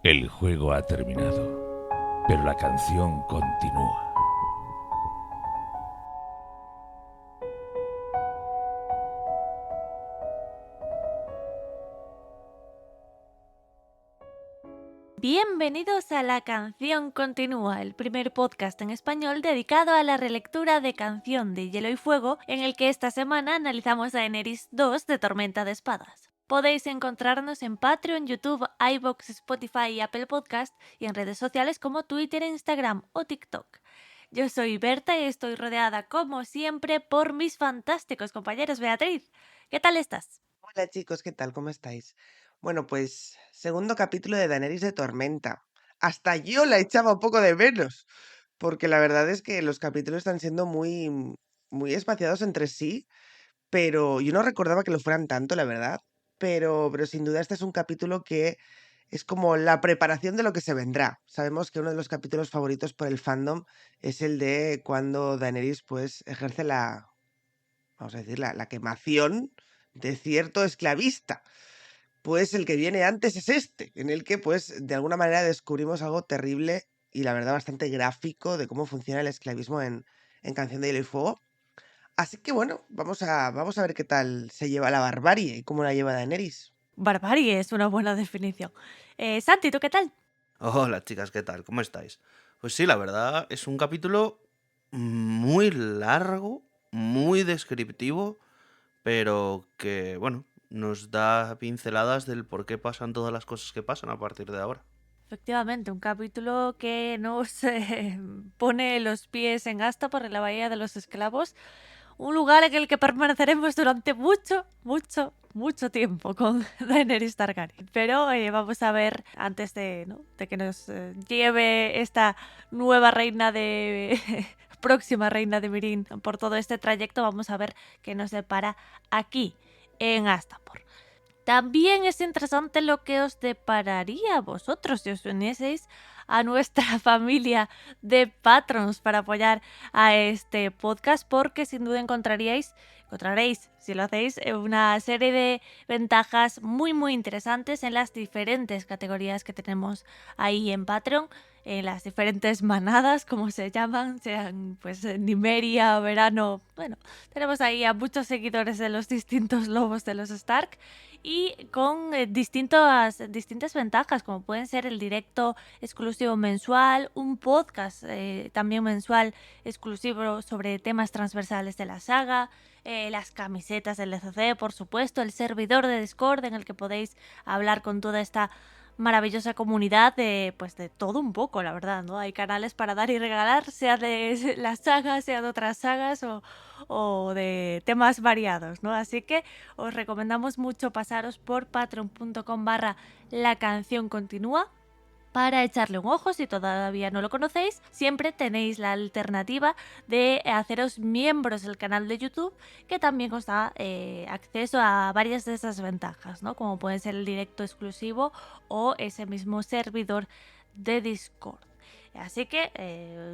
El juego ha terminado, pero la canción continúa. Bienvenidos a La Canción Continúa, el primer podcast en español dedicado a la relectura de Canción de Hielo y Fuego, en el que esta semana analizamos Daenerys 2 de Tormenta de Espadas. Podéis encontrarnos en Patreon, YouTube, iVoox, Spotify y Apple Podcast, y en redes sociales como Twitter, Instagram o TikTok. Yo soy Berta y estoy rodeada, como siempre, por mis fantásticos compañeros. Beatriz, ¿qué tal estás? Hola chicos, ¿qué tal? ¿Cómo estáis? Bueno, pues segundo capítulo de Daenerys de Tormenta. Hasta yo la echaba un poco de menos, porque la verdad es que los capítulos están siendo muy espaciados entre sí, pero yo no recordaba que lo fueran tanto, la verdad. Pero sin duda este es un capítulo que es como la preparación de lo que se vendrá. Sabemos que uno de los capítulos favoritos por el fandom es el de cuando Daenerys pues ejerce vamos a decir, la quemación de cierto esclavista. Pues el que viene antes es este, en el que pues de alguna manera descubrimos algo terrible y la verdad bastante gráfico de cómo funciona el esclavismo en Canción de Hielo y Fuego. Así que bueno, vamos a ver qué tal se lleva la barbarie y cómo la lleva Daenerys. Barbarie es una buena definición. Santi, ¿tú qué tal? Hola chicas, ¿qué tal? ¿Cómo estáis? Pues sí, la verdad es un capítulo muy largo, muy descriptivo, pero que, bueno, nos da pinceladas del por qué pasan todas las cosas que pasan a partir de ahora. Efectivamente, un capítulo que nos pone los pies en Asta por la Bahía de los Esclavos, un lugar en el que permaneceremos durante mucho tiempo con Daenerys Targaryen. Pero vamos a ver, antes de, ¿no?, de que nos lleve esta nueva reina de... próxima reina de Meereen por todo este trayecto, vamos a ver qué nos depara aquí, en Astapor. También es interesante lo que os depararía a vosotros si os unieseis a nuestra familia de patrons para apoyar a este podcast, porque sin duda encontraréis, si lo hacéis, una serie de ventajas muy interesantes en las diferentes categorías que tenemos ahí en Patreon, en las diferentes manadas, como se llaman, sean pues Nimeria, verano. Bueno, tenemos ahí a muchos seguidores de los distintos lobos de los Stark, y con distintas ventajas, como pueden ser el directo exclusivo mensual, un podcast también mensual exclusivo sobre temas transversales de la saga, las camisetas del ECC, por supuesto, el servidor de Discord en el que podéis hablar con toda esta maravillosa comunidad de, pues, de todo un poco, la verdad, ¿no? Hay canales para dar y regalar, sea de la saga, sea de otras sagas o de temas variados, ¿no? Así que os recomendamos mucho pasaros por patreon.com/ La Canción Continúa para echarle un ojo. Si todavía no lo conocéis, siempre tenéis la alternativa de haceros miembros del canal de YouTube, que también os da acceso a varias de esas ventajas, ¿no? Como puede ser el directo exclusivo o ese mismo servidor de Discord. Así que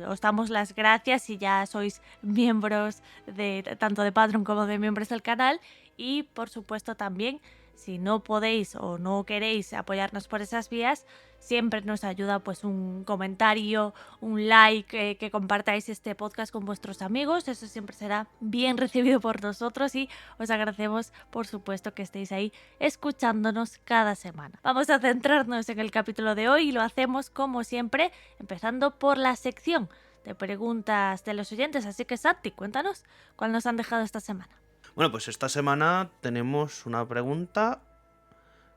os damos las gracias si ya sois miembros de tanto de Patreon como de miembros del canal, y por supuesto también, si no podéis o no queréis apoyarnos por esas vías, siempre nos ayuda pues un comentario, un like, que compartáis este podcast con vuestros amigos. Eso siempre será bien recibido por nosotros y os agradecemos, por supuesto, que estéis ahí escuchándonos cada semana. Vamos a centrarnos en el capítulo de hoy y lo hacemos como siempre, empezando por la sección de preguntas de los oyentes. Así que Santi, cuéntanos cuál nos han dejado esta semana. Bueno, pues esta semana tenemos una pregunta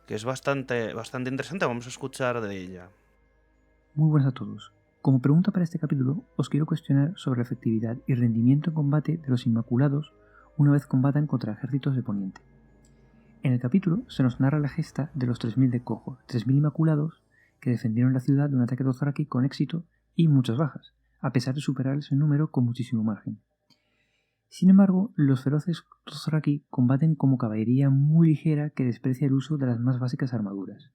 que es bastante interesante, vamos a escuchar de ella. Muy buenas a todos. Como pregunta para este capítulo, os quiero cuestionar sobre la efectividad y rendimiento en combate de los Inmaculados una vez combatan contra ejércitos de Poniente. En el capítulo se nos narra la gesta de los 3000 de Qo'ghuor, 3000 Inmaculados que defendieron la ciudad de un ataque dothraki con éxito y muchas bajas, a pesar de superarles en número con muchísimo margen. Sin embargo, los feroces dothraki combaten como caballería muy ligera que desprecia el uso de las más básicas armaduras.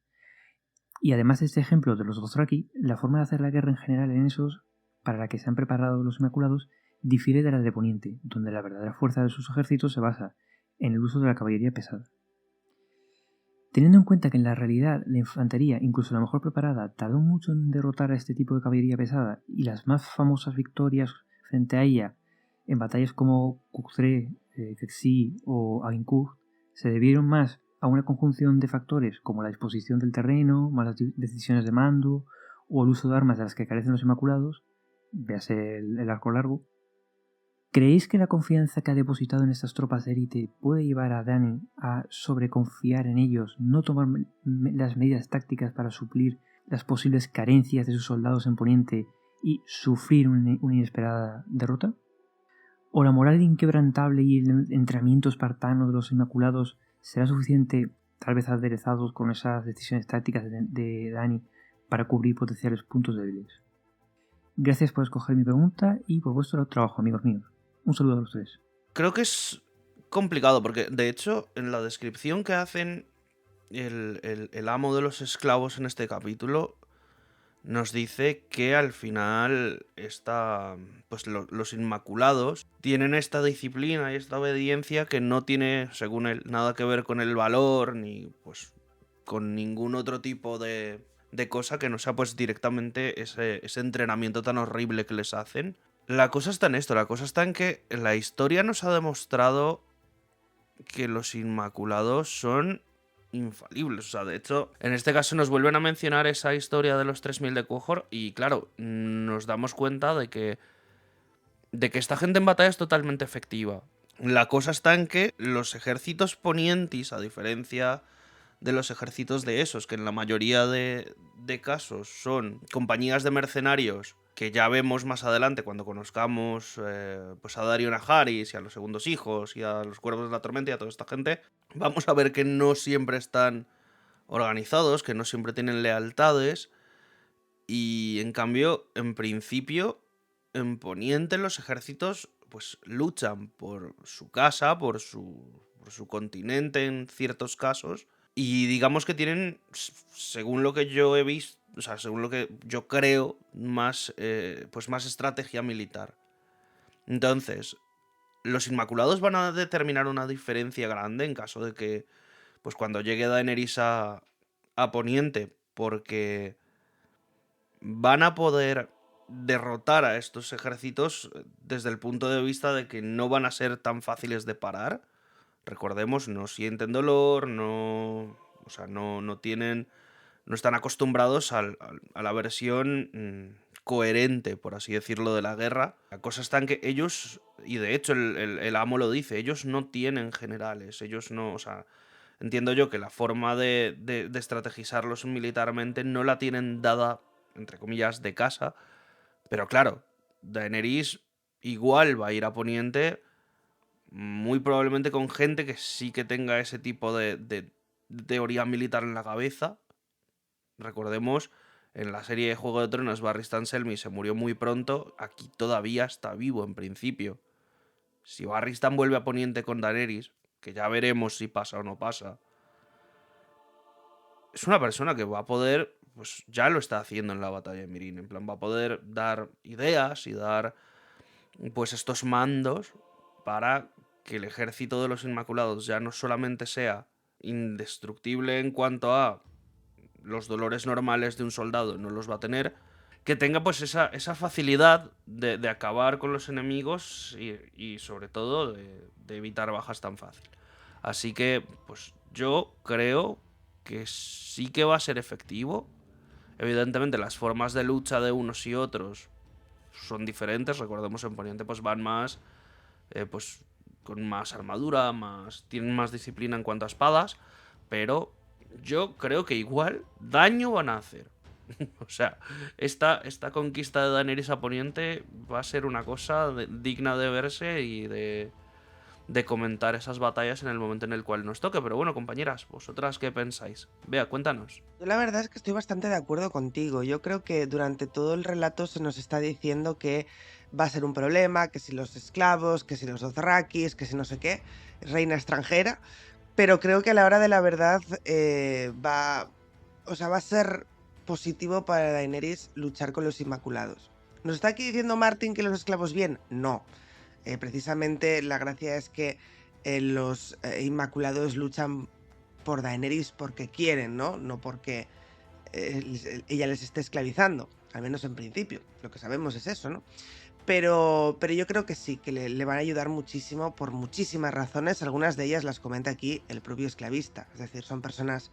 Y además de este ejemplo de los dothraki, la forma de hacer la guerra en general en esos, para la que se han preparado los Inmaculados, difiere de la de Poniente, donde la verdadera fuerza de sus ejércitos se basa en el uso de la caballería pesada. Teniendo en cuenta que en la realidad la infantería, incluso la mejor preparada, tardó mucho en derrotar a este tipo de caballería pesada y las más famosas victorias frente a ella en batallas como Courtrai, Crecy o Agincourt se debieron más a una conjunción de factores como la disposición del terreno, malas decisiones de mando o el uso de armas de las que carecen los Inmaculados, véase el arco largo. ¿Creéis que la confianza que ha depositado en estas tropas de élite puede llevar a Dany a sobreconfiar en ellos, no tomar las medidas tácticas para suplir las posibles carencias de sus soldados en Poniente y sufrir una inesperada derrota? ¿O la moral inquebrantable y el entrenamiento espartano de los Inmaculados será suficiente, tal vez aderezados con esas decisiones tácticas de Dany, para cubrir potenciales puntos débiles? Gracias por escoger mi pregunta y por vuestro trabajo, amigos míos. Un saludo a los tres. Creo que es complicado porque, de hecho, en la descripción que hacen el amo de los esclavos en este capítulo, nos dice que al final pues los Inmaculados tienen esta disciplina y esta obediencia que no tiene, según él, nada que ver con el valor ni pues con ningún otro tipo de cosa que no sea pues directamente ese entrenamiento tan horrible que les hacen. La cosa está en esto, la cosa está en que la historia nos ha demostrado que los Inmaculados son infalibles. O sea, de hecho, en este caso nos vuelven a mencionar esa historia de los 3000 de Quohor y claro, nos damos cuenta de que esta gente en batalla es totalmente efectiva. La cosa está en que los ejércitos ponientis, a diferencia de los ejércitos de esos, que en la mayoría de casos son compañías de mercenarios que ya vemos más adelante cuando conozcamos pues a Dario Najaris y a los segundos hijos y a los Cuervos de la Tormenta y a toda esta gente, vamos a ver que no siempre están organizados, que no siempre tienen lealtades y en cambio, en principio, en Poniente los ejércitos pues luchan por su casa, por su continente en ciertos casos y digamos que tienen, según lo que yo he visto, o sea, según lo que yo creo, más estrategia militar. Entonces, los Inmaculados van a determinar una diferencia grande en caso de que, pues cuando llegue Daenerys a Poniente, porque van a poder derrotar a estos ejércitos desde el punto de vista de que no van a ser tan fáciles de parar. Recordemos, no sienten dolor, no tienen, no están acostumbrados a la versión coherente, por así decirlo, de la guerra. La cosa está en que ellos, y de hecho el amo lo dice, ellos no tienen generales, ellos no, o sea, entiendo yo que la forma de estrategizarlos militarmente no la tienen dada, entre comillas, de casa, pero claro, Daenerys igual va a ir a Poniente muy probablemente con gente que sí que tenga ese tipo de teoría militar en la cabeza. Recordemos, en la serie de Juego de Tronos, Barristan Selmy se murió muy pronto. Aquí todavía está vivo, en principio. Si Barristan vuelve a Poniente con Daenerys, que ya veremos si pasa o no pasa, es una persona que va a poder, pues ya lo está haciendo en la batalla de Meereen. En plan, va a poder dar ideas y dar, pues, estos mandos para que el ejército de los Inmaculados ya no solamente sea indestructible en cuanto a los dolores normales de un soldado, no los va a tener, que tenga pues esa facilidad de acabar con los enemigos y sobre todo de evitar bajas tan fácil. Así que pues yo creo que sí que va a ser efectivo. Evidentemente las formas de lucha de unos y otros son diferentes. Recordemos, en Poniente pues van más pues con más armadura, tienen más disciplina en cuanto a espadas, pero yo creo que igual daño van a hacer. O sea, esta conquista de Daenerys a Poniente va a ser una cosa digna de verse y de comentar esas batallas en el momento en el cual nos toque. Pero bueno, compañeras, ¿vosotras qué pensáis? Vea, cuéntanos. Yo la verdad es que estoy bastante de acuerdo contigo. Yo creo que durante todo el relato se nos está diciendo que va a ser un problema, que si los esclavos, que si los dothrakis, que si no sé qué, reina extranjera, pero creo que a la hora de la verdad va a ser positivo para Daenerys luchar con los Inmaculados. ¿Nos está aquí diciendo Martin que los esclavos bien? No. Precisamente la gracia es que los Inmaculados luchan por Daenerys porque quieren, ¿no? No porque ella les esté esclavizando, al menos en principio. Lo que sabemos es eso, ¿no? Pero yo creo que sí, que le van a ayudar muchísimo por muchísimas razones. Algunas de ellas las comenta aquí el propio esclavista. Es decir, son personas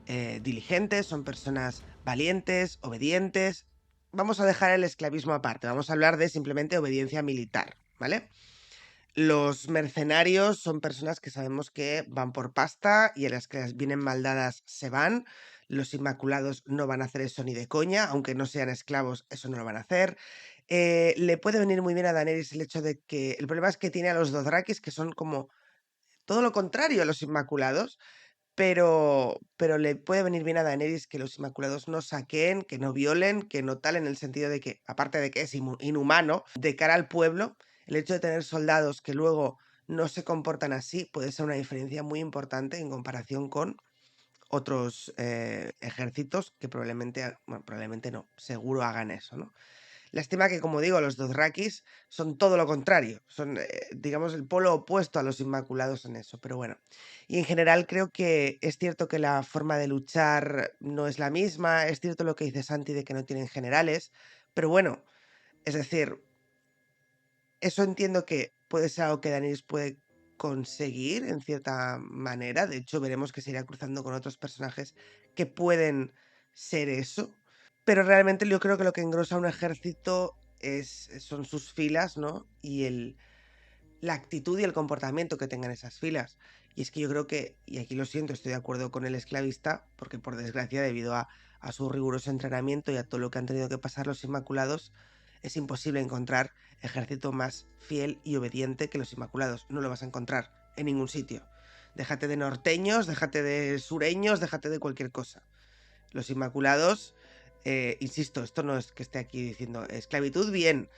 diligentes, son personas valientes, obedientes. Vamos a dejar el esclavismo aparte, vamos a hablar de simplemente obediencia militar, ¿vale? Los mercenarios son personas que sabemos que van por pasta y a las que las vienen mal dadas se van. Los Inmaculados no van a hacer eso ni de coña, aunque no sean esclavos, eso no lo van a hacer. Le puede venir muy bien a Daenerys el hecho de que... El problema es que tiene a los Dothrakis, que son como todo lo contrario a los Inmaculados, pero le puede venir bien a Daenerys que los Inmaculados no saqueen, que no violen, que no tal, en el sentido de que, aparte de que es inhumano, de cara al pueblo, el hecho de tener soldados que luego no se comportan así puede ser una diferencia muy importante en comparación con otros ejércitos que probablemente no, seguro hagan eso, ¿no? Lástima que, como digo, los Dothrakis son todo lo contrario, son, digamos, el polo opuesto a los Inmaculados en eso, pero bueno. Y en general creo que es cierto que la forma de luchar no es la misma, es cierto lo que dice Santi de que no tienen generales, pero bueno, es decir, eso entiendo que puede ser algo que Daenerys puede conseguir en cierta manera. De hecho, veremos que se irá cruzando con otros personajes que pueden ser eso. Pero realmente yo creo que lo que engrosa un ejército son sus filas, ¿no? Y la actitud y el comportamiento que tengan esas filas. Y es que yo creo que, y aquí lo siento, estoy de acuerdo con el esclavista, porque por desgracia, debido a su riguroso entrenamiento y a todo lo que han tenido que pasar los Inmaculados, es imposible encontrar ejército más fiel y obediente que los Inmaculados. No lo vas a encontrar en ningún sitio. Déjate de norteños, déjate de sureños, déjate de cualquier cosa. Los Inmaculados, insisto, esto no es que esté aquí diciendo esclavitud bien,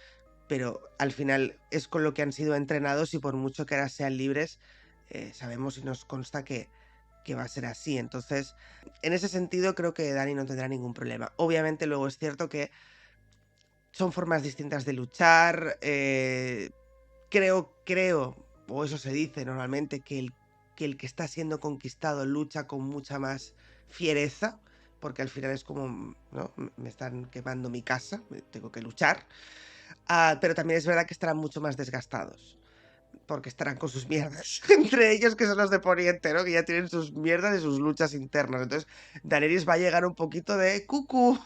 pero al final es con lo que han sido entrenados y por mucho que ahora sean libres, sabemos y nos consta que va a ser así. Entonces, en ese sentido creo que Dany no tendrá ningún problema. Obviamente luego es cierto que son formas distintas de luchar. Creo, o eso se dice normalmente, que el que está siendo conquistado lucha con mucha más fiereza, porque al final es como, ¿no? Me están quemando mi casa, tengo que luchar. Pero también es verdad que estarán mucho más desgastados, porque estarán con sus mierdas, entre ellos que son los de Poniente, ¿no? Que ya tienen sus mierdas y sus luchas internas. Entonces, Daenerys va a llegar un poquito de cucu,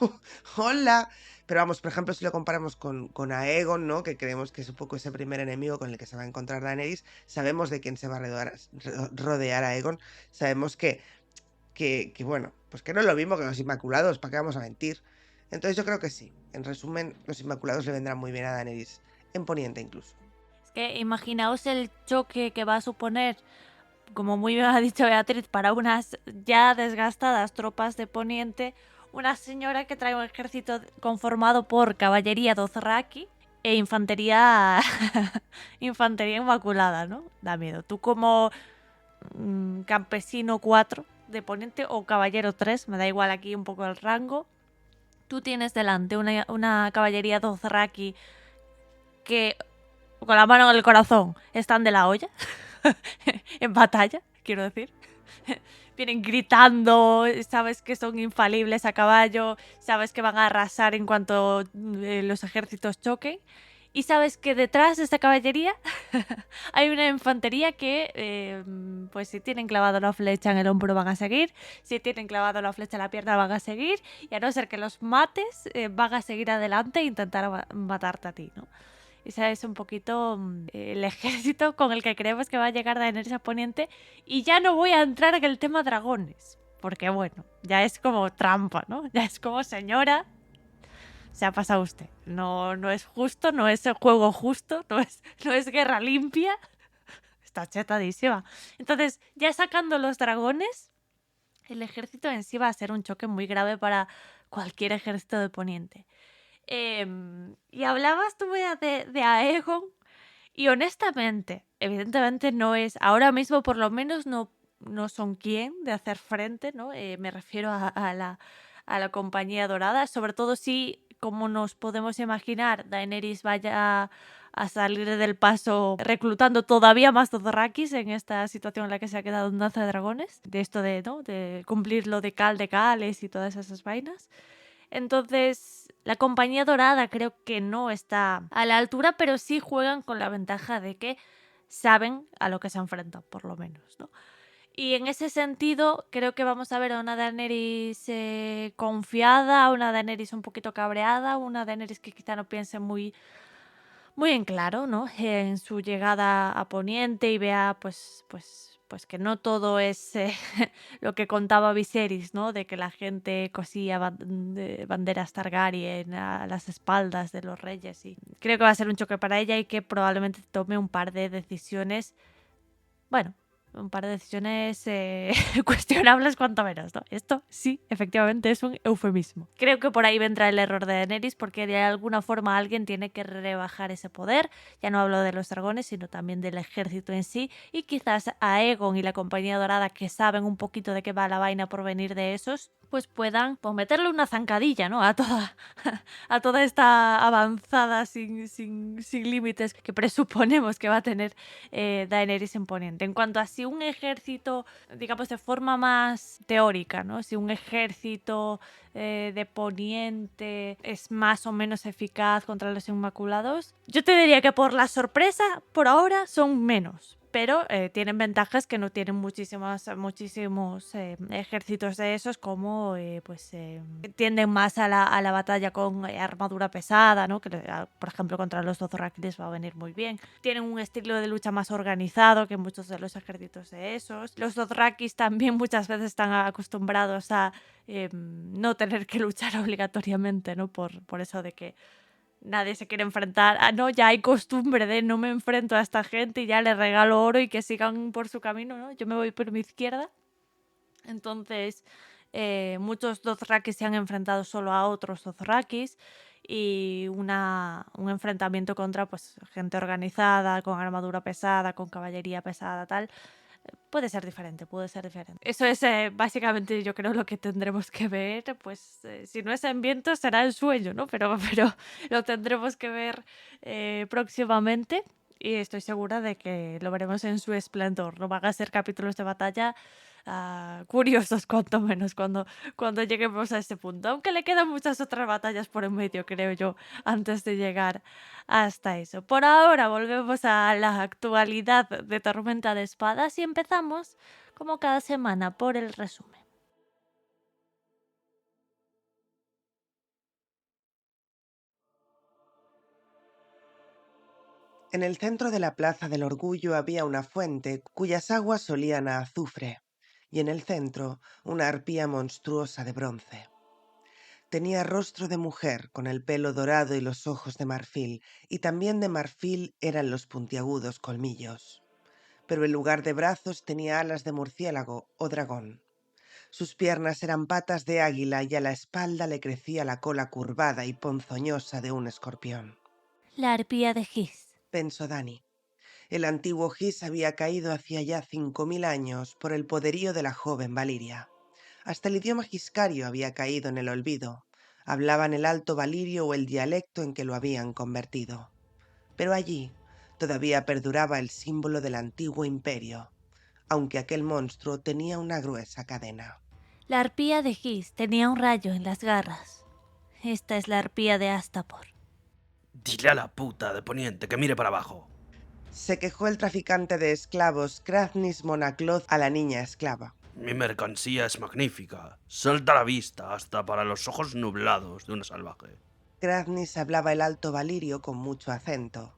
hola. Pero vamos, por ejemplo, si lo comparamos con Aegon, ¿no? Que creemos que es un poco ese primer enemigo con el que se va a encontrar Daenerys, sabemos de quién se va a rodear a Aegon, sabemos que bueno, pues que no es lo mismo que los Inmaculados, ¿para qué vamos a mentir? Entonces yo creo que sí. En resumen, los Inmaculados le vendrán muy bien a Daenerys, en Poniente incluso. Es que imaginaos el choque que va a suponer, como muy bien ha dicho Beatriz, para unas ya desgastadas tropas de Poniente, una señora que trae un ejército conformado por caballería Dothraki e infantería infantería inmaculada, ¿no? Da miedo. Tú como campesino 4 de Poniente o caballero 3, me da igual aquí un poco el rango, tú tienes delante una caballería Dothraki que con la mano en el corazón están de la olla en batalla, quiero decir. Vienen gritando, sabes que son infalibles a caballo, sabes que van a arrasar en cuanto los ejércitos choquen. Y sabes que detrás de esta caballería hay una infantería que, pues si tienen clavado la flecha en el hombro van a seguir, si tienen clavado la flecha en la pierna van a seguir, y a no ser que los mates, van a seguir adelante e intentar matarte a ti, ¿no? Ese es un poquito el ejército con el que creemos que va a llegar Daenerys a Poniente. Y ya no voy a entrar en el tema dragones, porque bueno, ya es como trampa, ¿no? Ya es como, señora, se ha pasado usted. No es justo, no es el juego justo, no es guerra limpia. Está chetadísima. Entonces, ya sacando los dragones, el ejército en sí va a ser un choque muy grave para cualquier ejército de Poniente. Y hablabas tú de Aegon, y honestamente, evidentemente no es, ahora mismo por lo menos no son quien de hacer frente, ¿no? Me refiero a la compañía dorada, sobre todo si, como nos podemos imaginar, Daenerys vaya a salir del paso reclutando todavía más Dothrakis en esta situación en la que se ha quedado en Danza de Dragones, de esto de, ¿no?, de cumplir lo de Cales y todas esas vainas. Entonces, la Compañía Dorada creo que no está a la altura, pero sí juegan con la ventaja de que saben a lo que se enfrentan, por lo menos, ¿no? Y en ese sentido, creo que vamos a ver a una Daenerys confiada, una Daenerys un poquito cabreada, una Daenerys que quizá no piense muy en claro, ¿no?, en su llegada a Poniente y vea pues que no todo es lo que contaba Viserys, ¿no?, de que la gente cosía banderas Targaryen a las espaldas de los reyes. Y creo que va a ser un choque para ella y que probablemente tome un par de decisiones, bueno, un par de decisiones cuestionables cuanto menos, ¿no? Esto sí, efectivamente, es un eufemismo. Creo que por ahí vendrá el error de Daenerys, porque de alguna forma alguien tiene que rebajar ese poder. Ya no hablo de los dragones, sino también del ejército en sí. Y quizás a Aegon y la Compañía Dorada, que saben un poquito de qué va la vaina por venir de esos, pues puedan meterle una zancadilla, ¿no?, a toda esta avanzada sin límites que presuponemos que va a tener Daenerys en Poniente. En cuanto a si un ejército, digamos de forma más teórica, ¿no?, si un ejército de Poniente es más o menos eficaz contra los Inmaculados, yo te diría que por la sorpresa, por ahora, son menos. Pero tienen ventajas que no tienen muchísimos ejércitos de esos, como tienden más a la batalla con armadura pesada, ¿no?, que por ejemplo contra los Dothraki les va a venir muy bien. Tienen un estilo de lucha más organizado que muchos de los ejércitos de esos. Los Dothrakis también muchas veces están acostumbrados a no tener que luchar obligatoriamente, ¿no?, por eso de que nadie se quiere enfrentar. No, ya hay costumbre de no me enfrento a esta gente y ya les regalo oro y que sigan por su camino, ¿no? Yo me voy por mi izquierda. Entonces, muchos Dothrakis se han enfrentado solo a otros Dothrakis, y un enfrentamiento contra pues gente organizada, con armadura pesada, con caballería pesada, tal. Puede ser diferente. Eso es básicamente, yo creo, lo que tendremos que ver. Pues si no es en Viento, será en Sueño, ¿no? Pero lo tendremos que ver próximamente, y estoy segura de que lo veremos en su esplendor. No van a ser capítulos de batalla curiosos, cuanto menos, cuando lleguemos a ese punto. Aunque le quedan muchas otras batallas por en medio, creo yo, antes de llegar hasta eso. Por ahora volvemos a la actualidad de Tormenta de Espadas y empezamos, como cada semana, por el resumen. En el centro de la Plaza del Orgullo había una fuente cuyas aguas solían a azufre, y en el centro una arpía monstruosa de bronce. Tenía rostro de mujer, con el pelo dorado y los ojos de marfil, y también de marfil eran los puntiagudos colmillos. Pero en lugar de brazos tenía alas de murciélago o dragón. Sus piernas eran patas de águila y a la espalda le crecía la cola curvada y ponzoñosa de un escorpión. La arpía de Gis, Pensó Dany. El antiguo Gis había caído hacía ya 5000 años por el poderío de la joven Valiria. Hasta el idioma giscario había caído en el olvido. Hablaban el alto valirio o el dialecto en que lo habían convertido. Pero allí todavía perduraba el símbolo del antiguo imperio, aunque aquel monstruo tenía una gruesa cadena. la arpía de Gis tenía un rayo en las garras. Esta es la arpía de Astapor. Dile a la puta de Poniente que mire para abajo. Se quejó el traficante de esclavos Krathnis Monacloth a la niña esclava. Mi mercancía es magnífica. Salta a la vista hasta para los ojos nublados de una salvaje. Krathnis hablaba el alto valirio con mucho acento.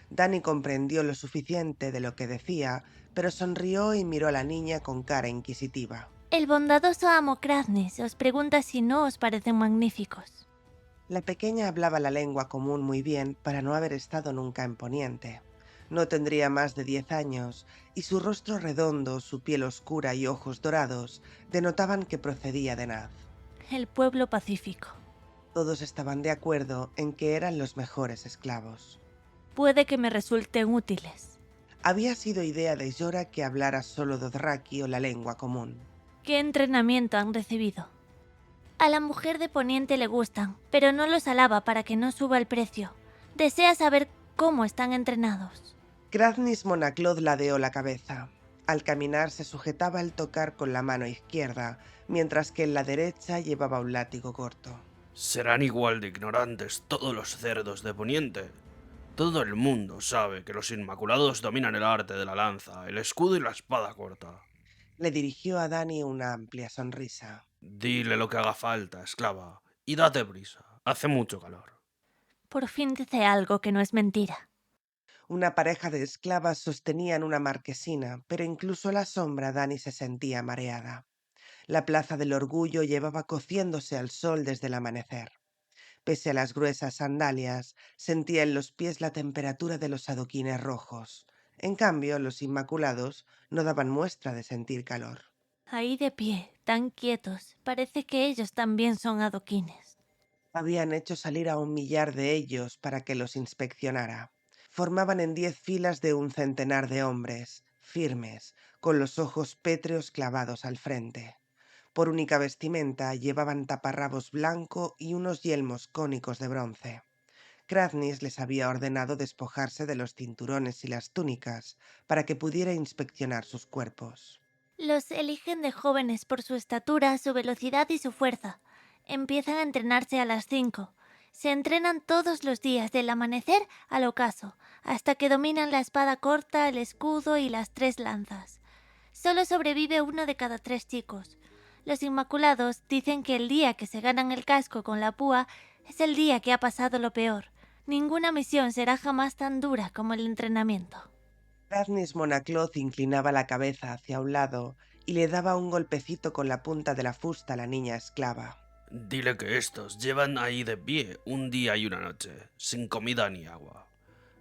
Dany comprendió lo suficiente de lo que decía, pero sonrió y miró a la niña con cara inquisitiva. El bondadoso amo Krathnis os pregunta si no os parecen magníficos. La pequeña hablaba la lengua común muy bien para no haber estado nunca en Poniente. No tendría más de 10 años, y su rostro redondo, su piel oscura y ojos dorados denotaban que procedía de Naz. El pueblo pacífico. Todos estaban de acuerdo en que eran los mejores esclavos. Puede que me resulten útiles. Había sido idea de Jorah que hablara solo Dothraki o la lengua común. ¿Qué entrenamiento han recibido? A la mujer de Poniente le gustan, pero no los alaba para que no suba el precio. Desea saber cómo están entrenados. Krathnis Monacloth ladeó la cabeza. Al caminar se sujetaba el tocar con la mano izquierda, mientras que en la derecha llevaba un látigo corto. Serán igual de ignorantes todos los cerdos de Poniente. Todo el mundo sabe que los Inmaculados dominan el arte de la lanza, el escudo y la espada corta. Le dirigió a Dani una amplia sonrisa. Dile lo que haga falta, esclava, y date prisa. Hace mucho calor. Por fin dice algo que no es mentira. Una pareja de esclavas sostenían una marquesina, pero incluso a la sombra Dani se sentía mareada. La plaza del Orgullo llevaba cociéndose al sol desde el amanecer. Pese a las gruesas sandalias, sentía en los pies la temperatura de los adoquines rojos. En cambio, los Inmaculados no daban muestra de sentir calor. Ahí de pie, tan quietos, parece que ellos también son adoquines. Habían hecho salir a 1 millar de ellos para que los inspeccionara. Formaban en 10 filas de 1 centenar de hombres, firmes, con los ojos pétreos clavados al frente. Por única vestimenta llevaban taparrabos blanco y unos yelmos cónicos de bronce. Krathnis les había ordenado despojarse de los cinturones y las túnicas para que pudiera inspeccionar sus cuerpos. Los eligen de jóvenes por su estatura, su velocidad y su fuerza. Empiezan a entrenarse a las 5. Se entrenan todos los días, del amanecer al ocaso, hasta que dominan la espada corta, el escudo y las 3 lanzas. Solo sobrevive 1 de cada 3 chicos. Los Inmaculados dicen que el día que se ganan el casco con la púa es el día que ha pasado lo peor. Ninguna misión será jamás tan dura como el entrenamiento. Krathnis Monacloth inclinaba la cabeza hacia un lado y le daba un golpecito con la punta de la fusta a la niña esclava. Dile que estos llevan ahí de pie un día y una noche, sin comida ni agua.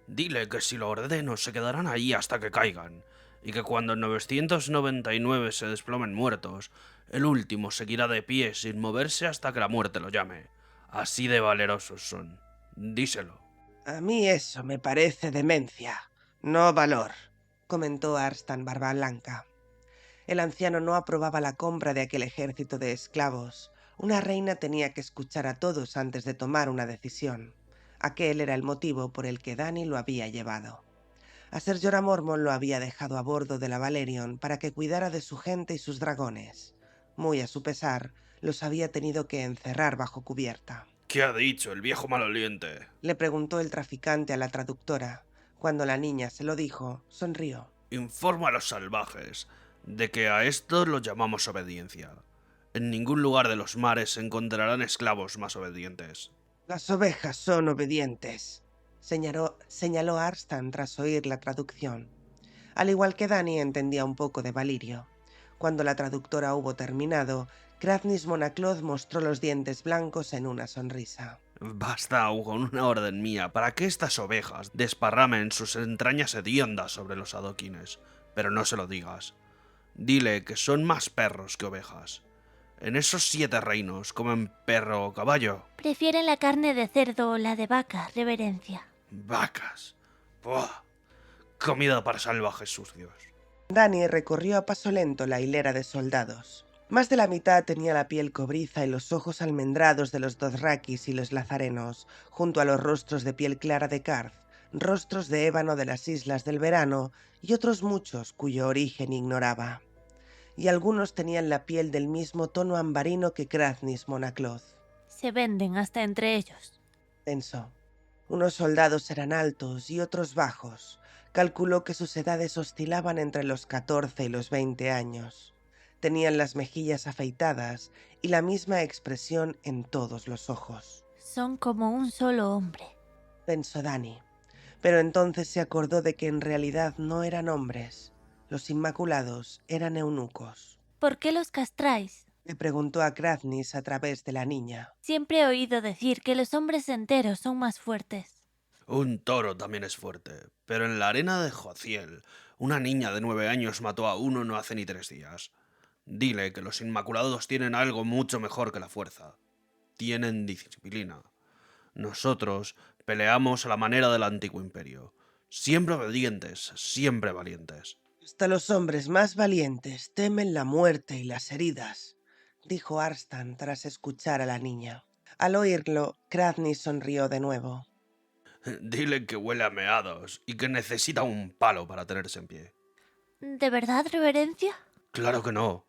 Dile que si lo ordeno se quedarán ahí hasta que caigan, y que cuando 999 se desplomen muertos, el último seguirá de pie sin moverse hasta que la muerte lo llame. Así de valerosos son. Díselo. A mí eso me parece demencia, no valor, comentó Arstan Barbablanca. El anciano no aprobaba la compra de aquel ejército de esclavos. Una reina tenía que escuchar a todos antes de tomar una decisión. Aquel era el motivo por el que Dani lo había llevado. A Ser Jorah Mormont lo había dejado a bordo de la Valerion para que cuidara de su gente y sus dragones. Muy a su pesar, los había tenido que encerrar bajo cubierta. ¿Qué ha dicho el viejo maloliente? Le preguntó el traficante a la traductora. Cuando la niña se lo dijo, sonrió. Informa a los salvajes de que a estos los llamamos obediencia. En ningún lugar de los mares se encontrarán esclavos más obedientes. Las ovejas son obedientes, señaló Arstan tras oír la traducción. Al igual que Dani entendía un poco de valirio. Cuando la traductora hubo terminado, Krathnis Monacloth mostró los dientes blancos en una sonrisa. Basta con una orden mía para que estas ovejas desparramen sus entrañas hediondas sobre los adoquines, pero no se lo digas. Dile que son más perros que ovejas. En esos 7 reinos comen perro o caballo. Prefieren la carne de cerdo o la de vaca, reverencia. Vacas. ¡Buah! Comida para salvajes sucios. Dani recorrió a paso lento la hilera de soldados. Más de la mitad tenía la piel cobriza y los ojos almendrados de los Dothrakis y los Lazarenos, junto a los rostros de piel clara de Qarth, rostros de ébano de las Islas del Verano y otros muchos cuyo origen ignoraba. Y algunos tenían la piel del mismo tono ambarino que Krathnis Monacloth. Se venden hasta entre ellos, Pensó. Unos soldados eran altos y otros bajos. Calculó que sus edades oscilaban entre los 14 y los 20 años. Tenían las mejillas afeitadas y la misma expresión en todos los ojos. son como un solo hombre. Pensó Dani. Pero entonces se acordó de que en realidad no eran hombres. Los Inmaculados eran eunucos. ¿Por qué los castráis? Le preguntó a Krathnis a través de la niña. Siempre he oído decir que los hombres enteros son más fuertes. Un toro también es fuerte, pero en la arena de Jociel, una niña de 9 años mató a uno no hace ni 3 días. Dile que los Inmaculados tienen algo mucho mejor que la fuerza. Tienen disciplina. Nosotros peleamos a la manera del antiguo imperio. Siempre obedientes, siempre valientes. Hasta los hombres más valientes temen la muerte y las heridas, dijo Arstan tras escuchar a la niña. Al oírlo, Krathnis sonrió de nuevo. Dile que huele a meados y que necesita un palo para tenerse en pie. ¿De verdad, reverencia? Claro que no.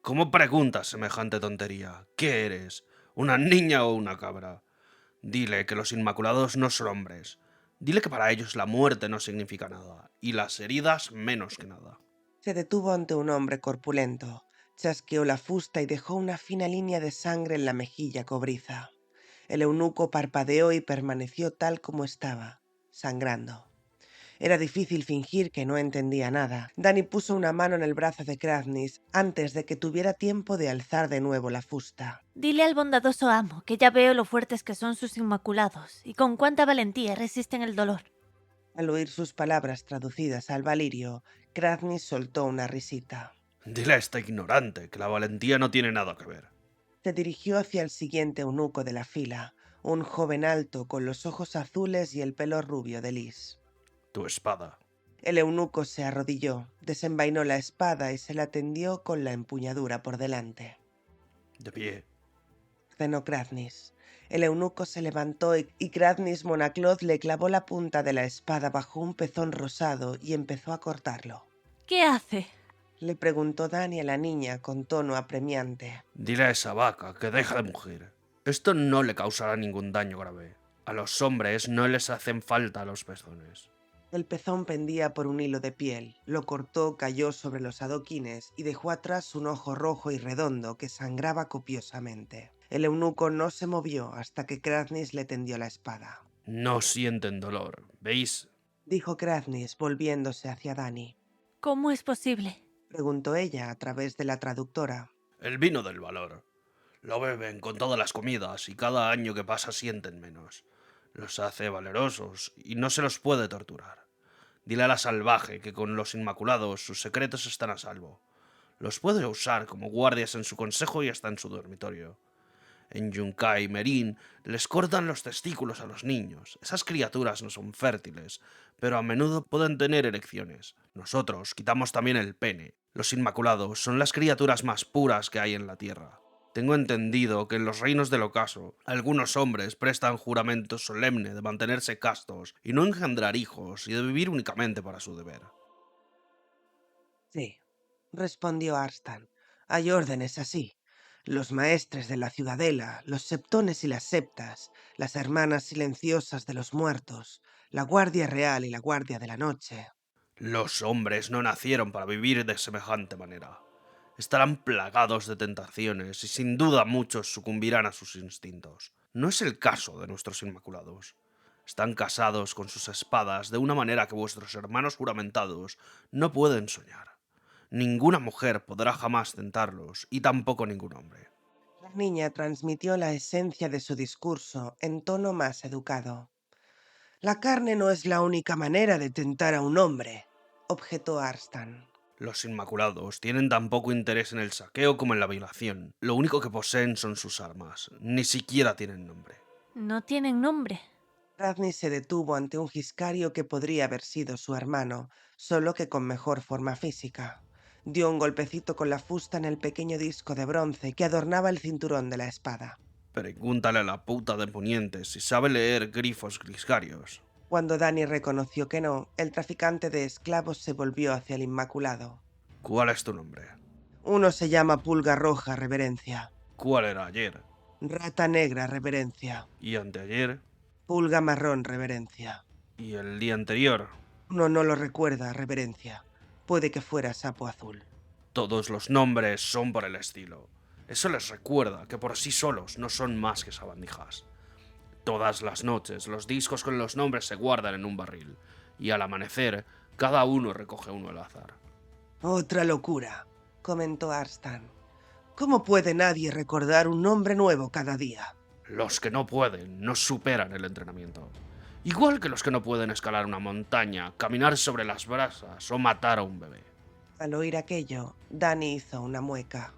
¿Cómo preguntas semejante tontería? ¿Qué eres? ¿Una niña o una cabra? Dile que los Inmaculados no son hombres. Dile que para ellos la muerte no significa nada, y las heridas menos que nada. Se detuvo ante un hombre corpulento, chasqueó la fusta y dejó una fina línea de sangre en la mejilla cobriza. El eunuco parpadeó y permaneció tal como estaba, sangrando. Era difícil fingir que no entendía nada. Dani puso una mano en el brazo de Krathnis antes de que tuviera tiempo de alzar de nuevo la fusta. Dile al bondadoso amo que ya veo lo fuertes que son sus inmaculados y con cuánta valentía resisten el dolor. Al oír sus palabras traducidas al valirio, Krathnis soltó una risita. Dile a esta ignorante que la valentía no tiene nada que ver. Se dirigió hacia el siguiente eunuco de la fila, un joven alto con los ojos azules y el pelo rubio de lis. Tu espada. El eunuco se arrodilló, desenvainó la espada y se la tendió con la empuñadura por delante. De pie. Ordenó Krathnis. El eunuco se levantó y Krathnis Monacloth le clavó la punta de la espada bajo un pezón rosado y empezó a cortarlo. ¿Qué hace? Le preguntó Dani a la niña con tono apremiante. Dile a esa vaca que deja de mugir. Esto no le causará ningún daño grave. A los hombres no les hacen falta los pezones. El pezón pendía por un hilo de piel. Lo cortó, cayó sobre los adoquines y dejó atrás un ojo rojo y redondo que sangraba copiosamente. El eunuco no se movió hasta que Krathnis le tendió la espada. No sienten dolor, ¿veis? Dijo Krathnis volviéndose hacia Dani. ¿Cómo es posible? Preguntó ella a través de la traductora. El vino del valor. Lo beben con todas las comidas y cada año que pasa sienten menos. Los hace valerosos y no se los puede torturar. Dile a la salvaje que con los Inmaculados sus secretos están a salvo. Los puede usar como guardias en su consejo y hasta en su dormitorio. En Yunkai y Merín les cortan los testículos a los niños. Esas criaturas no son fértiles, pero a menudo pueden tener erecciones. Nosotros quitamos también el pene. Los Inmaculados son las criaturas más puras que hay en la tierra. Tengo entendido que en los reinos del ocaso, algunos hombres prestan juramento solemne de mantenerse castos y no engendrar hijos y de vivir únicamente para su deber. Sí, respondió Arstan. Hay órdenes así. Los maestres de la ciudadela, los septones y las septas, las hermanas silenciosas de los muertos, la guardia real y la guardia de la noche. Los hombres no nacieron para vivir de semejante manera. Estarán plagados de tentaciones y sin duda muchos sucumbirán a sus instintos. No es el caso de nuestros Inmaculados. Están casados con sus espadas de una manera que vuestros hermanos juramentados no pueden soñar. Ninguna mujer podrá jamás tentarlos y tampoco ningún hombre. La niña transmitió la esencia de su discurso en tono más educado. La carne no es la única manera de tentar a un hombre, objetó Arstan. Los Inmaculados tienen tan poco interés en el saqueo como en la violación. Lo único que poseen son sus armas. Ni siquiera tienen nombre. No tienen nombre. Krathnis se detuvo ante un giscario que podría haber sido su hermano, solo que con mejor forma física. Dio un golpecito con la fusta en el pequeño disco de bronce que adornaba el cinturón de la espada. Pregúntale a la puta de Poniente si sabe leer grifos griscarios. Cuando Dani reconoció que no, el traficante de esclavos se volvió hacia el Inmaculado. ¿Cuál es tu nombre? Uno se llama Pulga Roja, reverencia. ¿Cuál era ayer? Rata Negra, reverencia. ¿Y anteayer? Pulga Marrón, reverencia. ¿Y el día anterior? Uno no lo recuerda, reverencia. Puede que fuera Sapo Azul. Todos los nombres son por el estilo. Eso les recuerda que por sí solos no son más que sabandijas. Todas las noches los discos con los nombres se guardan en un barril, y al amanecer cada uno recoge uno al azar. Otra locura, comentó Arstan. ¿Cómo puede nadie recordar un nombre nuevo cada día? Los que no pueden no superan el entrenamiento. Igual que los que no pueden escalar una montaña, caminar sobre las brasas o matar a un bebé. Al oír aquello, Dani hizo una mueca.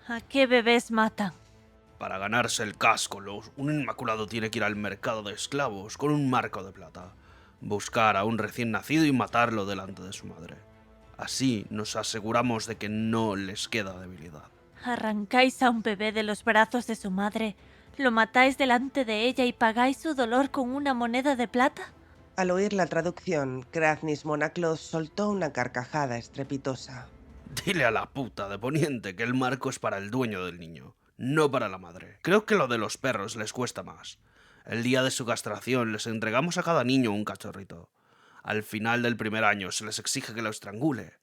¿A qué bebés matan? Para ganarse el casco, un Inmaculado tiene que ir al mercado de esclavos con un marco de plata, buscar a un recién nacido y matarlo delante de su madre. Así nos aseguramos de que no les queda debilidad. ¿Arrancáis a un bebé de los brazos de su madre ¿Lo matáis delante de ella y pagáis su dolor con una moneda de plata? Al oír la traducción, Krathnis Monaclos soltó una carcajada estrepitosa. Dile a la puta de Poniente que el marco es para el dueño del niño, no para la madre. Creo que lo de los perros les cuesta más. El día de su castración les entregamos a cada niño un cachorrito. Al final del primer año se les exige que lo estrangule.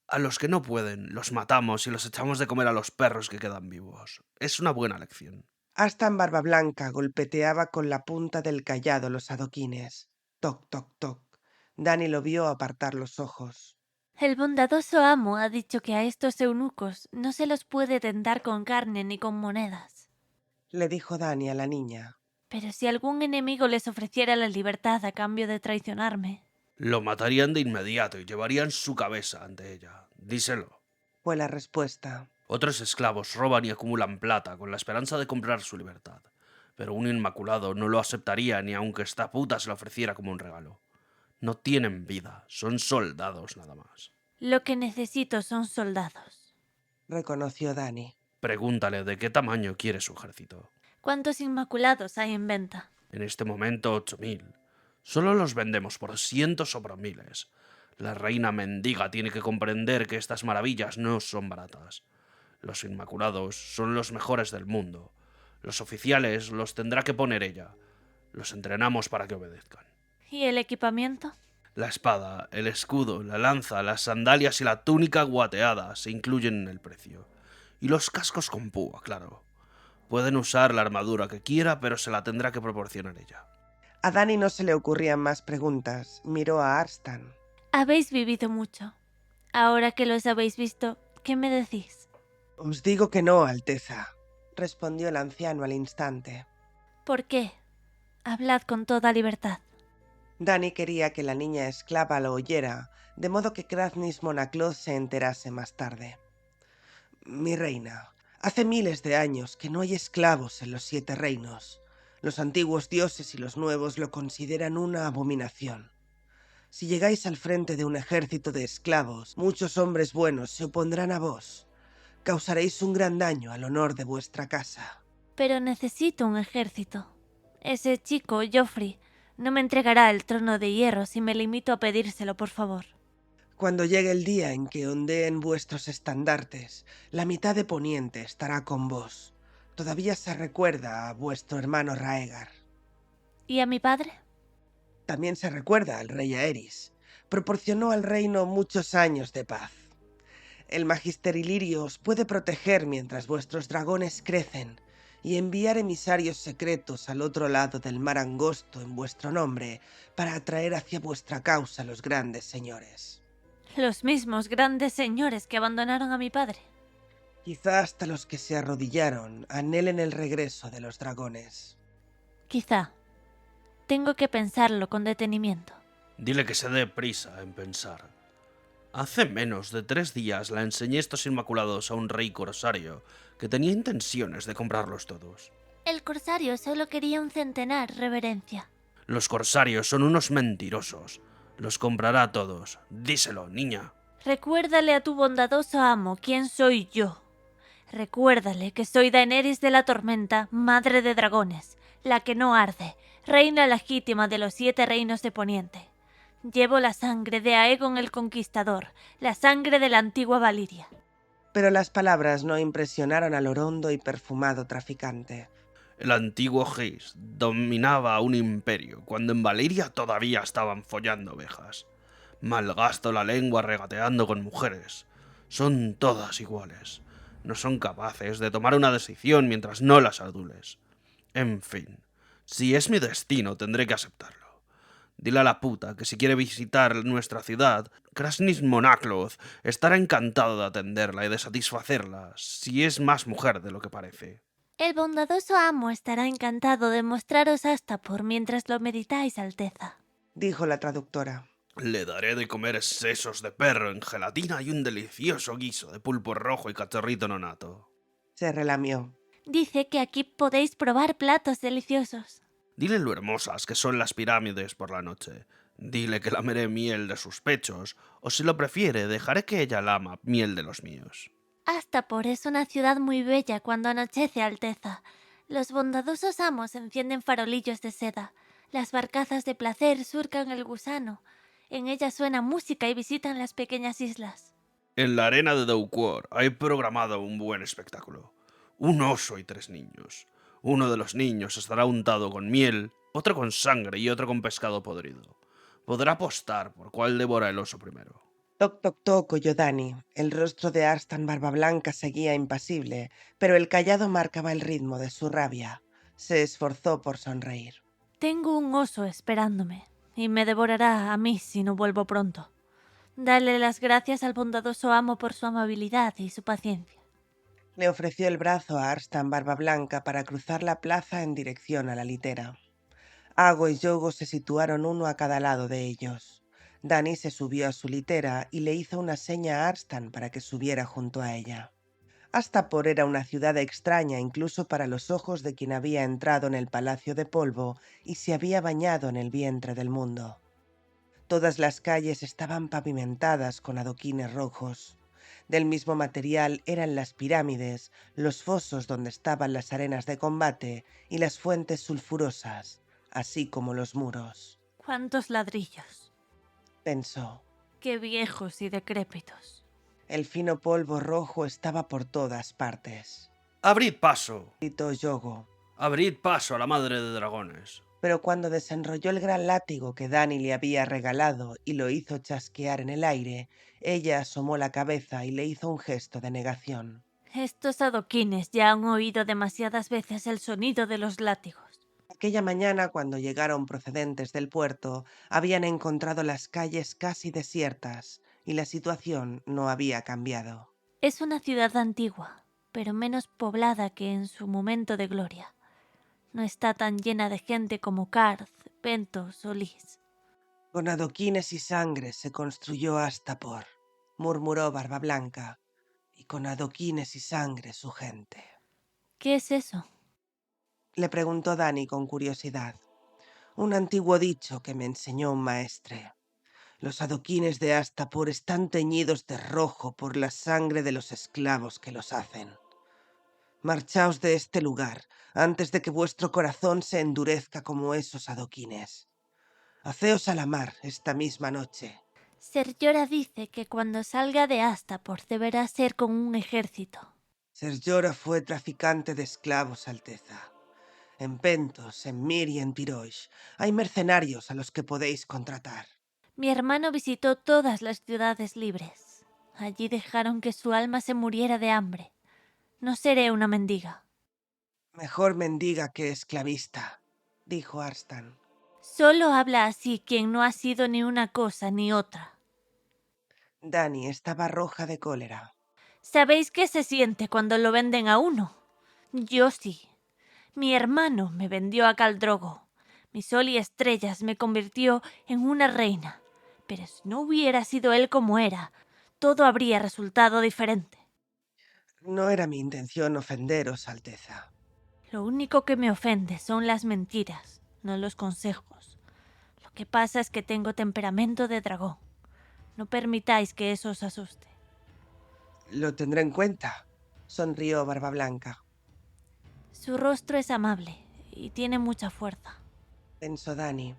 A los que no pueden, los matamos y los echamos de comer a los perros que quedan vivos. Es una buena lección. Astan Barba Blanca golpeteaba con la punta del cayado los adoquines. Toc, toc, toc. Dani lo vio apartar los ojos. El bondadoso amo ha dicho que a estos eunucos no se los puede tentar con carne ni con monedas. Le dijo Dani a la niña. Pero si algún enemigo les ofreciera la libertad a cambio de traicionarme... Lo matarían de inmediato y llevarían su cabeza ante ella. Díselo. Fue la respuesta. Otros esclavos roban y acumulan plata con la esperanza de comprar su libertad. Pero un inmaculado no lo aceptaría ni aunque esta puta se lo ofreciera como un regalo. No tienen vida, son soldados nada más. Lo que necesito son soldados. Reconoció Dani. Pregúntale de qué tamaño quiere su ejército. ¿Cuántos inmaculados hay en venta? En este momento 8000. Solo los vendemos por cientos o por miles. La reina mendiga tiene que comprender que estas maravillas no son baratas. Los inmaculados son los mejores del mundo. Los oficiales los tendrá que poner ella. Los entrenamos para que obedezcan. ¿Y el equipamiento? La espada, el escudo, la lanza, las sandalias y la túnica guateada se incluyen en el precio. Y los cascos con púa, claro. Pueden usar la armadura que quiera, pero se la tendrá que proporcionar ella. A Dani no se le ocurrían más preguntas. Miró a Arstan. Habéis vivido mucho. Ahora que los habéis visto, ¿qué me decís? Os digo que no, Alteza, respondió el anciano al instante. ¿Por qué? Hablad con toda libertad. Dani quería que la niña esclava lo oyera, de modo que Krathnis Monaclos se enterase más tarde. Mi reina, hace miles de años que no hay esclavos en los 7 reinos. Los antiguos dioses y los nuevos lo consideran una abominación. Si llegáis al frente de un ejército de esclavos, muchos hombres buenos se opondrán a vos. Causaréis un gran daño al honor de vuestra casa. Pero necesito un ejército. Ese chico, Joffrey, no me entregará el trono de hierro si me limito a pedírselo, por favor. Cuando llegue el día en que ondeen vuestros estandartes, la mitad de Poniente estará con vos. Todavía se recuerda a vuestro hermano Raegar. ¿Y a mi padre? También se recuerda al rey Aerys. Proporcionó al reino muchos años de paz. El Magister Ilirio os puede proteger mientras vuestros dragones crecen y enviar emisarios secretos al otro lado del mar angosto en vuestro nombre para atraer hacia vuestra causa a los grandes señores. Los mismos grandes señores que abandonaron a mi padre. Quizá hasta los que se arrodillaron anhelen el regreso de los dragones. Quizá. Tengo que pensarlo con detenimiento. Dile que se dé prisa en pensar. Hace menos de 3 días la enseñé estos inmaculados a un rey corsario que tenía intenciones de comprarlos todos. El corsario solo quería un centenar, reverencia. Los corsarios son unos mentirosos. Los comprará a todos. Díselo, niña. Recuérdale a tu bondadoso amo quién soy yo. Recuérdale que soy Daenerys de la Tormenta, madre de dragones, la que no arde, reina legítima de los 7 reinos de Poniente. Llevo la sangre de Aegon el Conquistador, la sangre de la antigua Valiria. Pero las palabras no impresionaron al orondo y perfumado traficante. El antiguo Gis dominaba un imperio cuando en Valiria todavía estaban follando ovejas. Malgasto la lengua regateando con mujeres. Son todas iguales. No son capaces de tomar una decisión mientras no las adules. En fin, si es mi destino tendré que aceptarlo. Dile a la puta que si quiere visitar nuestra ciudad, Krathnis Monaclos estará encantado de atenderla y de satisfacerla, si es más mujer de lo que parece. El bondadoso amo estará encantado de mostraros Astapor mientras lo meditáis, Alteza. Dijo la traductora. Le daré de comer sesos de perro en gelatina y un delicioso guiso de pulpo rojo y cachorrito nonato. Se relamió. Dice que aquí podéis probar platos deliciosos. Dile lo hermosas que son las pirámides por la noche. Dile que lameré miel de sus pechos, o si lo prefiere, dejaré que ella lama miel de los míos. Astapor es una ciudad muy bella cuando anochece, Alteza. Los bondadosos amos encienden farolillos de seda. Las barcazas de placer surcan el gusano. En ellas suena música y visitan las pequeñas islas. En la arena de Douquor hay programado un buen espectáculo. Un oso y 3 niños. Uno de los niños estará untado con miel, otro con sangre y otro con pescado podrido. Podrá apostar por cuál devora el oso primero. Toc, toc, toc, oyó Dani. El rostro de Arstan Barbablanca seguía impasible, pero el callado marcaba el ritmo de su rabia. Se esforzó por sonreír. Tengo un oso esperándome, y me devorará a mí si no vuelvo pronto. Dale las gracias al bondadoso amo por su amabilidad y su paciencia. Le ofreció el brazo a Arstan Barbablanca para cruzar la plaza en dirección a la litera. Ago y Yogo se situaron uno a cada lado de ellos. Dani se subió a su litera y le hizo una seña a Arstan para que subiera junto a ella. Astapor era una ciudad extraña incluso para los ojos de quien había entrado en el Palacio de Polvo y se había bañado en el vientre del mundo. Todas las calles estaban pavimentadas con adoquines rojos. Del mismo material eran las pirámides, los fosos donde estaban las arenas de combate y las fuentes sulfurosas, así como los muros. ¿Cuántos ladrillos? Pensó. Qué viejos y decrépitos. El fino polvo rojo estaba por todas partes. ¡Abrid paso! Gritó Yogo. ¡Abrid paso a la madre de dragones! Pero cuando desenrolló el gran látigo que Dani le había regalado y lo hizo chasquear en el aire, ella asomó la cabeza y le hizo un gesto de negación. Estos adoquines ya han oído demasiadas veces el sonido de los látigos. Aquella mañana, cuando llegaron procedentes del puerto, habían encontrado las calles casi desiertas y la situación no había cambiado. Es una ciudad antigua, pero menos poblada que en su momento de gloria. No está tan llena de gente como Karth, Pentos o Lys. Con adoquines y sangre se construyó Astapor, murmuró Barbablanca, y con adoquines y sangre su gente. ¿Qué es eso? Le preguntó Dani con curiosidad. Un antiguo dicho que me enseñó un maestre. Los adoquines de Astapor están teñidos de rojo por la sangre de los esclavos que los hacen. Marchaos de este lugar antes de que vuestro corazón se endurezca como esos adoquines. Haceos a la mar esta misma noche. Ser Jorah dice que cuando salga de Astapor deberá ser con un ejército. Ser Jorah fue traficante de esclavos, Alteza. En Pentos, en Mir y en Tirosh hay mercenarios a los que podéis contratar. Mi hermano visitó todas las ciudades libres. Allí dejaron que su alma se muriera de hambre. No seré una mendiga. Mejor mendiga que esclavista, dijo Arstan. Solo habla así quien no ha sido ni una cosa ni otra. Dani estaba roja de cólera. ¿Sabéis qué se siente cuando lo venden a uno? Yo sí. Mi hermano me vendió a Khal Drogo. Mi sol y estrellas me convirtió en una reina. Pero si no hubiera sido él como era, todo habría resultado diferente. No era mi intención ofenderos, Alteza. Lo único que me ofende son las mentiras, no los consejos. Lo que pasa es que tengo temperamento de dragón. No permitáis que eso os asuste. Lo tendré en cuenta, sonrió Barbablanca. Su rostro es amable y tiene mucha fuerza. Pensó Dani.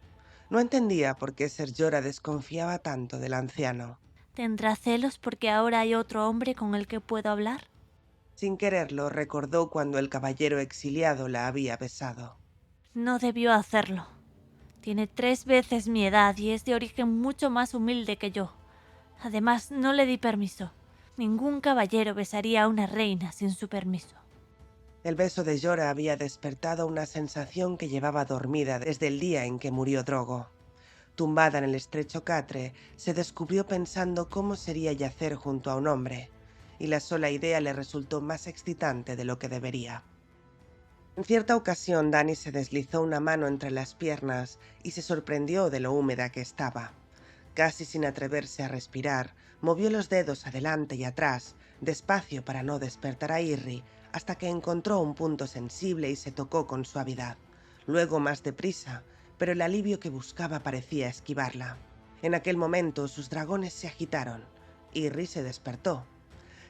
No entendía por qué Ser Jorah desconfiaba tanto del anciano. ¿Tendrá celos porque ahora hay otro hombre con el que puedo hablar? Sin quererlo, recordó cuando el caballero exiliado la había besado. No debió hacerlo. Tiene 3 veces mi edad y es de origen mucho más humilde que yo. Además, no le di permiso. Ningún caballero besaría a una reina sin su permiso. El beso de Jorah había despertado una sensación que llevaba dormida desde el día en que murió Drogo. Tumbada en el estrecho catre, se descubrió pensando cómo sería yacer junto a un hombre, y la sola idea le resultó más excitante de lo que debería. En cierta ocasión, Dani se deslizó una mano entre las piernas y se sorprendió de lo húmeda que estaba. Casi sin atreverse a respirar, movió los dedos adelante y atrás, despacio para no despertar a Irri, hasta que encontró un punto sensible y se tocó con suavidad. Luego más deprisa, pero el alivio que buscaba parecía esquivarla. En aquel momento sus dragones se agitaron. Irri se despertó.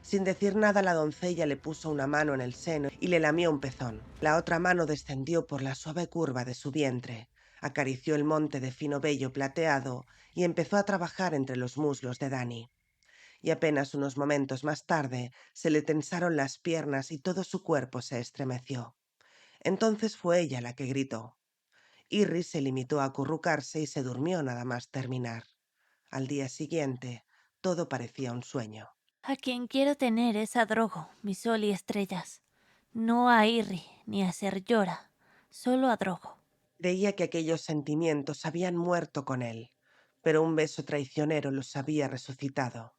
Sin decir nada, la doncella le puso una mano en el seno y le lamió un pezón. La otra mano descendió por la suave curva de su vientre, acarició el monte de fino vello plateado y empezó a trabajar entre los muslos de Dani. Y apenas unos momentos más tarde se le tensaron las piernas y todo su cuerpo se estremeció. Entonces fue ella la que gritó. Irri se limitó a acurrucarse y se durmió nada más terminar. Al día siguiente, todo parecía un sueño. A quien quiero tener es a Drogo, mi sol y estrellas. No a Irri ni a Ser Llora, solo a Drogo. Creía que aquellos sentimientos habían muerto con él, pero un beso traicionero los había resucitado.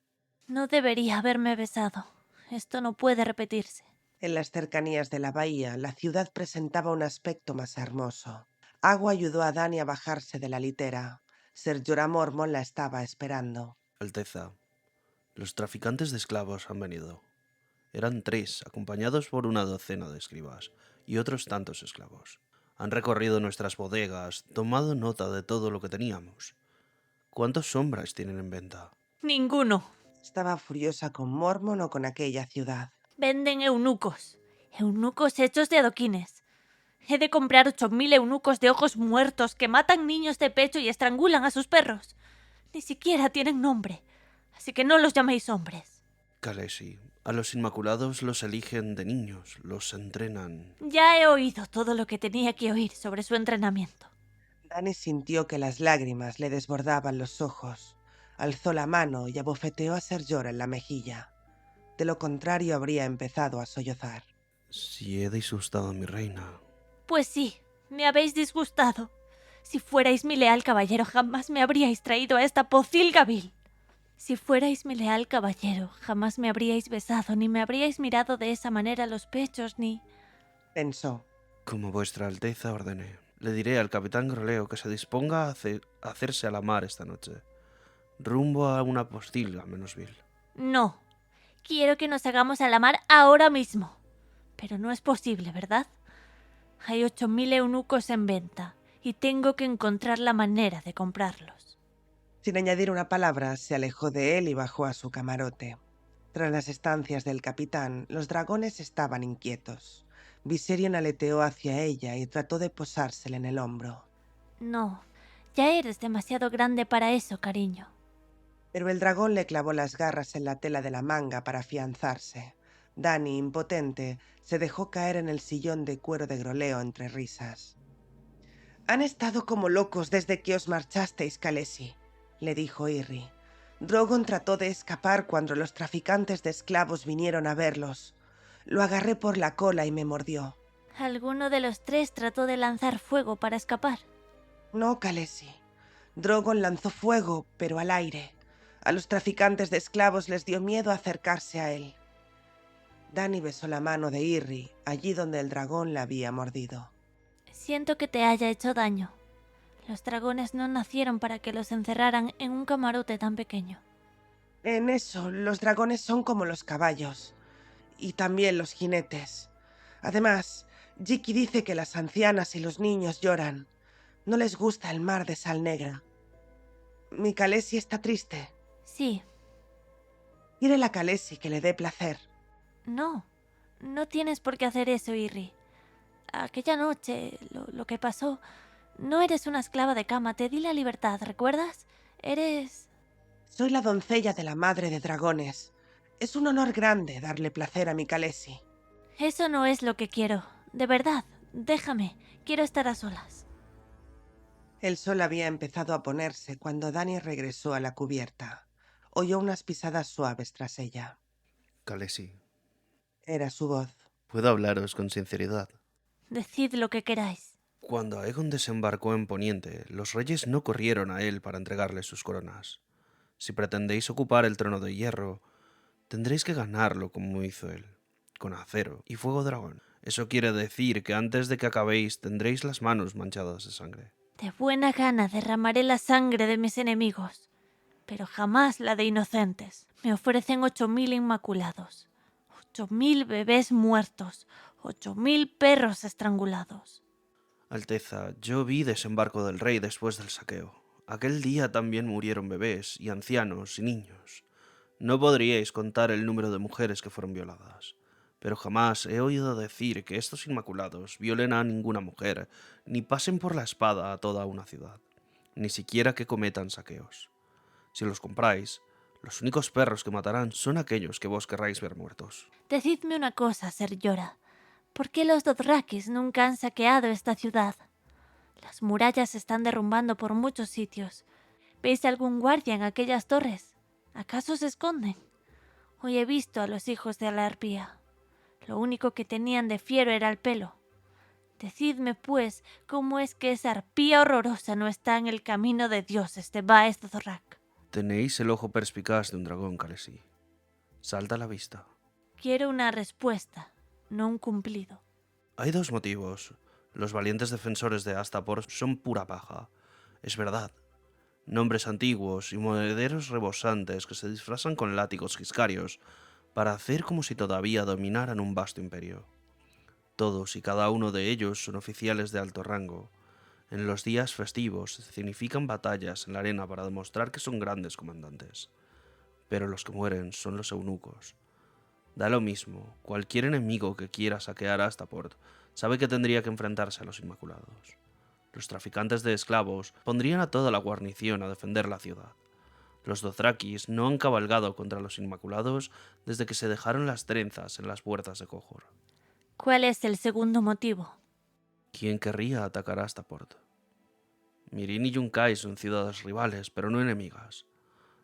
No debería haberme besado. Esto no puede repetirse. En las cercanías de la bahía, la ciudad presentaba un aspecto más hermoso. Agua ayudó a Dani a bajarse de la litera. Ser Jorah Mormont la estaba esperando. Alteza, los traficantes de esclavos han venido. Eran 3, acompañados por una docena de escribas y otros tantos esclavos. Han recorrido nuestras bodegas, tomado nota de todo lo que teníamos. ¿Cuántos sombras tienen en venta? Ninguno. Estaba furiosa con Mormont o con aquella ciudad. Venden eunucos. Eunucos hechos de adoquines. He de comprar 8000 eunucos de ojos muertos que matan niños de pecho y estrangulan a sus perros. Ni siquiera tienen nombre, así que no los llaméis hombres. Khaleesi, a los Inmaculados los eligen de niños, los entrenan. Ya he oído todo lo que tenía que oír sobre su entrenamiento. Dani sintió que las lágrimas le desbordaban los ojos. Alzó la mano y abofeteó a Ser Jorah en la mejilla. De lo contrario, habría empezado a sollozar. Si he disgustado a mi reina. Pues sí, me habéis disgustado. Si fuerais mi leal caballero, jamás me habríais traído a esta pocilga vil. Si fuerais mi leal caballero, jamás me habríais besado, ni me habríais mirado de esa manera los pechos, ni... Pensó. Como vuestra Alteza ordene, le diré al capitán Groleo que se disponga a hacerse a la mar esta noche, rumbo a una postilga menos vil. No, quiero que nos hagamos a la mar ahora mismo. Pero no es posible, ¿verdad? Hay 8000 eunucos en venta y tengo que encontrar la manera de comprarlos. Sin añadir una palabra, se alejó de él y bajó a su camarote. Tras las estancias del capitán, los dragones estaban inquietos. Viserion aleteó hacia ella y trató de posársele en el hombro. No, ya eres demasiado grande para eso, cariño. Pero el dragón le clavó las garras en la tela de la manga para afianzarse. Dani, impotente, se dejó caer en el sillón de cuero de Groleo entre risas. «Han estado como locos desde que os marchasteis, Khaleesi», le dijo Irri. «Drogon trató de escapar cuando los traficantes de esclavos vinieron a verlos. Lo agarré por la cola y me mordió». ¿Alguno de los 3 trató de lanzar fuego para escapar? «No, Khaleesi. Drogon lanzó fuego, pero al aire. A los traficantes de esclavos les dio miedo acercarse a él». Dani besó la mano de Irri, allí donde el dragón la había mordido. Siento que te haya hecho daño. Los dragones no nacieron para que los encerraran en un camarote tan pequeño. En eso, los dragones son como los caballos. Y también los jinetes. Además, Jiki dice que las ancianas y los niños lloran. No les gusta el mar de sal negra. Mi Khaleesi está triste. Sí, Dile a Khaleesi que le dé placer. no. No tienes por qué hacer eso, Irri. Aquella noche, lo que pasó... No eres una esclava de cama, te di la libertad, ¿recuerdas? Eres... Soy la doncella de la madre de dragones. Es un honor grande darle placer a mi Khaleesi. Eso no es lo que quiero. De verdad, déjame. Quiero estar a solas. El sol había empezado a ponerse cuando Dani regresó a la cubierta. Oyó unas pisadas suaves tras ella. Khaleesi, Era su voz. puedo hablaros con sinceridad. Decid lo que queráis. Cuando Aegon desembarcó en Poniente, los reyes no corrieron a él para entregarle sus coronas. Si pretendéis ocupar el trono de hierro, tendréis que ganarlo como hizo él, con acero y fuego dragón. Eso quiere decir que antes de que acabéis tendréis las manos manchadas de sangre. De buena gana derramaré la sangre de mis enemigos, pero jamás la de inocentes. Me ofrecen 8000 inmaculados, 8000 bebés muertos, 8000 perros estrangulados. Alteza, yo vi desembarco del rey después del saqueo. Aquel día también murieron bebés y ancianos y niños. No podríais contar el número de mujeres que fueron violadas, pero jamás he oído decir que estos Inmaculados violen a ninguna mujer, ni pasen por la espada a toda una ciudad, ni siquiera que cometan saqueos. Si los compráis, los únicos perros que matarán son aquellos que vos querráis ver muertos. Decidme una cosa, Ser Jorah. ¿Por qué los Dothrakis nunca han saqueado esta ciudad? Las murallas se están derrumbando por muchos sitios. ¿Veis algún guardia en aquellas torres? ¿Acaso se esconden? Hoy he visto a los hijos de la arpía. Lo único que tenían de fiero era el pelo. Decidme, pues, cómo es que esa arpía horrorosa no está en el camino de dioses de Baez Dothrak. Tenéis el ojo perspicaz de un dragón, Khaleesi. Salta a la vista. Quiero una respuesta, no un cumplido. Hay dos motivos. Los valientes defensores de Astapor son pura paja. Es verdad. Nombres antiguos y monederos rebosantes que se disfrazan con látigos giscarios para hacer como si todavía dominaran un vasto imperio. Todos y cada uno de ellos son oficiales de alto rango. En los días festivos significan batallas en la arena para demostrar que son grandes comandantes. Pero los que mueren son los eunucos. Da lo mismo, cualquier enemigo que quiera saquear Astapor sabe que tendría que enfrentarse a los Inmaculados. Los traficantes de esclavos pondrían a toda la guarnición a defender la ciudad. Los Dothrakis no han cabalgado contra los Inmaculados desde que se dejaron las trenzas en las puertas de Qohor. ¿Cuál es el segundo motivo? ¿Quién querría atacar a Astapor? Mirin y Yunkai son ciudades rivales, pero no enemigas.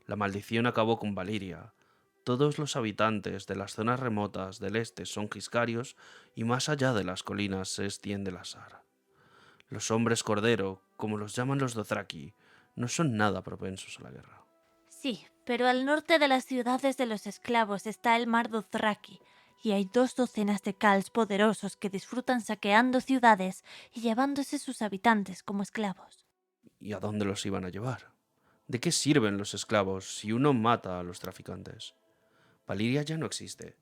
La maldición acabó con Valiria. Todos los habitantes de las zonas remotas del este son giscarios y más allá de las colinas se extiende la Sar. Los hombres cordero, como los llaman los Dothraki, no son nada propensos a la guerra. Sí, pero al norte de las ciudades de los esclavos está el mar Dothraki, y hay 2 docenas de Khals poderosos que disfrutan saqueando ciudades y llevándose sus habitantes como esclavos. ¿Y a dónde los iban a llevar? ¿De qué sirven los esclavos si uno mata a los traficantes? Valiria ya no existe.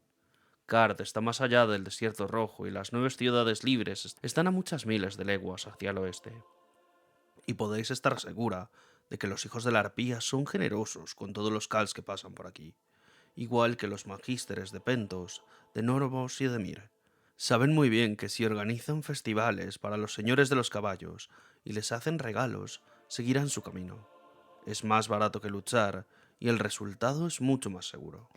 Kard está más allá del desierto rojo y las 9 ciudades libres están a muchas miles de leguas hacia el oeste. Y podéis estar segura de que los hijos de la arpía son generosos con todos los Khals que pasan por aquí, igual que los magísteres de Pentos, de Norvos y de Mir. Saben muy bien que si organizan festivales para los señores de los caballos y les hacen regalos, seguirán su camino. Es más barato que luchar y el resultado es mucho más seguro.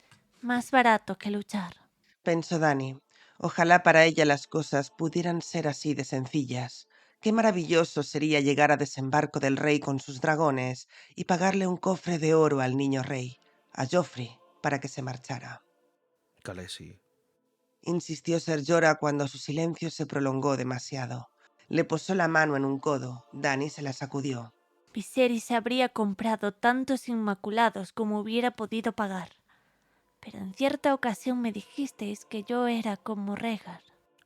Más barato que luchar. Pensó Dani. Ojalá para ella las cosas pudieran ser así de sencillas. Qué maravilloso sería llegar a desembarco del rey con sus dragones y pagarle un cofre de oro al niño rey, a Joffrey, para que se marchara. Khaleesi, Insistió Ser Jorah cuando su silencio se prolongó demasiado. Le posó la mano en un codo. Dani se la sacudió. Viserys habría comprado tantos inmaculados como hubiera podido pagar. Pero en cierta ocasión me dijisteis que yo era como Rhaegar.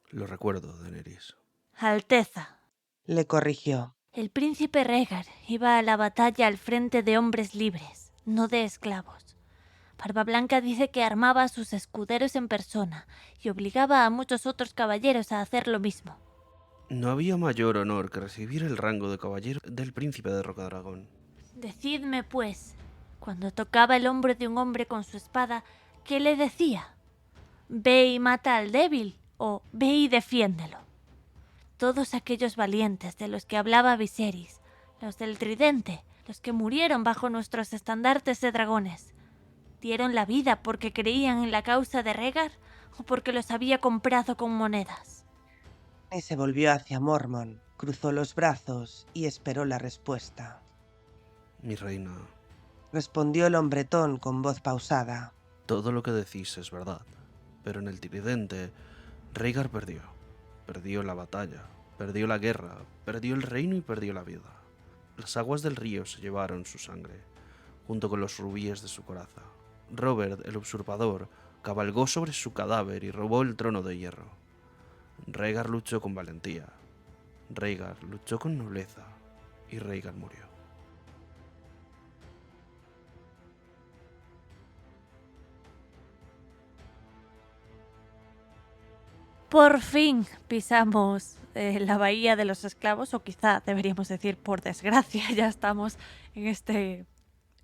lo recuerdo, Daenerys. Alteza. Le corrigió. El príncipe Rhaegar iba a la batalla al frente de hombres libres, no de esclavos. Barba Blanca dice que armaba a sus escuderos en persona y obligaba a muchos otros caballeros a hacer lo mismo. No había mayor honor que recibir el rango de caballero del príncipe de Rocadragón. Decidme, pues, cuando tocaba el hombro de un hombre con su espada, ¿qué le decía? ¿Ve y mata al débil o ve y defiéndelo? Todos aquellos valientes de los que hablaba Viserys, los del tridente, los que murieron bajo nuestros estandartes de dragones, ¿dieron la vida porque creían en la causa de Rhaegar o porque los había comprado con monedas? Y se volvió hacia Mormont, cruzó los brazos y esperó la respuesta. Mi reina, Respondió el hombretón con voz pausada. todo lo que decís es verdad, pero en el tridente, Rhaegar perdió. Perdió la batalla, perdió la guerra, perdió el reino y perdió la vida. Las aguas del río se llevaron su sangre, junto con los rubíes de su coraza. Robert, el usurpador, cabalgó sobre su cadáver y robó el trono de hierro. Rhaegar luchó con valentía, Rhaegar luchó con nobleza y Rhaegar murió. Por fin pisamos la bahía de los esclavos, o quizá deberíamos decir por desgracia, ya estamos en este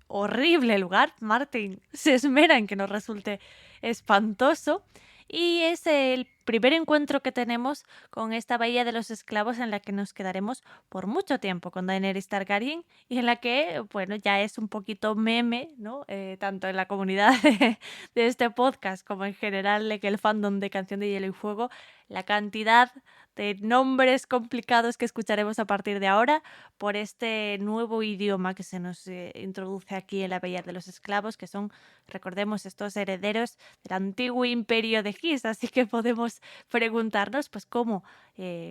horrible lugar. Martin se esmera en que nos resulte espantoso. Y es el primer encuentro que tenemos con esta bahía de los esclavos en la que nos quedaremos por mucho tiempo con Daenerys Targaryen y en la que, bueno, ya es un poquito meme, ¿no? Tanto en la comunidad de este podcast como en general de que el fandom de Canción de Hielo y Fuego, la cantidad de nombres complicados que escucharemos a partir de ahora por este nuevo idioma que se nos introduce aquí en la Bahía de los Esclavos, que son, recordemos, estos herederos del antiguo imperio de Gis, así que podemos preguntarnos pues cómo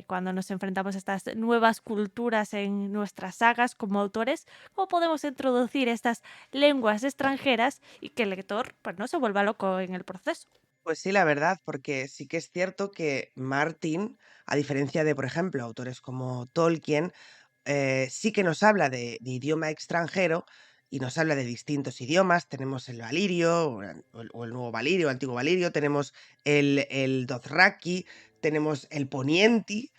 cuando nos enfrentamos a estas nuevas culturas en nuestras sagas como autores, cómo podemos introducir estas lenguas extranjeras y que el lector pues no se vuelva loco en el proceso. Pues sí, la verdad, porque sí que es cierto que Martin, a diferencia de, por ejemplo, autores como Tolkien, sí que nos habla de idioma extranjero y nos habla de distintos idiomas. Tenemos el valirio, o el nuevo valirio, el antiguo valirio, tenemos el dothraki, tenemos el ponienti,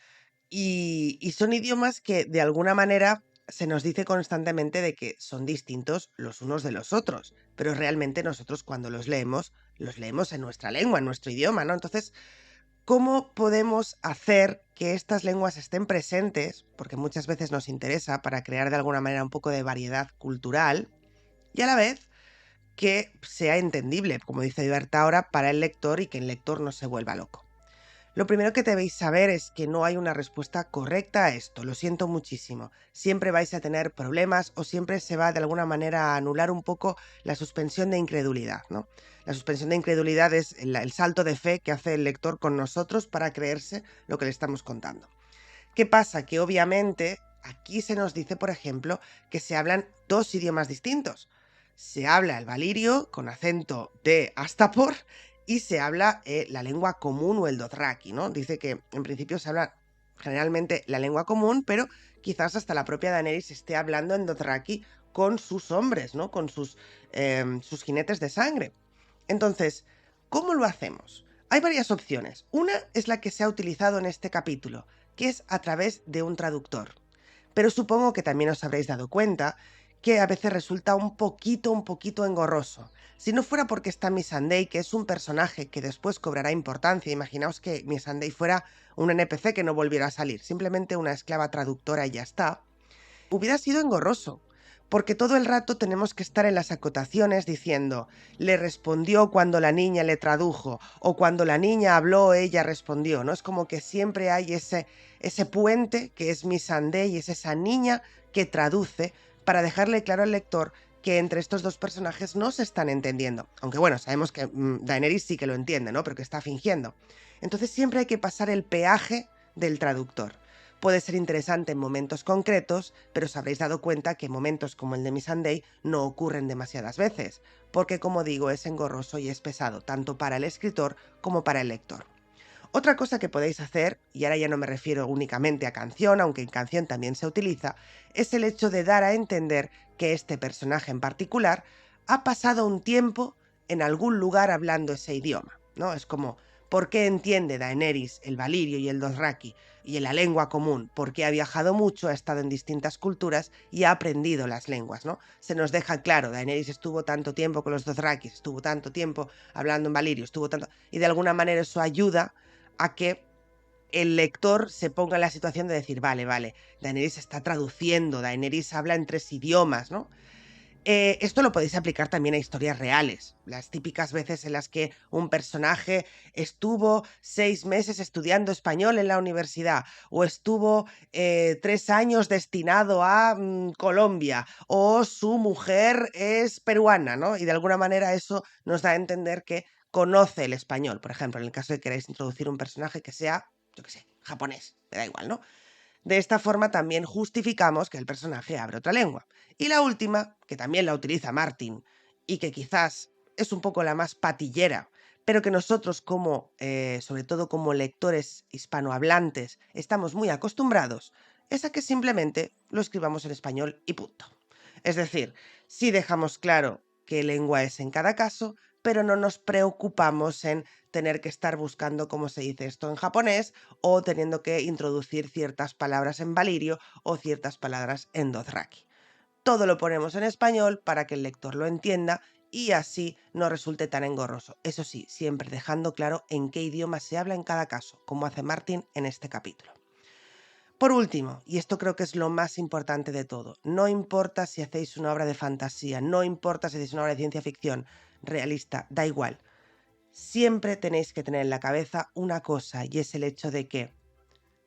y son idiomas que de alguna manera se nos dice constantemente de que son distintos los unos de los otros, pero realmente nosotros cuando los leemos en nuestra lengua, en nuestro idioma, ¿no? Entonces, ¿cómo podemos hacer que estas lenguas estén presentes? Porque muchas veces nos interesa para crear de alguna manera un poco de variedad cultural y a la vez que sea entendible, como dice Berta ahora, para el lector y que el lector no se vuelva loco. Lo primero que debéis saber es que no hay una respuesta correcta a esto, lo siento muchísimo. Siempre vais a tener problemas o siempre se va de alguna manera a anular un poco la suspensión de incredulidad, ¿no? La suspensión de incredulidad es el salto de fe que hace el lector con nosotros para creerse lo que le estamos contando. ¿Qué pasa? Que obviamente aquí se nos dice, por ejemplo, que se hablan dos idiomas distintos. Se habla el valirio con acento de Astapor y se habla la lengua común o el dothraki, ¿no? Dice que en principio se habla generalmente la lengua común, pero quizás hasta la propia Daenerys esté hablando en dothraki con sus hombres, ¿no? Con sus jinetes de sangre. Entonces, ¿cómo lo hacemos? Hay varias opciones. Una es la que se ha utilizado en este capítulo, que es a través de un traductor. Pero supongo que también os habréis dado cuenta que a veces resulta un poquito engorroso. Si no fuera porque está Missandei, que es un personaje que después cobrará importancia, imaginaos que Missandei fuera un NPC que no volviera a salir, simplemente una esclava traductora y ya está, hubiera sido engorroso, porque todo el rato tenemos que estar en las acotaciones diciendo, le respondió cuando la niña le tradujo, o cuando la niña habló, ella respondió, ¿no? Es como que siempre hay ese puente que es Missandei y es esa niña que traduce para dejarle claro al lector que entre estos dos personajes no se están entendiendo. Aunque bueno, sabemos que Daenerys sí que lo entiende, ¿no? Pero que está fingiendo. Entonces siempre hay que pasar el peaje del traductor. Puede ser interesante en momentos concretos, pero os habréis dado cuenta que momentos como el de Missandei no ocurren demasiadas veces, porque como digo es engorroso y es pesado, tanto para el escritor como para el lector. Otra cosa que podéis hacer, y ahora ya no me refiero únicamente a Canción, aunque en Canción también se utiliza, es el hecho de dar a entender que este personaje en particular ha pasado un tiempo en algún lugar hablando ese idioma, ¿no? Es como, ¿por qué entiende Daenerys el valirio y el dothraki y en la lengua común? Porque ha viajado mucho, ha estado en distintas culturas y ha aprendido las lenguas, ¿no? Se nos deja claro, Daenerys estuvo tanto tiempo con los dothrakis, estuvo tanto tiempo hablando en valirio, y de alguna manera eso ayuda a que el lector se ponga en la situación de decir, vale, Daenerys está traduciendo, Daenerys habla en 3 idiomas, ¿no? Esto lo podéis aplicar también a historias reales, las típicas veces en las que un personaje estuvo 6 meses estudiando español en la universidad, o estuvo 3 años destinado a Colombia, o su mujer es peruana, ¿no? Y de alguna manera eso nos da a entender que conoce el español, por ejemplo, en el caso de que queráis introducir un personaje que sea, yo qué sé, japonés, me da igual, ¿no? De esta forma también justificamos que el personaje abre otra lengua. Y la última, que también la utiliza Martin, y que quizás es un poco la más patillera, pero que nosotros como, sobre todo como lectores hispanohablantes, estamos muy acostumbrados, es a que simplemente lo escribamos en español y punto. Es decir, sí dejamos claro qué lengua es en cada caso, pero no nos preocupamos en tener que estar buscando cómo se dice esto en japonés o teniendo que introducir ciertas palabras en valirio o ciertas palabras en dothraki. todo lo ponemos en español para que el lector lo entienda y así no resulte tan engorroso. Eso sí, siempre dejando claro en qué idioma se habla en cada caso, como hace Martin en este capítulo. Por último, y esto creo que es lo más importante de todo, no importa si hacéis una obra de fantasía, no importa si hacéis una obra de ciencia ficción, realista, da igual. Siempre tenéis que tener en la cabeza una cosa, y es el hecho de que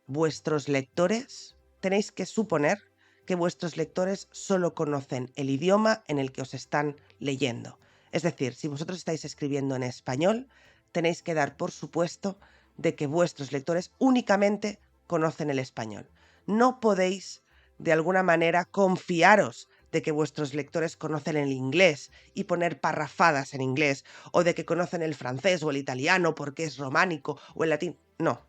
vuestros lectores, tenéis que suponer que vuestros lectores solo conocen el idioma en el que os están leyendo. Es decir, si vosotros estáis escribiendo en español, tenéis que dar por supuesto de que vuestros lectores únicamente conocen el español. No podéis, de alguna manera, confiaros de que vuestros lectores conocen el inglés y poner parrafadas en inglés, o de que conocen el francés o el italiano porque es románico o el latín. No.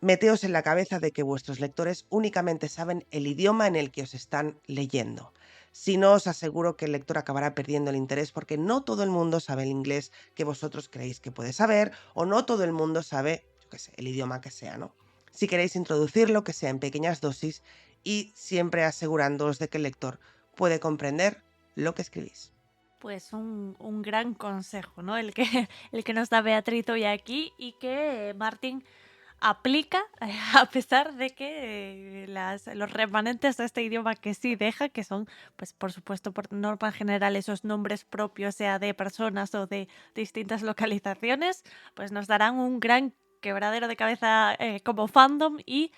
Meteos en la cabeza de que vuestros lectores únicamente saben el idioma en el que os están leyendo. Si no, os aseguro que el lector acabará perdiendo el interés porque no todo el mundo sabe el inglés que vosotros creéis que puede saber, o no todo el mundo sabe, yo qué sé, el idioma que sea, ¿no? Si queréis introducirlo, que sea en pequeñas dosis y siempre asegurándoos de que el lector puede comprender lo que escribís. Pues un gran consejo, ¿no? El que nos da Beatriz hoy aquí y que Martin aplica a pesar de que los remanentes de este idioma que sí deja, que son, pues por supuesto, por norma general, esos nombres propios, sea de personas o de distintas localizaciones, pues nos darán un gran quebradero de cabeza como fandom y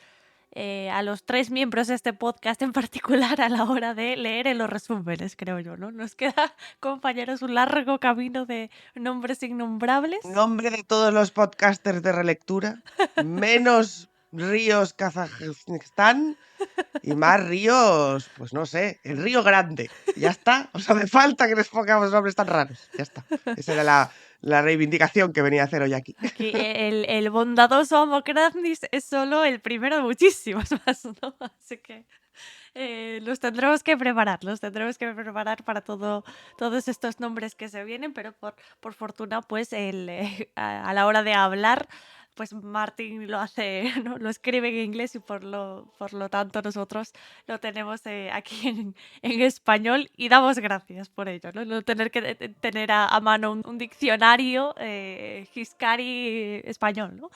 a los 3 miembros de este podcast en particular a la hora de leer en los resúmenes, creo yo, ¿no? Nos queda, compañeros, un largo camino de nombres innombrables. Nombre de todos los podcasters de relectura, menos Ríos Kazajistán y más ríos, pues no sé, el Río Grande. Ya está. O sea, me falta que les pongamos nombres tan raros. Ya está. Esa era la reivindicación que venía a hacer hoy aquí. Aquí el bondadoso Amo Kraznis es solo el primero de muchísimos más, ¿no? Así que los tendremos que preparar para todos estos nombres que se vienen, pero por fortuna, pues a la hora de hablar, pues Martin lo hace, ¿no? Lo escribe en inglés y por lo tanto nosotros lo tenemos aquí en español y damos gracias por ello, ¿no? No tener que tener a mano un diccionario Giscari español, ¿no?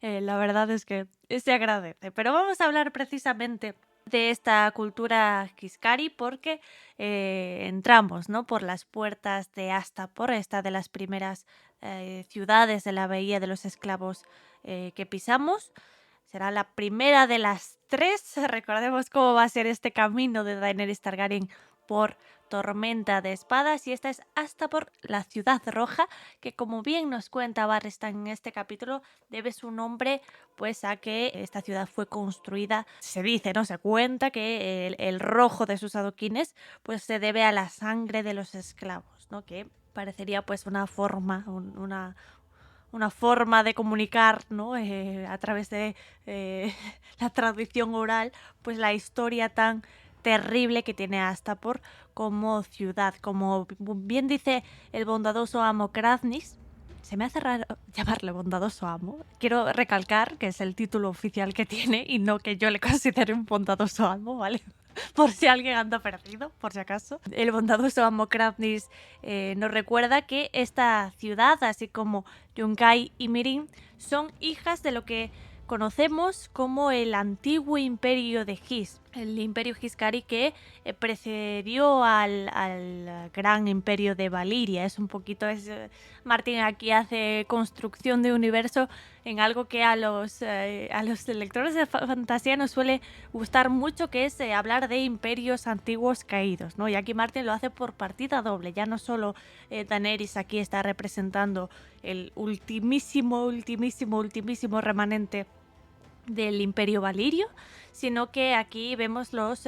La verdad es que se agradece. Pero vamos a hablar precisamente de esta cultura Giscari porque entramos, ¿no? por las puertas de Astapor, esta de las primeras ciudades de la Bahía de los Esclavos que pisamos. Será la primera de las 3. Recordemos cómo va a ser este camino de Daenerys Targaryen por Tormenta de Espadas, y esta es Astapor, la ciudad roja, que como bien nos cuenta Barristan en este capítulo, debe su nombre pues a que esta ciudad fue construida, se dice, no se cuenta que el rojo de sus adoquines pues se debe a la sangre de los esclavos, ¿no? Que parecería pues una forma, una forma de comunicar, ¿no? A través de la tradición oral, pues la historia tan terrible que tiene Astapor como ciudad. Como bien dice el bondadoso amo Kraznis, se me hace raro llamarle bondadoso amo. Quiero recalcar que es el título oficial que tiene y no que yo le considere un bondadoso amo, ¿vale? Por si alguien anda perdido, por si acaso. El bondadoso amo Kraznis nos recuerda que esta ciudad, así como Yunkai y Mirin, son hijas de lo que conocemos como el antiguo imperio de His, el imperio Giscari que precedió al gran imperio de Valiria. Es un poquito, Martin aquí hace construcción de universo en algo que a los lectores de fantasía nos suele gustar mucho, que es hablar de imperios antiguos caídos, ¿no? Y aquí Martin lo hace por partida doble. Ya no solo Daenerys aquí está representando el ultimísimo remanente del imperio valirio, sino que aquí vemos las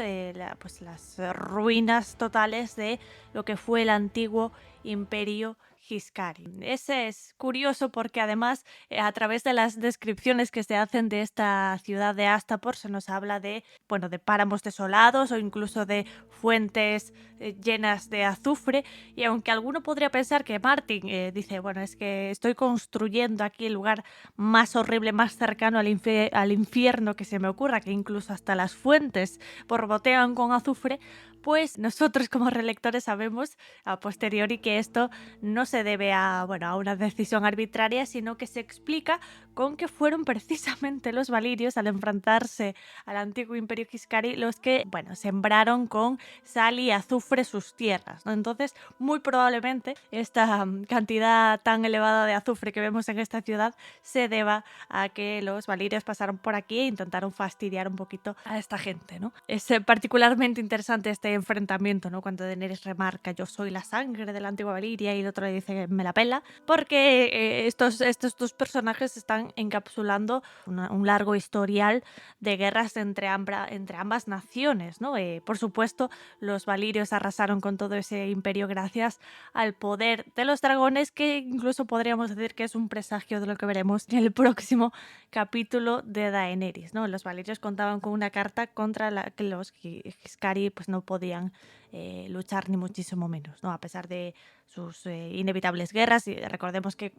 ruinas totales de lo que fue el antiguo imperio Giscari. Ese es curioso porque además a través de las descripciones que se hacen de esta ciudad de Astapor se nos habla de, bueno, de páramos desolados o incluso de fuentes llenas de azufre, y aunque alguno podría pensar que Martin dice, bueno, es que estoy construyendo aquí el lugar más horrible, más cercano al infierno que se me ocurra, que incluso hasta las fuentes borbotean con azufre, pues nosotros como relectores sabemos a posteriori que esto no se debe a, bueno, a una decisión arbitraria, sino que se explica con que fueron precisamente los valirios, al enfrentarse al antiguo imperio Giscari, los que, bueno, sembraron con sal y azufre sus tierras, ¿no? Entonces, muy probablemente esta cantidad tan elevada de azufre que vemos en esta ciudad se deba a que los valirios pasaron por aquí e intentaron fastidiar un poquito a esta gente, ¿no? Es particularmente interesante este enfrentamiento, ¿no? Cuando Daenerys remarca, yo soy la sangre de la antigua Valiria, y el otro le dice, me la pela, porque estos dos personajes están encapsulando un largo historial de guerras entre ambas naciones, ¿no? Por supuesto, los valirios arrasaron con todo ese imperio gracias al poder de los dragones, que incluso podríamos decir que es un presagio de lo que veremos en el próximo capítulo de Daenerys, ¿no? Los valirios contaban con una carta contra la que los Giscari pues no podían luchar ni muchísimo menos, ¿no? A pesar de sus inevitables guerras. Y recordemos que,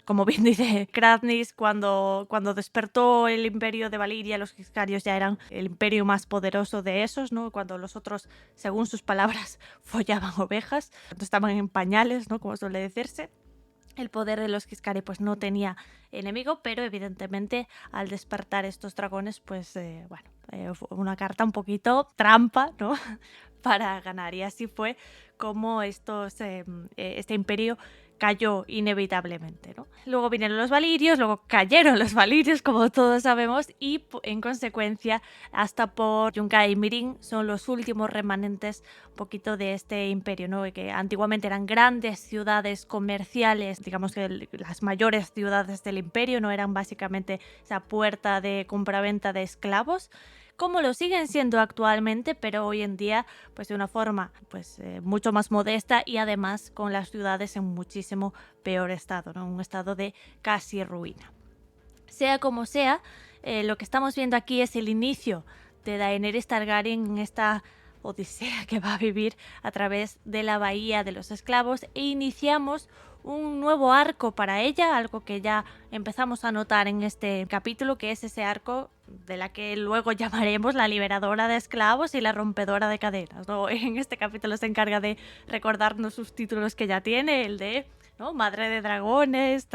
como bien dice Krathnis, cuando despertó el imperio de Valiria, los Giscarios ya eran el imperio más poderoso de esos, ¿no? Cuando los otros, según sus palabras, follaban ovejas, cuando estaban en pañales, ¿no? Como suele decirse. El poder de los Giscari pues no tenía enemigo, pero evidentemente al despertar estos dragones pues fue una carta un poquito trampa, ¿no? Para ganar, y así fue como este imperio cayó inevitablemente, ¿no? Luego vinieron los valirios, luego cayeron los valirios, como todos sabemos, y en consecuencia Astapor, Yunkai y Mirin son los últimos remanentes un poquito de este imperio, ¿no? Que antiguamente eran grandes ciudades comerciales, digamos que las mayores ciudades del imperio, no eran básicamente esa puerta de compraventa de esclavos, como lo siguen siendo actualmente, pero hoy en día pues de una forma pues mucho más modesta, y además con las ciudades en muchísimo peor estado, ¿no? Un estado de casi ruina. Sea como sea, lo que estamos viendo aquí es el inicio de Daenerys Targaryen en esta odisea que va a vivir a través de la Bahía de los Esclavos, e iniciamos un nuevo arco para ella, algo que ya empezamos a notar en este capítulo, que es ese arco de la que luego llamaremos la liberadora de esclavos y la rompedora de cadenas, ¿no? En este capítulo se encarga de recordarnos sus títulos que ya tiene, el de, ¿no?, Madre de Dragones,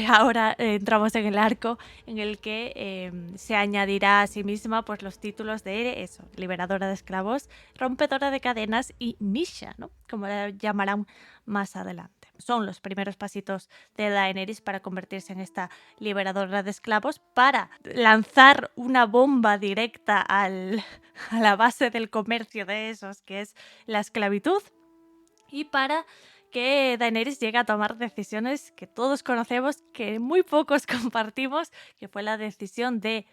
ahora entramos en el arco en el que se añadirá a sí misma pues los títulos de eso, liberadora de esclavos, rompedora de cadenas y Misha, ¿no?, como la llamarán más adelante. Son los primeros pasitos de Daenerys para convertirse en esta liberadora de esclavos, para lanzar una bomba directa a la base del comercio de esos, que es la esclavitud, y para que Daenerys llegue a tomar decisiones que todos conocemos, que muy pocos compartimos, que fue la decisión de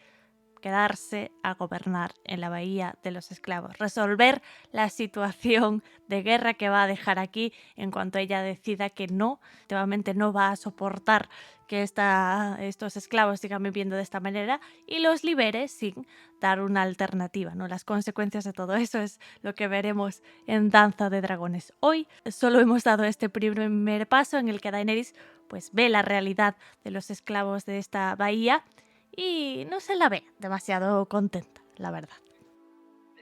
quedarse a gobernar en la Bahía de los Esclavos, resolver la situación de guerra que va a dejar aquí en cuanto ella decida que no, últimamente no va a soportar que estos esclavos sigan viviendo de esta manera, y los libere sin dar una alternativa, ¿no? Las consecuencias de todo eso es lo que veremos en Danza de Dragones. Hoy solo hemos dado este primer paso en el que Daenerys pues ve la realidad de los esclavos de esta bahía y no se la ve demasiado contenta, la verdad.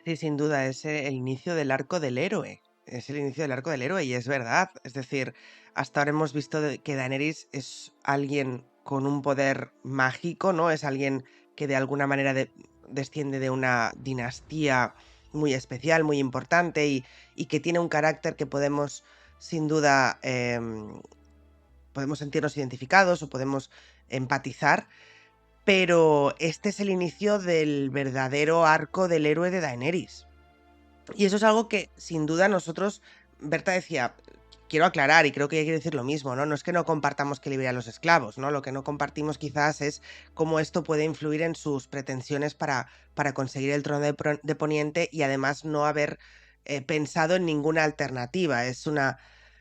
Sí, sin duda, es el inicio del arco del héroe. Es el inicio del arco del héroe, y es verdad. Es decir, hasta ahora hemos visto que Daenerys es alguien con un poder mágico, ¿no? Es alguien que de alguna manera desciende de una dinastía muy especial, muy importante, y que tiene un carácter que podemos, sin duda, podemos sentirnos identificados o podemos empatizar. Pero este es el inicio del verdadero arco del héroe de Daenerys. Y eso es algo que, sin duda, nosotros, Berta decía, quiero aclarar, y creo que quiere decir lo mismo, ¿no? No es que no compartamos que libere a los esclavos, ¿no? Lo que no compartimos quizás es cómo esto puede influir en sus pretensiones para conseguir el trono de Poniente, y además no haber pensado en ninguna alternativa. Es una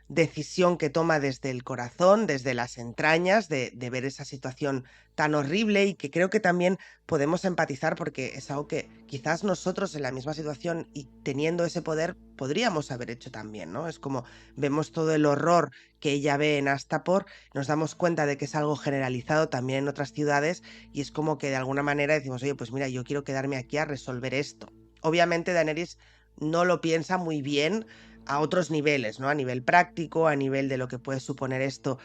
decisión que toma desde el corazón, desde las entrañas, de ver esa situación tan horrible y que creo que también podemos empatizar porque es algo que quizás nosotros en la misma situación y teniendo ese poder podríamos haber hecho también, ¿no? Es como vemos todo el horror que ella ve en Astapor, nos damos cuenta de que es algo generalizado también en otras ciudades y es como que de alguna manera decimos, oye, pues mira, yo quiero quedarme aquí a resolver esto. Obviamente Daenerys no lo piensa muy bien a otros niveles, ¿no? A nivel práctico, a nivel de lo que puede suponer esto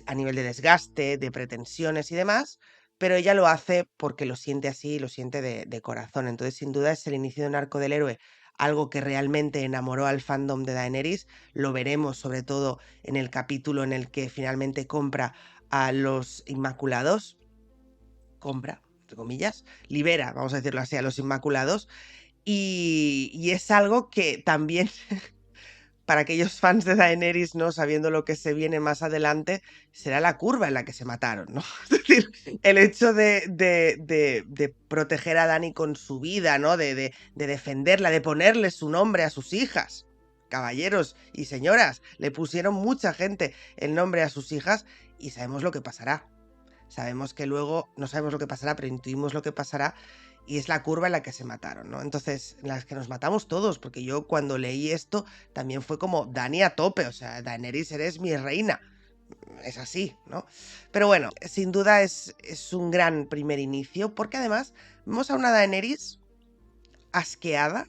a nivel de desgaste, de pretensiones y demás, pero ella lo hace porque lo siente así, lo siente de corazón. Entonces, sin duda, es el inicio de un arco del héroe, algo que realmente enamoró al fandom de Daenerys. Lo veremos sobre todo en el capítulo en el que finalmente compra a los Inmaculados. Compra, entre comillas, libera, vamos a decirlo así, a los Inmaculados. Y es algo que también para aquellos fans de Daenerys, ¿no? Sabiendo lo que se viene más adelante, será la curva en la que se mataron, ¿no? Es decir, el hecho de proteger a Dany con su vida, ¿no? De defenderla, de ponerle su nombre a sus hijas. Caballeros y señoras, le pusieron mucha gente el nombre a sus hijas y sabemos lo que pasará. Sabemos que luego, no sabemos lo que pasará, pero intuimos lo que pasará y es la curva en la que se mataron, ¿no? Entonces, en la que nos matamos todos, porque yo cuando leí esto también fue como Dani a tope, o sea, Daenerys eres mi reina. Es así, ¿no? Pero bueno, sin duda es un gran primer inicio, porque además vemos a una Daenerys asqueada,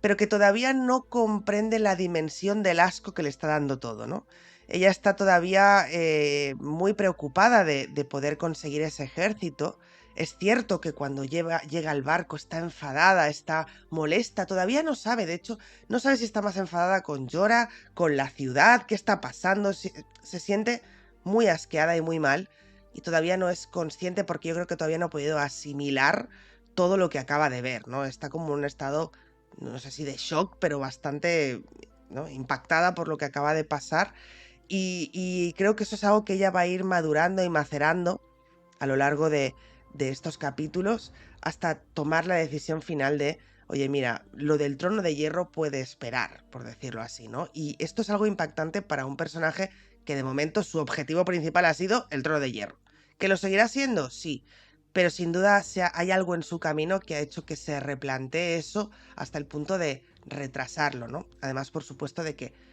pero que todavía no comprende la dimensión del asco que le está dando todo, ¿no? Ella está todavía muy preocupada de poder conseguir ese ejército. Es cierto que cuando llega al barco está enfadada, está molesta, todavía no sabe, de hecho, no sabe si está más enfadada con Jorah, con la ciudad, qué está pasando, se siente muy asqueada y muy mal y todavía no es consciente porque yo creo que todavía no ha podido asimilar todo lo que acaba de ver, ¿no? Está como en un estado, no sé si de shock, pero bastante, ¿no? Impactada por lo que acaba de pasar y creo que eso es algo que ella va a ir madurando y macerando a lo largo de estos capítulos hasta tomar la decisión final de, oye, mira, lo del trono de hierro puede esperar, por decirlo así, ¿no? Y esto es algo impactante para un personaje que de momento su objetivo principal ha sido el trono de hierro. ¿Que lo seguirá siendo? Sí, pero sin duda hay algo en su camino que ha hecho que se replantee eso hasta el punto de retrasarlo, ¿no? Además, por supuesto, de que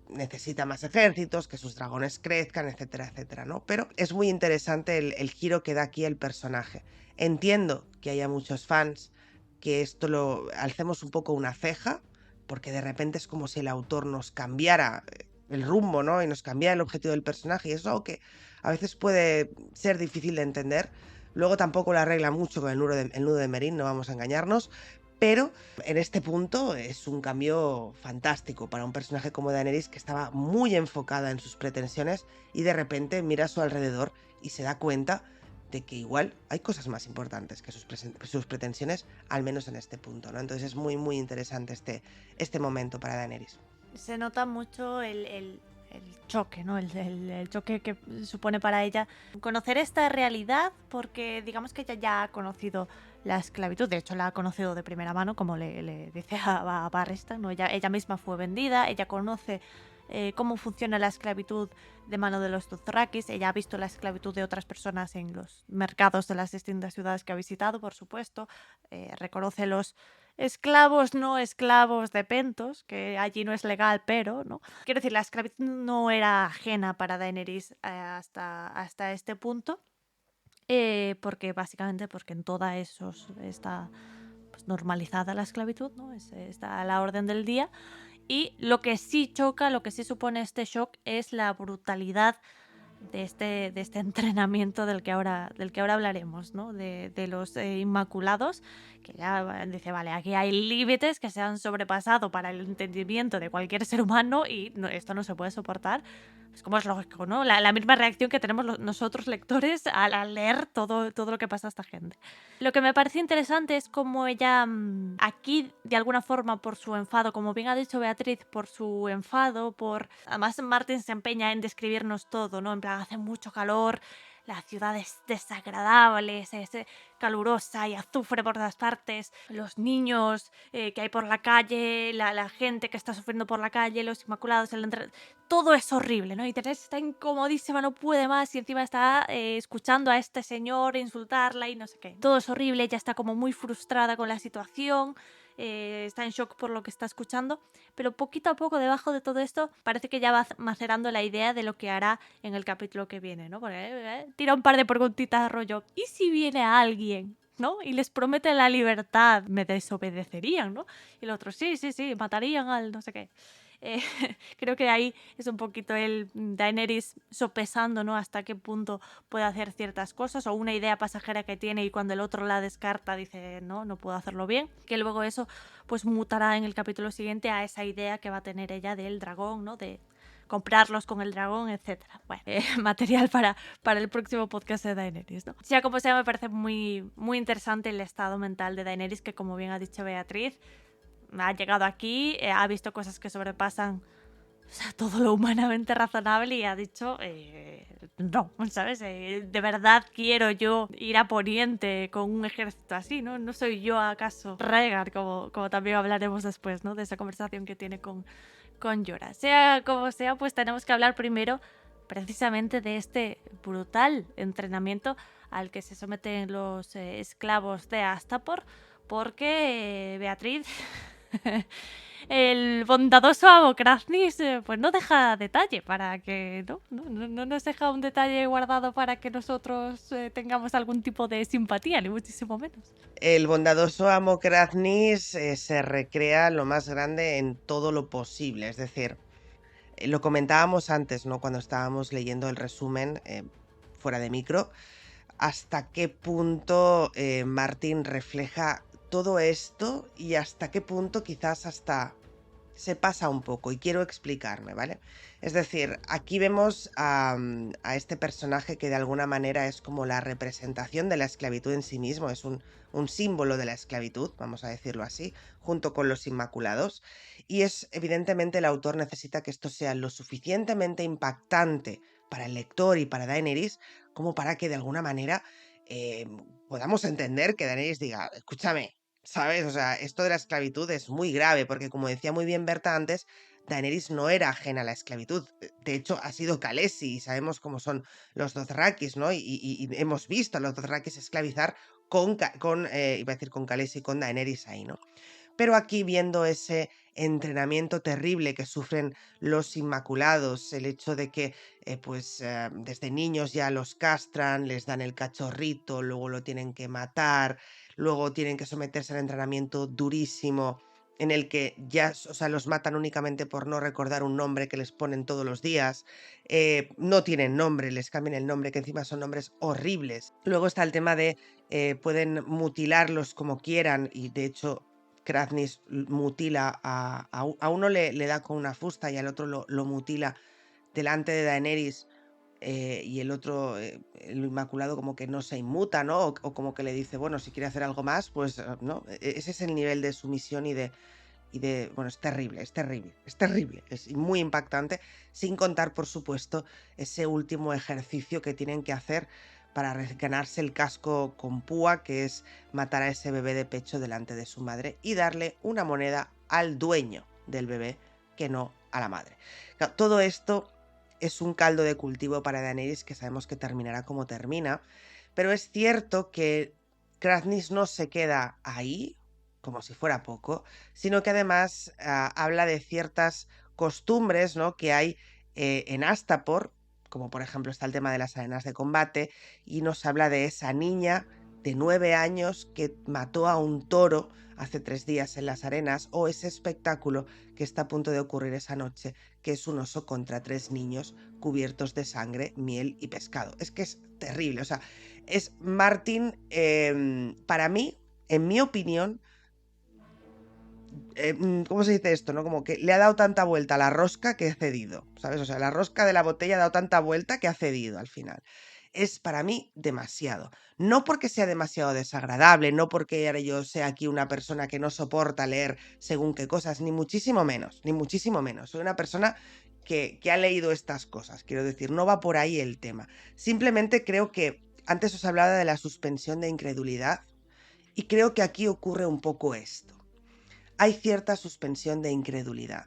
necesita más ejércitos, que sus dragones crezcan, etcétera, etcétera, ¿no? Pero es muy interesante el giro que da aquí el personaje. Entiendo que haya muchos fans que esto lo alcemos un poco una ceja, porque de repente es como si el autor nos cambiara el rumbo, ¿no? Y nos cambiara el objetivo del personaje, y eso es algo que a veces puede ser difícil de entender. Luego tampoco lo arregla mucho con el nudo de Meereen, no vamos a engañarnos, pero en este punto es un cambio fantástico para un personaje como Daenerys que estaba muy enfocada en sus pretensiones y de repente mira a su alrededor y se da cuenta de que igual hay cosas más importantes que sus pretensiones, al menos en este punto, ¿no? Entonces es muy muy interesante este momento para Daenerys. Se nota mucho el choque, ¿no? El choque que supone para ella conocer esta realidad, porque digamos que ella ya ha conocido la esclavitud, de hecho la ha conocido de primera mano, como le dice a Barristan, ¿no? Ella misma fue vendida, ella conoce cómo funciona la esclavitud de mano de los Dothrakis, ella ha visto la esclavitud de otras personas en los mercados de las distintas ciudades que ha visitado, por supuesto, reconoce los esclavos no esclavos de Pentos, que allí no es legal, pero, ¿no? Quiero decir, la esclavitud no era ajena para Daenerys hasta este punto, porque básicamente porque en toda eso está pues, normalizada la esclavitud, ¿no? Está a la orden del día. Y lo que sí choca, lo que sí supone este shock es la brutalidad de este entrenamiento del que ahora hablaremos, ¿no? De los Inmaculados, que ya dice, vale, aquí hay límites que se han sobrepasado para el entendimiento de cualquier ser humano y esto no se puede soportar. Pues como es lógico, ¿no? La misma reacción que tenemos nosotros lectores al leer todo lo que pasa a esta gente. Lo que me parece interesante es cómo ella aquí, de alguna forma, por su enfado, como bien ha dicho Beatriz, por su enfado, además Martin se empeña en describirnos todo, ¿no? En plan, hace mucho calor, la ciudad es desagradable, es calurosa y azufre por todas partes, los niños que hay por la calle, la gente que está sufriendo por la calle, los inmaculados, todo es horrible, ¿no? Y Daenerys está incomodísima, no puede más y encima está escuchando a este señor insultarla y no sé qué. Todo es horrible, ella está como muy frustrada con la situación, está en shock por lo que está escuchando, pero poquito a poco debajo de todo esto parece que ya va macerando la idea de lo que hará en el capítulo que viene, ¿no? Porque tira un par de preguntitas rollo, ¿y si viene alguien? ¿No? Y les promete la libertad, me desobedecerían, ¿no? Y el otro, sí, matarían al no sé qué. Creo que ahí es un poquito el Daenerys sopesando, ¿no? Hasta qué punto puede hacer ciertas cosas o una idea pasajera que tiene y cuando el otro la descarta dice, no puedo hacerlo bien. Que luego eso pues mutará en el capítulo siguiente a esa idea que va a tener ella del dragón, ¿no? De comprarlos con el dragón, etcétera. Bueno, material para el próximo podcast de Daenerys, ¿no? Sea como sea, me parece muy, muy interesante el estado mental de Daenerys, que como bien ha dicho Beatriz, ha llegado aquí, ha visto cosas que sobrepasan, o sea, todo lo humanamente razonable y ha dicho, no, ¿sabes? De verdad quiero yo ir a Poniente con un ejército así, ¿no? ¿No soy yo acaso Rhaegar? Como también hablaremos después, ¿no? De esa conversación que tiene con Jorah. Sea como sea, pues tenemos que hablar primero precisamente de este brutal entrenamiento al que se someten los esclavos de Astapor, porque Beatriz... el bondadoso amo Kraznys pues no deja detalle para que no nos deja un detalle guardado para que nosotros tengamos algún tipo de simpatía, ni muchísimo menos. El bondadoso amo Kraznys se recrea lo más grande en todo lo posible, es decir, lo comentábamos antes, ¿no? Cuando estábamos leyendo el resumen fuera de micro, hasta qué punto Martin refleja todo esto y hasta qué punto quizás hasta se pasa un poco, y quiero explicarme, ¿vale? Es decir, aquí vemos a este personaje que de alguna manera es como la representación de la esclavitud en sí mismo, es un símbolo de la esclavitud, vamos a decirlo así, junto con los Inmaculados, y es evidentemente el autor necesita que esto sea lo suficientemente impactante para el lector y para Daenerys como para que de alguna manera podamos entender que Daenerys diga, escúchame, ¿sabes? O sea, esto de la esclavitud es muy grave, porque como decía muy bien Berta antes, Daenerys no era ajena a la esclavitud. De hecho, ha sido Khaleesi y sabemos cómo son los Dothrakis, ¿no? Y hemos visto a los Dothrakis esclavizar iba a decir con Khaleesi, con Daenerys ahí, ¿no? Pero aquí viendo ese entrenamiento terrible que sufren los Inmaculados, el hecho de que desde niños ya los castran, les dan el cachorrito, luego lo tienen que matar, luego tienen que someterse al entrenamiento durísimo en el que ya, o sea, los matan únicamente por no recordar un nombre que les ponen todos los días, no tienen nombre, les cambian el nombre, que encima son nombres horribles. Luego está el tema de pueden mutilarlos como quieran y de hecho Kraznys mutila a uno le da con una fusta y al otro lo mutila delante de Daenerys y el otro, el Inmaculado, como que no se inmuta, ¿no? O como que le dice, bueno, si quiere hacer algo más, pues no. Ese es el nivel de sumisión y de, bueno, es terrible, es muy impactante, sin contar, por supuesto, ese último ejercicio que tienen que hacer para ganarse el casco con púa, que es matar a ese bebé de pecho delante de su madre y darle una moneda al dueño del bebé, que no a la madre. Claro, todo esto es un caldo de cultivo para Daenerys, que sabemos que terminará como termina, pero es cierto que Kraznys no se queda ahí, como si fuera poco, sino que además habla de ciertas costumbres, ¿no?, que hay en Astapor, como por ejemplo está el tema de las arenas de combate, y nos habla de esa niña de 9 años que mató a un toro hace 3 días en las arenas, o ese espectáculo que está a punto de ocurrir esa noche, que es un oso contra 3 niños cubiertos de sangre, miel y pescado. Es que es terrible, o sea, es Martin, para mí, en mi opinión, ¿cómo se dice esto? ¿No? Como que le ha dado tanta vuelta a la rosca que ha cedido, ¿sabes? O sea, la rosca de la botella ha dado tanta vuelta que ha cedido al final. es para mí demasiado. No porque sea demasiado desagradable, no porque ahora yo sea aquí una persona que no soporta leer según qué cosas, ni muchísimo menos, ni muchísimo menos. Soy una persona que ha leído estas cosas, quiero decir, no va por ahí el tema. Simplemente creo que antes os hablaba de la suspensión de incredulidad y creo que aquí ocurre un poco esto. Hay cierta suspensión de incredulidad.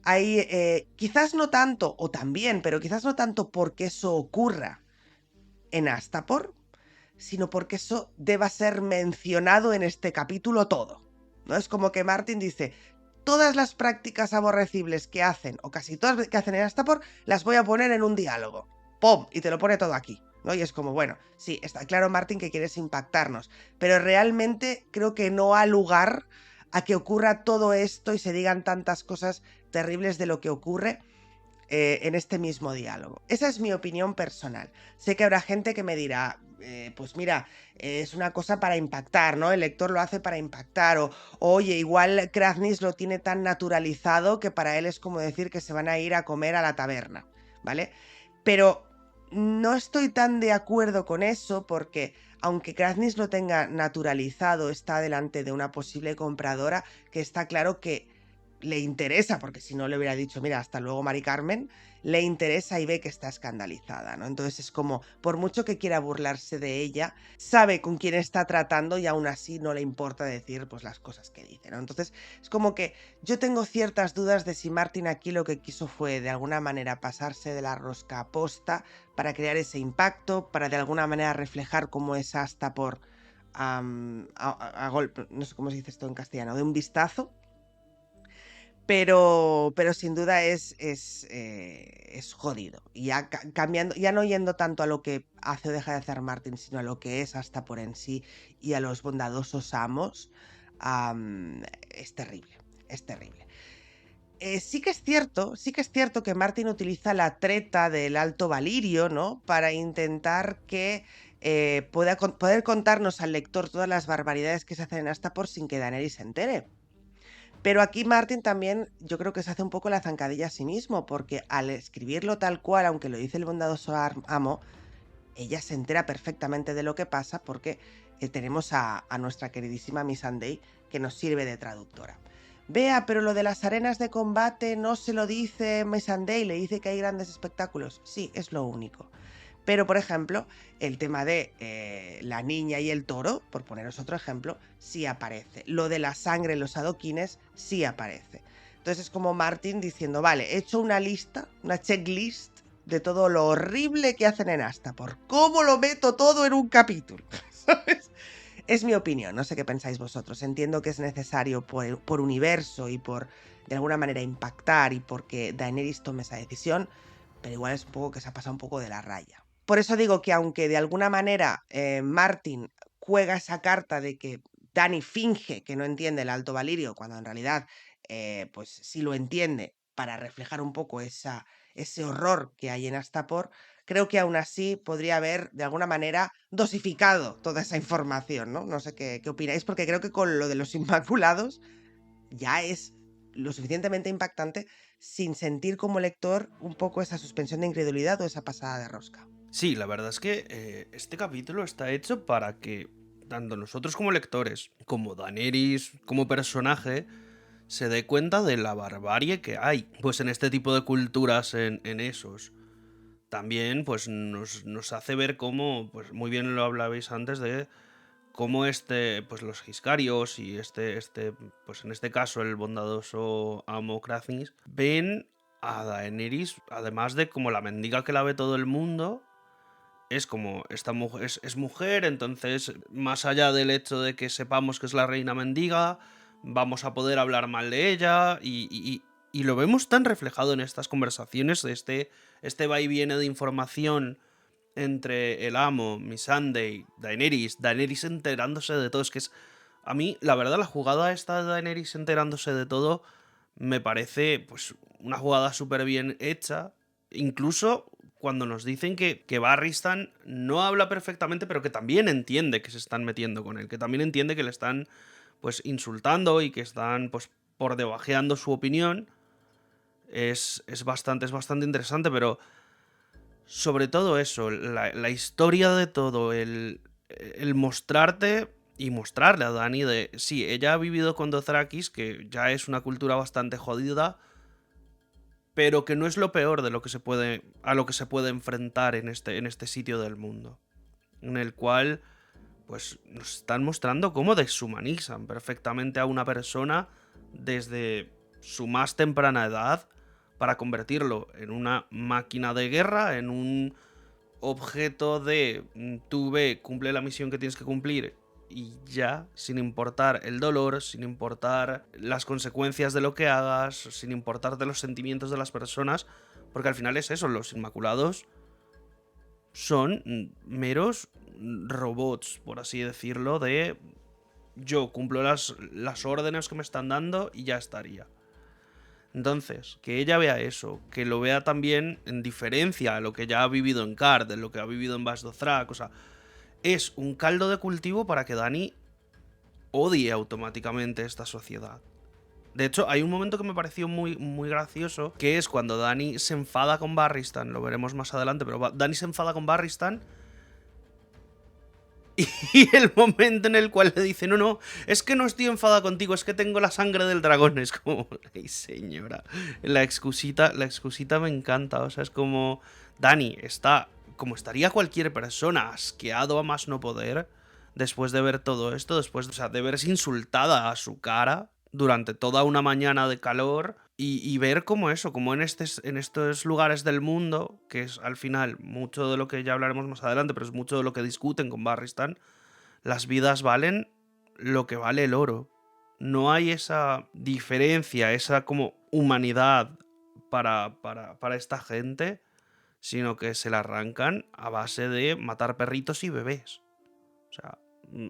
Hay, quizás no tanto, o también, pero quizás no tanto porque eso ocurra en Astapor, sino porque eso deba ser mencionado en este capítulo todo. ¿No? Es como que Martin dice, todas las prácticas aborrecibles que hacen, o casi todas que hacen en Astapor, las voy a poner en un diálogo. ¡Pum! Y te lo pone todo aquí. ¿No? Y es como, bueno, sí, está claro, Martin, que quieres impactarnos, pero realmente creo que no ha lugar a que ocurra todo esto y se digan tantas cosas terribles de lo que ocurre en este mismo diálogo. Esa es mi opinión personal. Sé que habrá gente que me dirá, pues mira, es una cosa para impactar, ¿no? El lector lo hace para impactar, o oye, igual Kraznys lo tiene tan naturalizado que para él es como decir que se van a ir a comer a la taberna, ¿vale? Pero no estoy tan de acuerdo con eso porque aunque Kraznys lo tenga naturalizado, está delante de una posible compradora que está claro que le interesa, porque si no le hubiera dicho, mira, hasta luego, Mari Carmen, le interesa y ve que está escandalizada, ¿no? Entonces es como, por mucho que quiera burlarse de ella, sabe con quién está tratando y aún así no le importa decir pues las cosas que dice, ¿no? Entonces es como que yo tengo ciertas dudas de si Martin aquí lo que quiso fue de alguna manera pasarse de la rosca a posta para crear ese impacto, para de alguna manera reflejar cómo es hasta por a golpe, no sé cómo se dice esto en castellano, de un vistazo. Pero sin duda es jodido. Y ya cambiando, ya no yendo tanto a lo que hace o deja de hacer Martin, sino a lo que es hasta por en sí y a los bondadosos amos, es terrible, es terrible. Sí que es cierto que Martin utiliza la treta del Alto Valirio, ¿no? Para intentar que poder contarnos al lector todas las barbaridades que se hacen en Astapor sin que Daenerys se entere. Pero aquí Martin también yo creo que se hace un poco la zancadilla a sí mismo, porque al escribirlo tal cual, aunque lo dice el bondadoso amo, ella se entera perfectamente de lo que pasa porque tenemos a nuestra queridísima Missandei que nos sirve de traductora. Vea, pero lo de las arenas de combate no se lo dice Missandei, le dice que hay grandes espectáculos. Sí, es lo único. Pero, por ejemplo, el tema de la niña y el toro, por poneros otro ejemplo, sí aparece. Lo de la sangre en los adoquines sí aparece. Entonces es como Martin diciendo, vale, he hecho una lista, una checklist de todo lo horrible que hacen en Astapor. ¿Cómo lo meto todo en un capítulo? ¿Sabes? Es mi opinión, no sé qué pensáis vosotros. Entiendo que es necesario por universo y por, de alguna manera, impactar y porque Daenerys tome esa decisión, pero igual es un poco que se ha pasado un poco de la raya. Por eso digo que aunque de alguna manera Martin juega esa carta de que Dany finge que no entiende el Alto Valirio, cuando en realidad pues sí lo entiende para reflejar un poco ese horror que hay en Astapor, creo que aún así podría haber de alguna manera dosificado toda esa información, ¿no? No sé qué opináis, porque creo que con lo de los Inmaculados ya es lo suficientemente impactante sin sentir como lector un poco esa suspensión de incredulidad o esa pasada de rosca. Sí, la verdad es que este capítulo está hecho para que tanto nosotros como lectores, como Daenerys como personaje, se dé cuenta de la barbarie que hay pues en este tipo de culturas en esos. También pues nos hace ver cómo, pues muy bien lo hablabais antes de cómo pues los Giscarios y pues en este caso el bondadoso amo Kraznys, ven a Daenerys, además de como la mendiga que la ve todo el mundo, es como, esta mujer es mujer, entonces más allá del hecho de que sepamos que es la reina mendiga, vamos a poder hablar mal de ella y lo vemos tan reflejado en estas conversaciones, de este va y viene de información entre el amo, Missandei, Daenerys enterándose de todo. Es que es, a mí, la verdad, la jugada esta de Daenerys enterándose de todo me parece pues una jugada súper bien hecha, incluso cuando nos dicen que Barristan no habla perfectamente, pero que también entiende que se están metiendo con él, que también entiende que le están pues insultando y que están pues por debajeando su opinión. Es bastante interesante, pero sobre todo eso, la historia de todo, el mostrarte y mostrarle a Dani de, sí, ella ha vivido con Dothrakis, que ya es una cultura bastante jodida, pero que no es lo peor de lo que a lo que se puede enfrentar en este sitio del mundo, en el cual pues nos están mostrando cómo deshumanizan perfectamente a una persona desde su más temprana edad para convertirlo en una máquina de guerra, en un objeto de tú ve, cumple la misión que tienes que cumplir y ya, sin importar el dolor, sin importar las consecuencias de lo que hagas, sin importar de los sentimientos de las personas, porque al final es eso, los Inmaculados son meros robots, por así decirlo, de yo cumplo las órdenes que me están dando y ya estaría. Entonces, que ella vea eso, que lo vea también en diferencia a lo que ya ha vivido en Card, de lo que ha vivido en Vash Dothrak, o sea, es un caldo de cultivo para que Dani odie automáticamente esta sociedad. De hecho, hay un momento que me pareció muy, muy gracioso, que es cuando Dani se enfada con Barristan, lo veremos más adelante, pero Dani se enfada con Barristan y el momento en el cual le dice, no, es que no estoy enfadada contigo, es que tengo la sangre del dragón. Es como, ay señora, la excusita me encanta, o sea, es como, Dani está, como estaría cualquier persona, asqueado a más no poder, después de ver todo esto, después, o sea, de verse insultada a su cara durante toda una mañana de calor y ver como eso, como en estos lugares del mundo, que es al final mucho de lo que ya hablaremos más adelante, pero es mucho de lo que discuten con Barristan, las vidas valen lo que vale el oro. No hay esa diferencia, esa como humanidad para esta gente, sino que se la arrancan a base de matar perritos y bebés. O sea,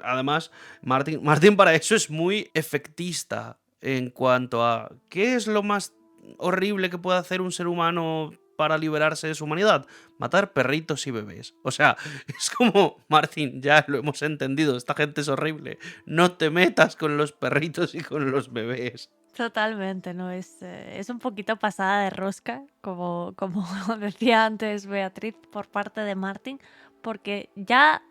además, Martin para eso es muy efectista en cuanto a ¿qué es lo más horrible que puede hacer un ser humano para liberarse de su humanidad? Matar perritos y bebés. O sea, es como, Martin, ya lo hemos entendido, esta gente es horrible. No te metas con los perritos y con los bebés. Totalmente, ¿no? Es un poquito pasada de rosca, como decía antes Beatriz, por parte de Martin, porque ya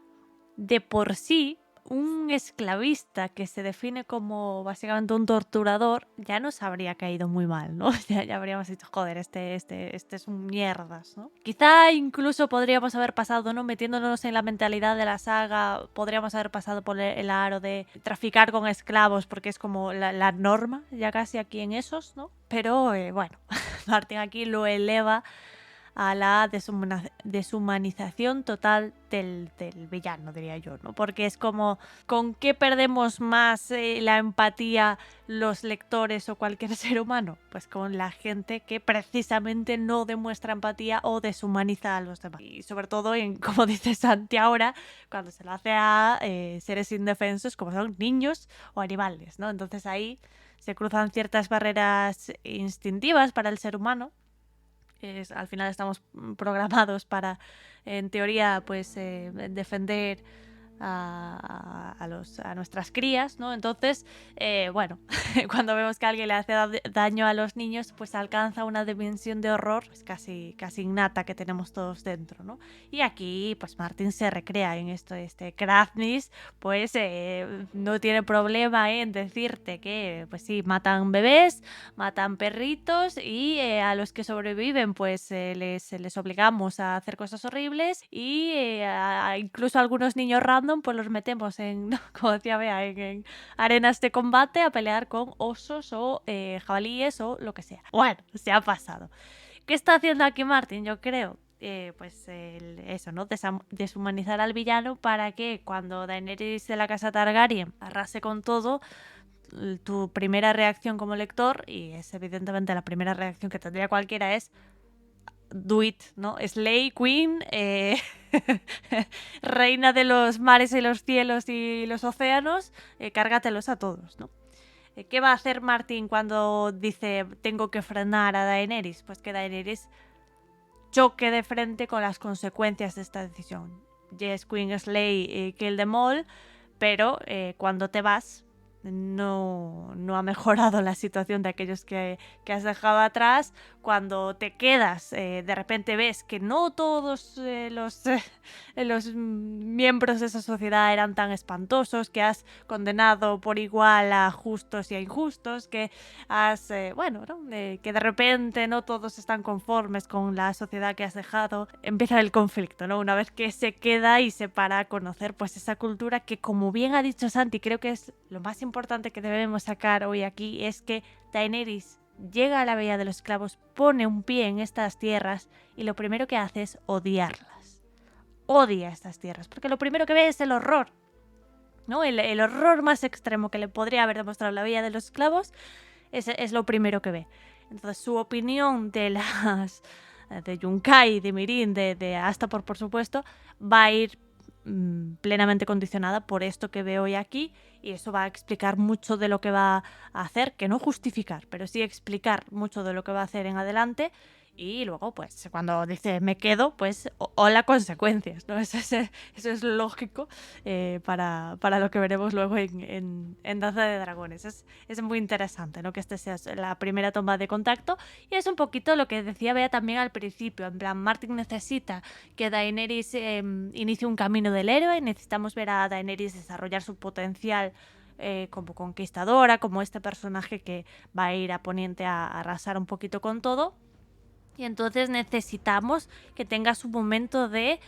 de por sí un esclavista que se define como básicamente un torturador ya nos habría caído muy mal, ¿no? Ya habríamos dicho, joder, este es un mierdas, ¿no? Quizá incluso podríamos haber pasado, ¿no? Metiéndonos en la mentalidad de la saga, podríamos haber pasado por el aro de traficar con esclavos, porque es como la norma ya casi aquí en esos, ¿no? Pero bueno, Martin aquí lo eleva a la deshumanización total del villano, diría yo, ¿no? Porque es como, ¿con qué perdemos más la empatía los lectores o cualquier ser humano? Pues con la gente que precisamente no demuestra empatía o deshumaniza a los demás. Y sobre todo, como dice Santi ahora, cuando se lo hace a seres indefensos como son niños o animales, ¿no? Entonces ahí se cruzan ciertas barreras instintivas para el ser humano. Al final estamos programados para, en teoría, pues defender a nuestras crías, ¿no? Entonces, bueno, cuando vemos que alguien le hace daño a los niños, pues alcanza una dimensión de horror pues casi innata que tenemos todos dentro, ¿no? Y aquí, pues Martin se recrea en esto. Krathnis, pues no tiene problema en decirte que, pues sí, matan bebés, matan perritos y a los que sobreviven, pues les obligamos a hacer cosas horribles y incluso a algunos niños random pues los metemos en, como decía Bea, en arenas de combate a pelear con osos o jabalíes o lo que sea. Bueno, se ha pasado. ¿Qué está haciendo aquí Martin? Yo creo pues eso, ¿no? Deshumanizar al villano para que cuando Daenerys de la casa Targaryen arrase con todo, tu primera reacción como lector, y es evidentemente la primera reacción que tendría cualquiera, es do it, ¿no? Slay Queen, reina de los mares y los cielos y los océanos, cárgatelos a todos, ¿no? ¿Qué va a hacer Martin cuando dice tengo que frenar a Daenerys? Pues que Daenerys choque de frente con las consecuencias de esta decisión. Yes, Queen, slay, kill them all, pero cuando te vas no ha mejorado la situación de aquellos que has dejado atrás, cuando te quedas, de repente ves que no todos los miembros de esa sociedad eran tan espantosos, que has condenado por igual a justos y a injustos, que has, ¿no? Que de repente no todos están conformes con la sociedad que has dejado. Empieza el conflicto, ¿no? Una vez que se queda y se para a conocer pues esa cultura que, como bien ha dicho Santi, creo que es lo más importante que debemos sacar hoy aquí, es que Daenerys llega a la Bahía de los Esclavos, pone un pie en estas tierras y lo primero que hace es odiarlas. Odia estas tierras, porque lo primero que ve es el horror, ¿no? El horror más extremo que le podría haber demostrado la Bahía de los Esclavos es lo primero que ve. Entonces su opinión de Yunkai, de Meereen, de Astapor, por supuesto, va a ir plenamente condicionada por esto que veo hoy aquí, y eso va a explicar mucho de lo que va a hacer, que no justificar, pero sí explicar mucho de lo que va a hacer en adelante. Y luego, pues, cuando dice me quedo, pues, hola consecuencias, ¿no? Eso es lógico para lo que veremos luego en Danza de Dragones. Es muy interesante, ¿no? Que este sea la primera toma de contacto. Y es un poquito lo que decía Bea también al principio. En plan, Martin necesita que Daenerys inicie un camino del héroe. Necesitamos ver a Daenerys desarrollar su potencial como conquistadora, como este personaje que va a ir a Poniente a arrasar un poquito con todo. Y entonces necesitamos que tenga su momento de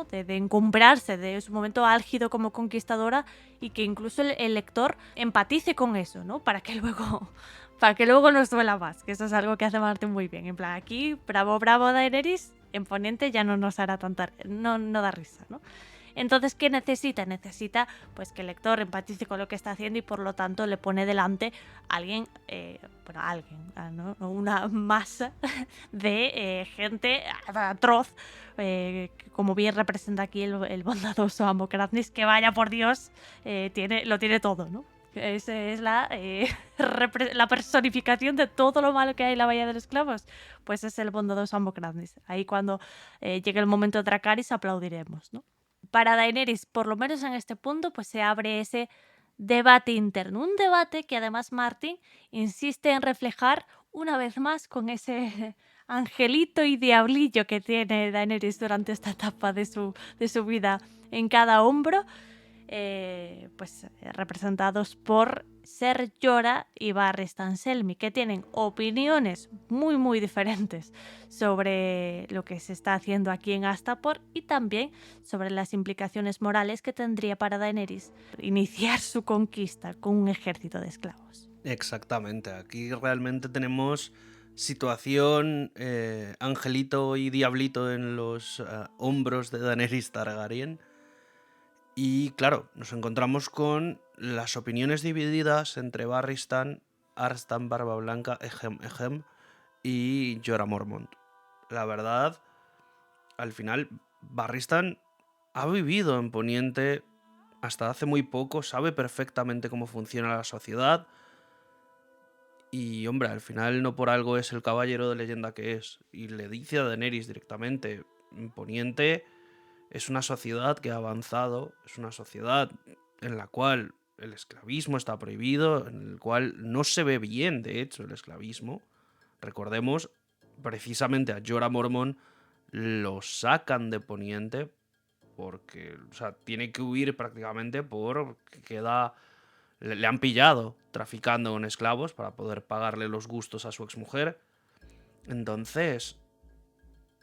encumbrarse, de su momento álgido como conquistadora, y que incluso el lector empatice con eso, ¿no? Para que luego nos duela más, que eso es algo que hace Martin muy bien. En plan, aquí, bravo, bravo Daenerys, en Poniente ya no nos hará no da risa, ¿no? Entonces, ¿qué necesita? Necesita pues que el lector empatice con lo que está haciendo y por lo tanto le pone delante a alguien, ¿no? Una masa de gente atroz, como bien representa aquí el bondadoso Amo Katniss, que vaya por Dios, lo tiene todo, ¿no? Esa es la personificación de todo lo malo que hay en la Bahía de los Esclavos. Pues es el bondadoso Amo Katniss. Ahí cuando llegue el momento de Dracarys aplaudiremos, ¿no? Para Daenerys, por lo menos en este punto, pues se abre ese debate interno. Un debate que además Martin insiste en reflejar una vez más con ese angelito y diablillo que tiene Daenerys durante esta etapa de su vida en cada hombro, representados por Ser Jorah y Barristan Selmy, que tienen opiniones muy muy diferentes sobre lo que se está haciendo aquí en Astapor y también sobre las implicaciones morales que tendría para Daenerys iniciar su conquista con un ejército de esclavos. Exactamente, aquí realmente tenemos situación angelito y diablito en los hombros de Daenerys Targaryen. Y claro, nos encontramos con las opiniones divididas entre Barristan, Arstan, Barba Blanca, Ehem y Jorah Mormont. La verdad, al final, Barristan ha vivido en Poniente hasta hace muy poco, sabe perfectamente cómo funciona la sociedad. Y hombre, al final no por algo es el caballero de leyenda que es. Y le dice a Daenerys directamente, en Poniente es una sociedad que ha avanzado, es una sociedad en la cual el esclavismo está prohibido, en el cual no se ve bien, de hecho, el esclavismo. Recordemos, precisamente a Jorah Mormont lo sacan de Poniente porque, o sea, tiene que huir prácticamente porque le han pillado traficando con esclavos para poder pagarle los gustos a su exmujer. Entonces,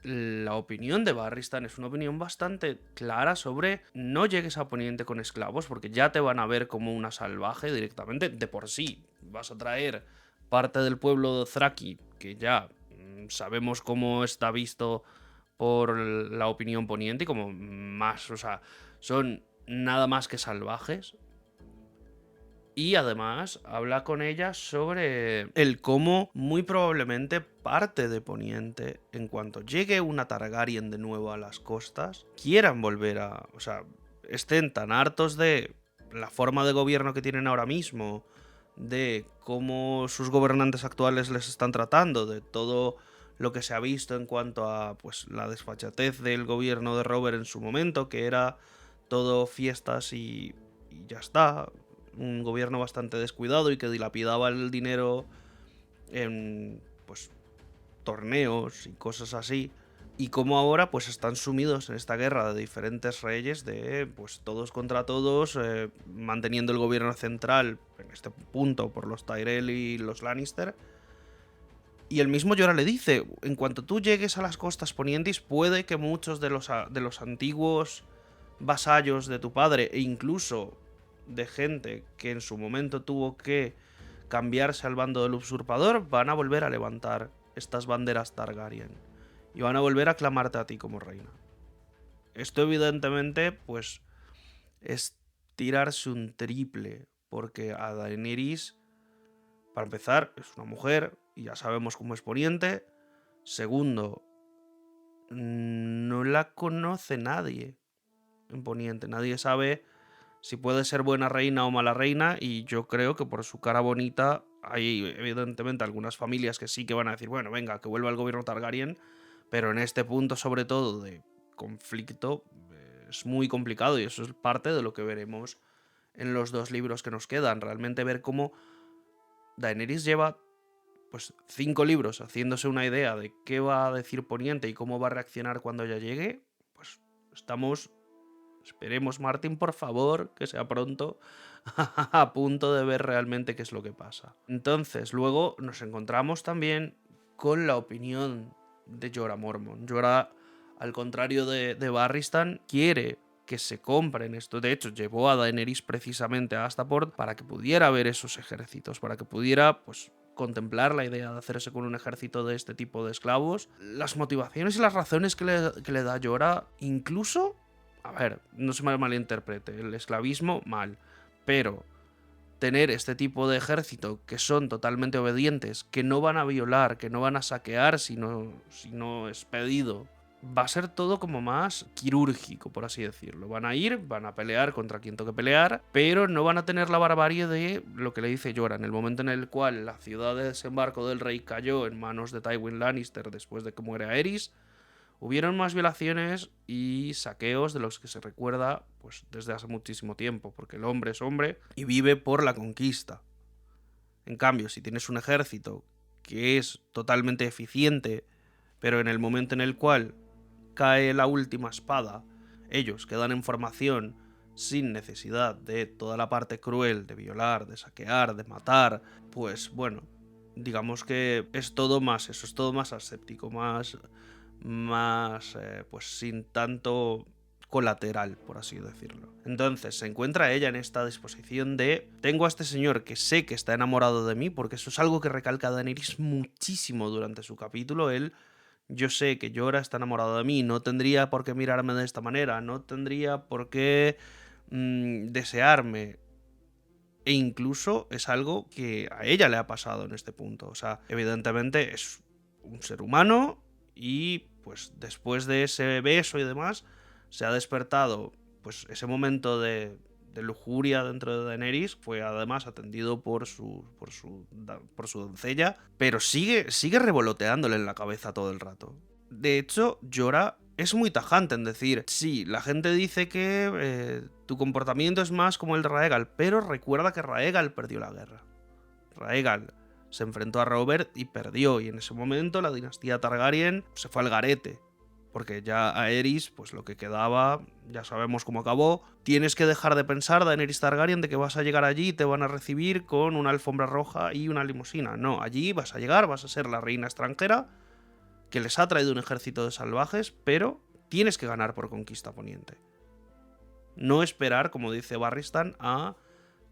la opinión de Barristan es una opinión bastante clara sobre no llegues a Poniente con esclavos porque ya te van a ver como una salvaje directamente de por sí. Vas a traer parte del pueblo de Dothraki, que ya sabemos cómo está visto por la opinión poniente y como más, o sea, son nada más que salvajes. Y además habla con ella sobre el cómo muy probablemente parte de Poniente, en cuanto llegue una Targaryen de nuevo a las costas, quieran volver a... O sea, estén tan hartos de la forma de gobierno que tienen ahora mismo, de cómo sus gobernantes actuales les están tratando, de todo lo que se ha visto en cuanto a pues la desfachatez del gobierno de Robert en su momento, que era todo fiestas y ya está. Un gobierno bastante descuidado y que dilapidaba el dinero en pues torneos y cosas así, y cómo ahora pues están sumidos en esta guerra de diferentes reyes, de pues todos contra todos, manteniendo el gobierno central en este punto por los Tyrell y los Lannister. Y el mismo Jorah le dice, en cuanto tú llegues a las costas ponientes, puede que muchos de los antiguos vasallos de tu padre, e incluso de gente que en su momento tuvo que cambiarse al bando del usurpador, van a volver a levantar estas banderas Targaryen y van a volver a clamarte a ti como reina. Esto evidentemente pues es tirarse un triple, porque a Daenerys, para empezar, es una mujer y ya sabemos cómo es Poniente. Segundo, no la conoce nadie en Poniente. Nadie sabe si puede ser buena reina o mala reina, y yo creo que por su cara bonita hay evidentemente algunas familias que sí que van a decir, bueno, venga, que vuelva el gobierno Targaryen, pero en este punto sobre todo de conflicto es muy complicado, y eso es parte de lo que veremos en los 2 libros que nos quedan. Realmente ver cómo Daenerys lleva pues 5 libros haciéndose una idea de qué va a decir Poniente y cómo va a reaccionar cuando ya llegue, pues estamos, esperemos Martin, por favor, que sea pronto, a punto de ver realmente qué es lo que pasa. Entonces, luego nos encontramos también con la opinión de Jorah Mormont. Jorah, al contrario de Barristan, quiere que se compren esto. De hecho, llevó a Daenerys precisamente a Astaport para que pudiera ver esos ejércitos, para que pudiera, pues, contemplar la idea de hacerse con un ejército de este tipo de esclavos. Las motivaciones y las razones que le da Jorah, incluso, a ver, no se me malinterprete, el esclavismo, mal, pero tener este tipo de ejército que son totalmente obedientes, que no van a violar, que no van a saquear si no es pedido, va a ser todo como más quirúrgico, por así decirlo. Van a ir, van a pelear contra quien toque pelear, pero no van a tener la barbarie de lo que le dice Jorah. En el momento en el cual la ciudad de desembarco del rey cayó en manos de Tywin Lannister después de que muere Aerys, hubieron más violaciones y saqueos de los que se recuerda pues desde hace muchísimo tiempo, porque el hombre es hombre y vive por la conquista. En cambio, si tienes un ejército que es totalmente eficiente, pero en el momento en el cual cae la última espada, ellos quedan en formación sin necesidad de toda la parte cruel de violar, de saquear, de matar, pues bueno, digamos que es todo más eso, es todo más aséptico, más pues sin tanto colateral, por así decirlo. Entonces se encuentra ella en esta disposición de, tengo a este señor que sé que está enamorado de mí, porque eso es algo que recalca Daenerys muchísimo durante su capítulo. Yo sé que Jorah está enamorado de mí, no tendría por qué mirarme de esta manera, no tendría por qué desearme. E incluso es algo que a ella le ha pasado en este punto. O sea, evidentemente es un ser humano y pues después de ese beso y demás se ha despertado pues ese momento de lujuria dentro de Daenerys. Fue además atendido por su doncella, pero sigue revoloteándole en la cabeza todo el rato. De hecho, Jorah es muy tajante en decir, sí, la gente dice que tu comportamiento es más como el de Raegal, pero recuerda que Raegal perdió la guerra. Raegal se enfrentó a Robert y perdió, y en ese momento la dinastía Targaryen se fue al garete, porque ya Aerys, pues lo que quedaba, ya sabemos cómo acabó. Tienes que dejar de pensar, Daenerys Targaryen, de que vas a llegar allí y te van a recibir con una alfombra roja y una limusina. No, allí vas a llegar, vas a ser la reina extranjera que les ha traído un ejército de salvajes, pero tienes que ganar por conquista Poniente. No esperar, como dice Barristan, a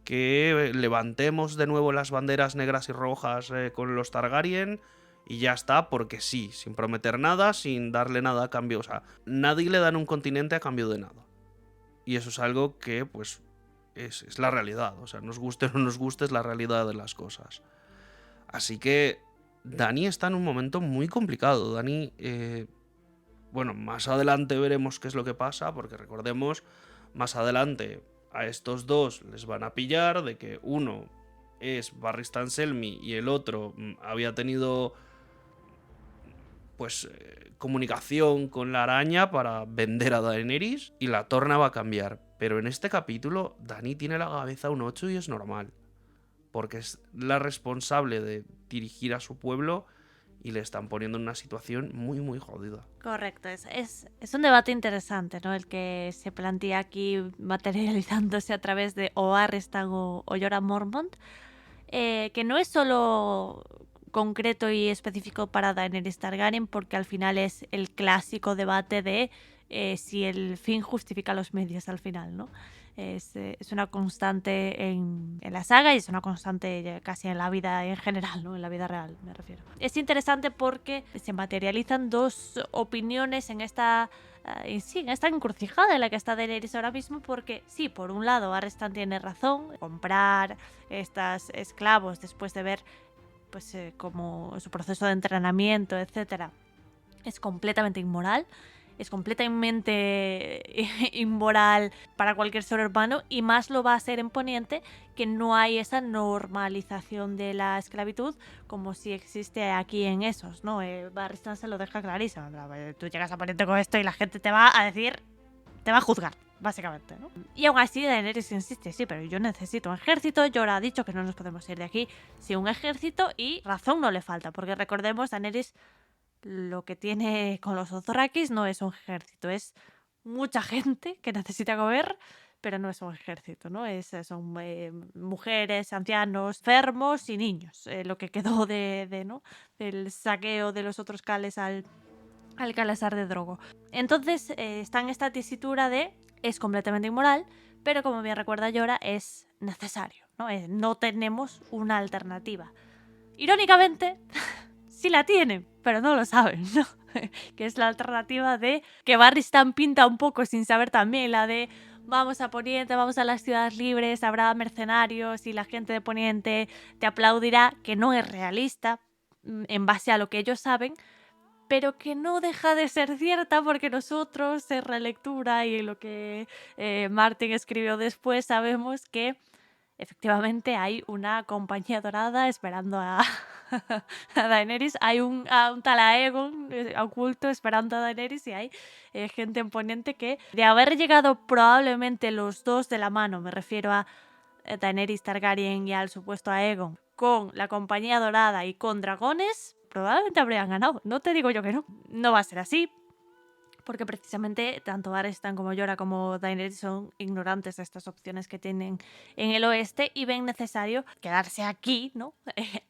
que levantemos de nuevo las banderas negras y rojas con los Targaryen y ya está, porque sí, sin prometer nada, sin darle nada a cambio. O sea, nadie le da en un continente a cambio de nada. Y eso es algo que, pues, es la realidad. O sea, nos guste o no nos guste, es la realidad de las cosas. Así que Dany está en un momento muy complicado. Dany, bueno, más adelante veremos qué es lo que pasa, porque recordemos, más adelante a estos dos les van a pillar de que uno es Barristan Selmy y el otro había tenido pues comunicación con la araña para vender a Daenerys, y la torna va a cambiar. Pero en este capítulo Dany tiene la cabeza un 8 y es normal, porque es la responsable de dirigir a su pueblo y le están poniendo en una situación muy, muy jodida. Correcto, es un debate interesante, ¿no? El que se plantea aquí materializándose a través de o Aristan o Jorah Mormont, que no es solo concreto y específico para Daenerys Targaryen, porque al final es el clásico debate de si el fin justifica los medios al final, ¿no? Es una constante en la saga y es una constante casi en la vida en general, ¿no? En la vida real, me refiero. Es interesante porque se materializan dos opiniones en esta encrucijada en la que está Daenerys ahora mismo, porque sí, por un lado Aristan tiene razón, comprar estos esclavos después de ver pues como su proceso de entrenamiento, etcétera, es completamente inmoral. Es completamente inmoral para cualquier ser humano, y más lo va a ser en Poniente, que no hay esa normalización de la esclavitud como si existe aquí en esos, ¿no? Aristan se lo deja clarísimo. Tú llegas a Poniente con esto y la gente te va a decir, te va a juzgar, básicamente, ¿no? Y aún así Daenerys insiste, sí, pero yo necesito un ejército. Jorah ha dicho que no nos podemos ir de aquí sin un ejército, y razón no le falta, porque recordemos, Daenerys lo que tiene con los Dothrakis no es un ejército, es mucha gente que necesita comer, pero no es un ejército, ¿no? Son mujeres, ancianos, enfermos y niños. Lo que quedó ¿no? del saqueo de los otros cales al Calasar de Drogo. Entonces está en esta tesitura de es completamente inmoral, pero como bien recuerda Jorah, es necesario, ¿no? No tenemos una alternativa. Irónicamente, sí la tienen, pero no lo saben, ¿no? Que es la alternativa de que Barristan pinta un poco sin saber también, la de vamos a Poniente, vamos a las ciudades libres, habrá mercenarios y la gente de Poniente te aplaudirá, que no es realista en base a lo que ellos saben, pero que no deja de ser cierta, porque nosotros en relectura y en lo que Martin escribió después sabemos que efectivamente hay una compañía dorada esperando a Daenerys, hay un tal Aegon oculto esperando a Daenerys, y hay gente en Poniente que, de haber llegado probablemente los dos de la mano, me refiero a Daenerys Targaryen y al supuesto Aegon, con la compañía dorada y con dragones, probablemente habrían ganado. No te digo yo que no. No va a ser así, porque precisamente tanto Aristan como Jorah como Daenerys son ignorantes de estas opciones que tienen en el oeste y ven necesario quedarse aquí, ¿no?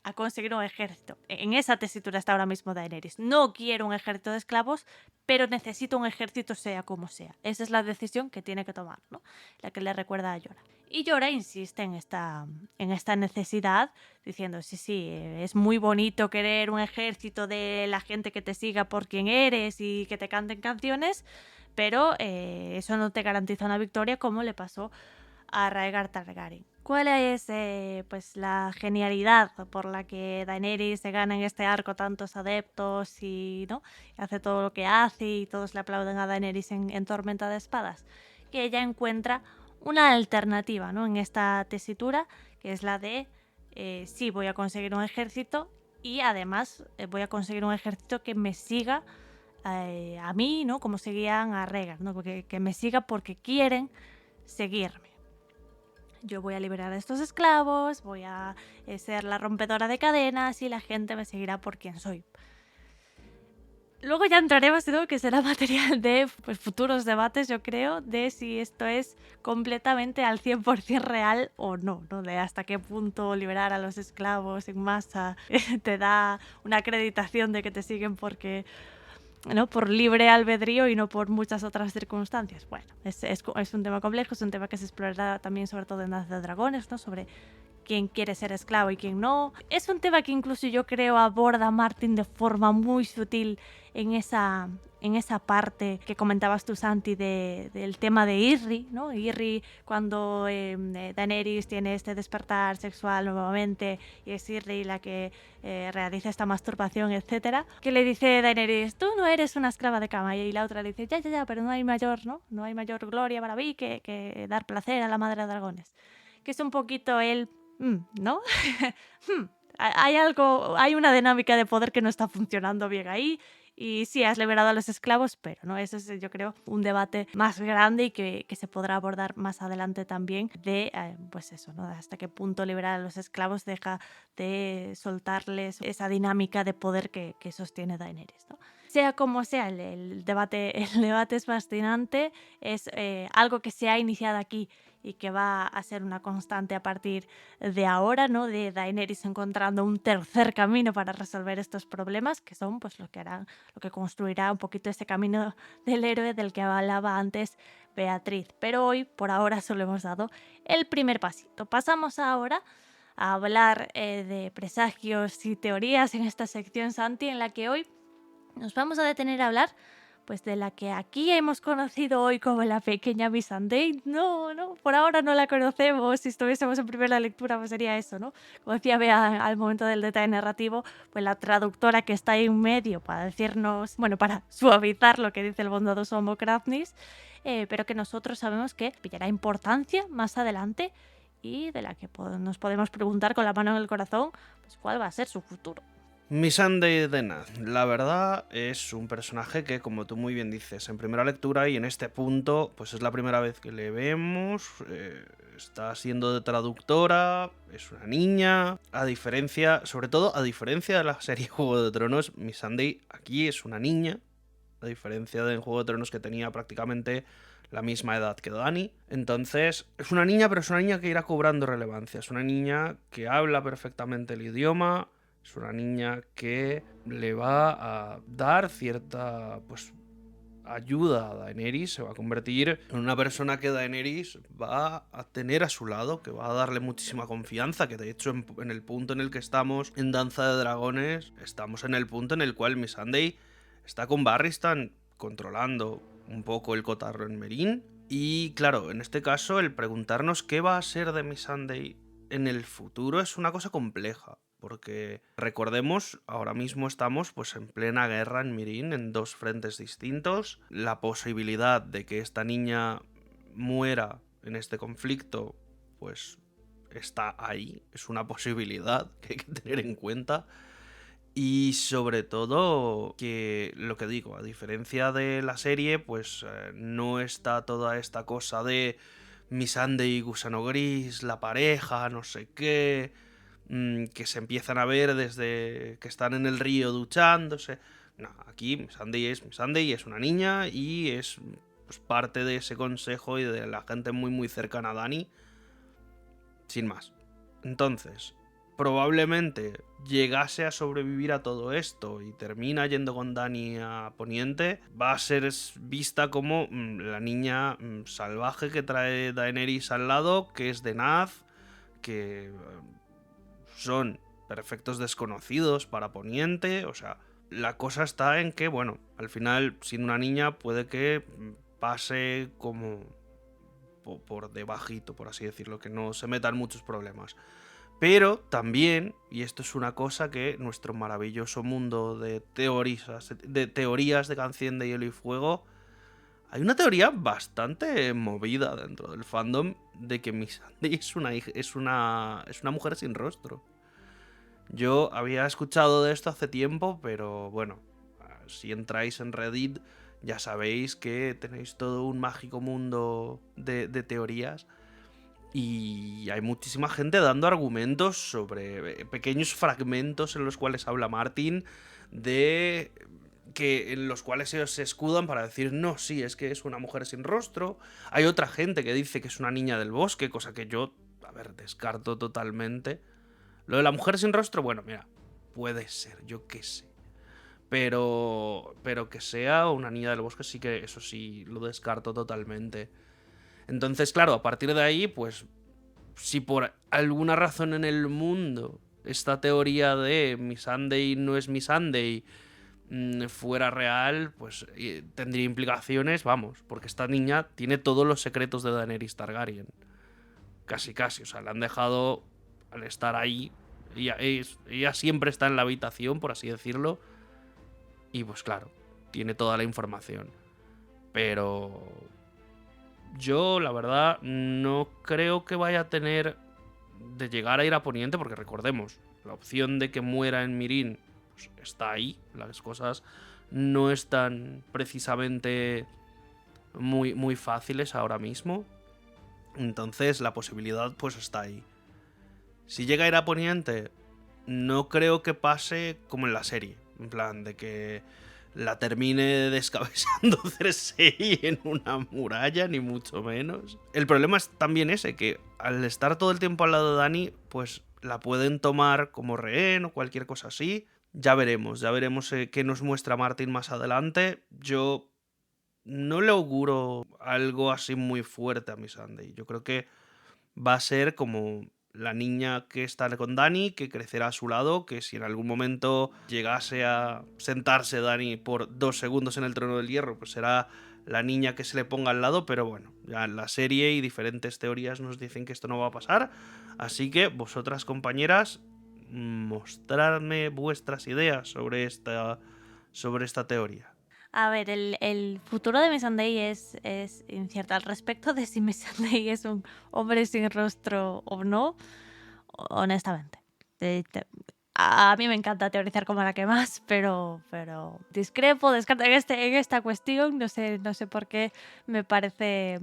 A conseguir un ejército. En esa tesitura está ahora mismo Daenerys. No quiero un ejército de esclavos, pero necesito un ejército sea como sea. Esa es la decisión que tiene que tomar, ¿no? La que le recuerda a Jorah. Y Jorah insiste en esta necesidad, diciendo, sí, es muy bonito querer un ejército de la gente que te siga por quien eres y que te canten canciones, pero eso no te garantiza una victoria, como le pasó a Rhaegar Targaryen. ¿Cuál es pues la genialidad por la que Daenerys se gana en este arco tantos adeptos y ¿no? hace todo lo que hace y todos le aplauden a Daenerys en Tormenta de Espadas? Que ella encuentra una alternativa, ¿no? En esta tesitura, que es la de sí, voy a conseguir un ejército, y además voy a conseguir un ejército que me siga a mí, ¿no? Como seguían a Rhaegar, ¿no? Que me siga porque quieren seguirme. Yo voy a liberar a estos esclavos, voy a ser la rompedora de cadenas y la gente me seguirá por quien soy. Luego ya entraremos, ¿no? Que será material de pues, futuros debates, yo creo, de si esto es completamente al 100% real o no, ¿no? De hasta qué punto liberar a los esclavos en masa te da una acreditación de que te siguen porque, ¿no? Por libre albedrío y no por muchas otras circunstancias. Bueno, es un tema complejo, es un tema que se explorará también sobre todo en Danza de Dragones, ¿no? Sobre quién quiere ser esclavo y quién no. Es un tema que incluso yo creo aborda Martin de forma muy sutil en esa parte que comentabas tú, Santi, del tema de Irri, ¿no? Irri, cuando Daenerys tiene este despertar sexual nuevamente y es Irri la que realiza esta masturbación, etcétera, que le dice Daenerys, tú no eres una esclava de cama, y la otra le dice, ya, pero no hay mayor, ¿no? No hay mayor gloria para mí que dar placer a la madre de dragones. Que es un poquito el ¿no? Hay una dinámica de poder que no está funcionando bien ahí, y sí, has liberado a los esclavos, pero no, ese es, yo creo, un debate más grande y que se podrá abordar más adelante también de, pues eso, ¿no? Hasta qué punto liberar a los esclavos deja de soltarles esa dinámica de poder que sostiene Daenerys, ¿no? Sea como sea, el debate es fascinante, es algo que se ha iniciado aquí y que va a ser una constante a partir de ahora, ¿no? De Daenerys encontrando un tercer camino para resolver estos problemas, que son pues lo que construirá un poquito este camino del héroe del que hablaba antes Beatriz. Pero hoy, por ahora, solo hemos dado el primer pasito. Pasamos ahora a hablar de presagios y teorías en esta sección, Santi, en la que hoy nos vamos a detener a hablar pues de la que aquí hemos conocido hoy como la pequeña Missandei. No, por ahora no la conocemos. Si estuviésemos en primera lectura, pues sería eso, ¿no? Como decía Bea al momento del detalle narrativo, pues la traductora que está ahí en medio para decirnos, bueno, para suavizar lo que dice el bondadoso Homo Crafnis, pero que nosotros sabemos que pillará importancia más adelante y de la que nos podemos preguntar con la mano en el corazón, pues cuál va a ser su futuro. Missandei de Nath, la verdad, es un personaje que, como tú muy bien dices, en primera lectura y en este punto, pues es la primera vez que le vemos, está siendo de traductora, es una niña, sobre todo a diferencia de la serie Juego de Tronos, Missandei aquí es una niña, a diferencia de en Juego de Tronos que tenía prácticamente la misma edad que Dany. Entonces, es una niña, pero es una niña que irá cobrando relevancia, es una niña que habla perfectamente el idioma. Es una niña que le va a dar cierta, pues, ayuda a Daenerys. Se va a convertir en una persona que Daenerys va a tener a su lado, que va a darle muchísima confianza, que de hecho en el punto en el que estamos en Danza de Dragones, estamos en el punto en el cual Missandei está con Barristan controlando un poco el cotarro en Meereen. Y claro, en este caso el preguntarnos qué va a ser de Missandei en el futuro es una cosa compleja. Porque recordemos, ahora mismo estamos pues en plena guerra en Meereen, en dos frentes distintos. La posibilidad de que esta niña muera en este conflicto, pues está ahí. Es una posibilidad que hay que tener en cuenta. Y sobre todo, que lo que digo, a diferencia de la serie, pues no está toda esta cosa de Missandei y Gusano Gris, la pareja, no sé qué, que se empiezan a ver desde que están en el río duchándose. No, aquí Missandei es una niña y es pues, parte de ese consejo y de la gente muy muy cercana a Dany, sin más. Entonces, probablemente llegase a sobrevivir a todo esto y termina yendo con Dany a Poniente, va a ser vista como la niña salvaje que trae Daenerys al lado, que es de Nath, que son perfectos desconocidos para Poniente. O sea, la cosa está en que, bueno, al final, siendo una niña, puede que pase como por debajito, por así decirlo, que no se metan muchos problemas. Pero también, y esto es una cosa que nuestro maravilloso mundo de teorías de Canción de Hielo y Fuego, hay una teoría bastante movida dentro del fandom de que Missandei es una mujer sin rostro. Yo había escuchado de esto hace tiempo, pero bueno, si entráis en Reddit ya sabéis que tenéis todo un mágico mundo de teorías. Y hay muchísima gente dando argumentos sobre pequeños fragmentos en los cuales habla Martin, en los cuales ellos se escudan para decir, no, sí, es que es una mujer sin rostro. Hay otra gente que dice que es una niña del bosque, cosa que yo, descarto totalmente. Lo de la mujer sin rostro, bueno, mira, puede ser, yo qué sé. Pero que sea una niña del bosque, sí que eso sí, lo descarto totalmente. Entonces, claro, a partir de ahí, pues, si por alguna razón en el mundo esta teoría de Missandei no es Missandei fuera real, pues tendría implicaciones, vamos, porque esta niña tiene todos los secretos de Daenerys Targaryen. Casi, o sea, la han dejado al estar ahí. Ella siempre está en la habitación, por así decirlo. Y pues claro, tiene toda la información. Pero yo, la verdad, no creo que vaya a tener de llegar a ir a Poniente, porque recordemos, la opción de que muera en Meereen pues, está ahí. Las cosas no están precisamente muy fáciles ahora mismo. Entonces la posibilidad pues está ahí. Si llega a ir a Poniente, no creo que pase como en la serie. En plan, de que la termine descabezando Cersei en una muralla, ni mucho menos. El problema es también ese, que al estar todo el tiempo al lado de Dany, pues la pueden tomar como rehén o cualquier cosa así. Ya veremos qué nos muestra Martin más adelante. Yo no le auguro algo así muy fuerte a Missandei. Yo creo que va a ser como la niña que está con Dany, que crecerá a su lado, que si en algún momento llegase a sentarse Dany por 2 segundos en el trono del hierro, pues será la niña que se le ponga al lado, pero bueno, ya en la serie y diferentes teorías nos dicen que esto no va a pasar, así que vosotras, compañeras, mostradme vuestras ideas sobre esta teoría. A ver, el futuro de Missandei es incierto. Al respecto de si Missandei es un hombre sin rostro o no, honestamente. A mí me encanta teorizar como la que más, pero discrepo, descarto en esta cuestión. No sé por qué me parece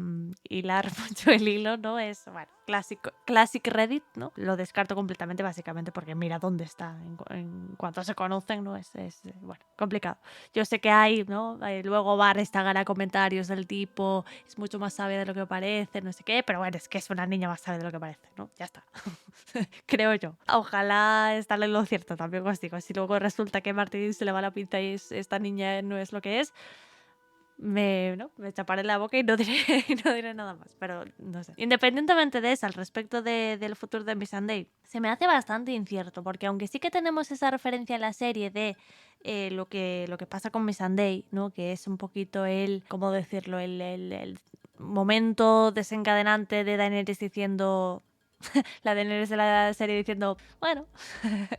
hilar mucho el hilo, ¿no? Es, bueno, classic Reddit, ¿no? Lo descarto completamente, básicamente, porque mira dónde está en cuanto se conocen, ¿no? Es bueno, complicado. Yo sé que hay, ¿no? Luego va a restagar a comentarios del tipo, es mucho más sabia de lo que parece, no sé qué, pero bueno, es que es una niña más sabia de lo que parece, ¿no? Ya está. Creo yo. Ojalá estarle en lo cierto, también os digo. Si luego resulta que Martín se le va la pinta y esta niña no es lo que es, me chaparé la boca y no diré nada más. Pero no sé. Independientemente de eso, al respecto del futuro de Missandei, se me hace bastante incierto, porque aunque sí que tenemos esa referencia en la serie de lo que pasa con Missandei, ¿no? Que es un poquito ¿cómo decirlo? El momento desencadenante de Daenerys diciendo... La Daenerys de la serie diciendo, bueno,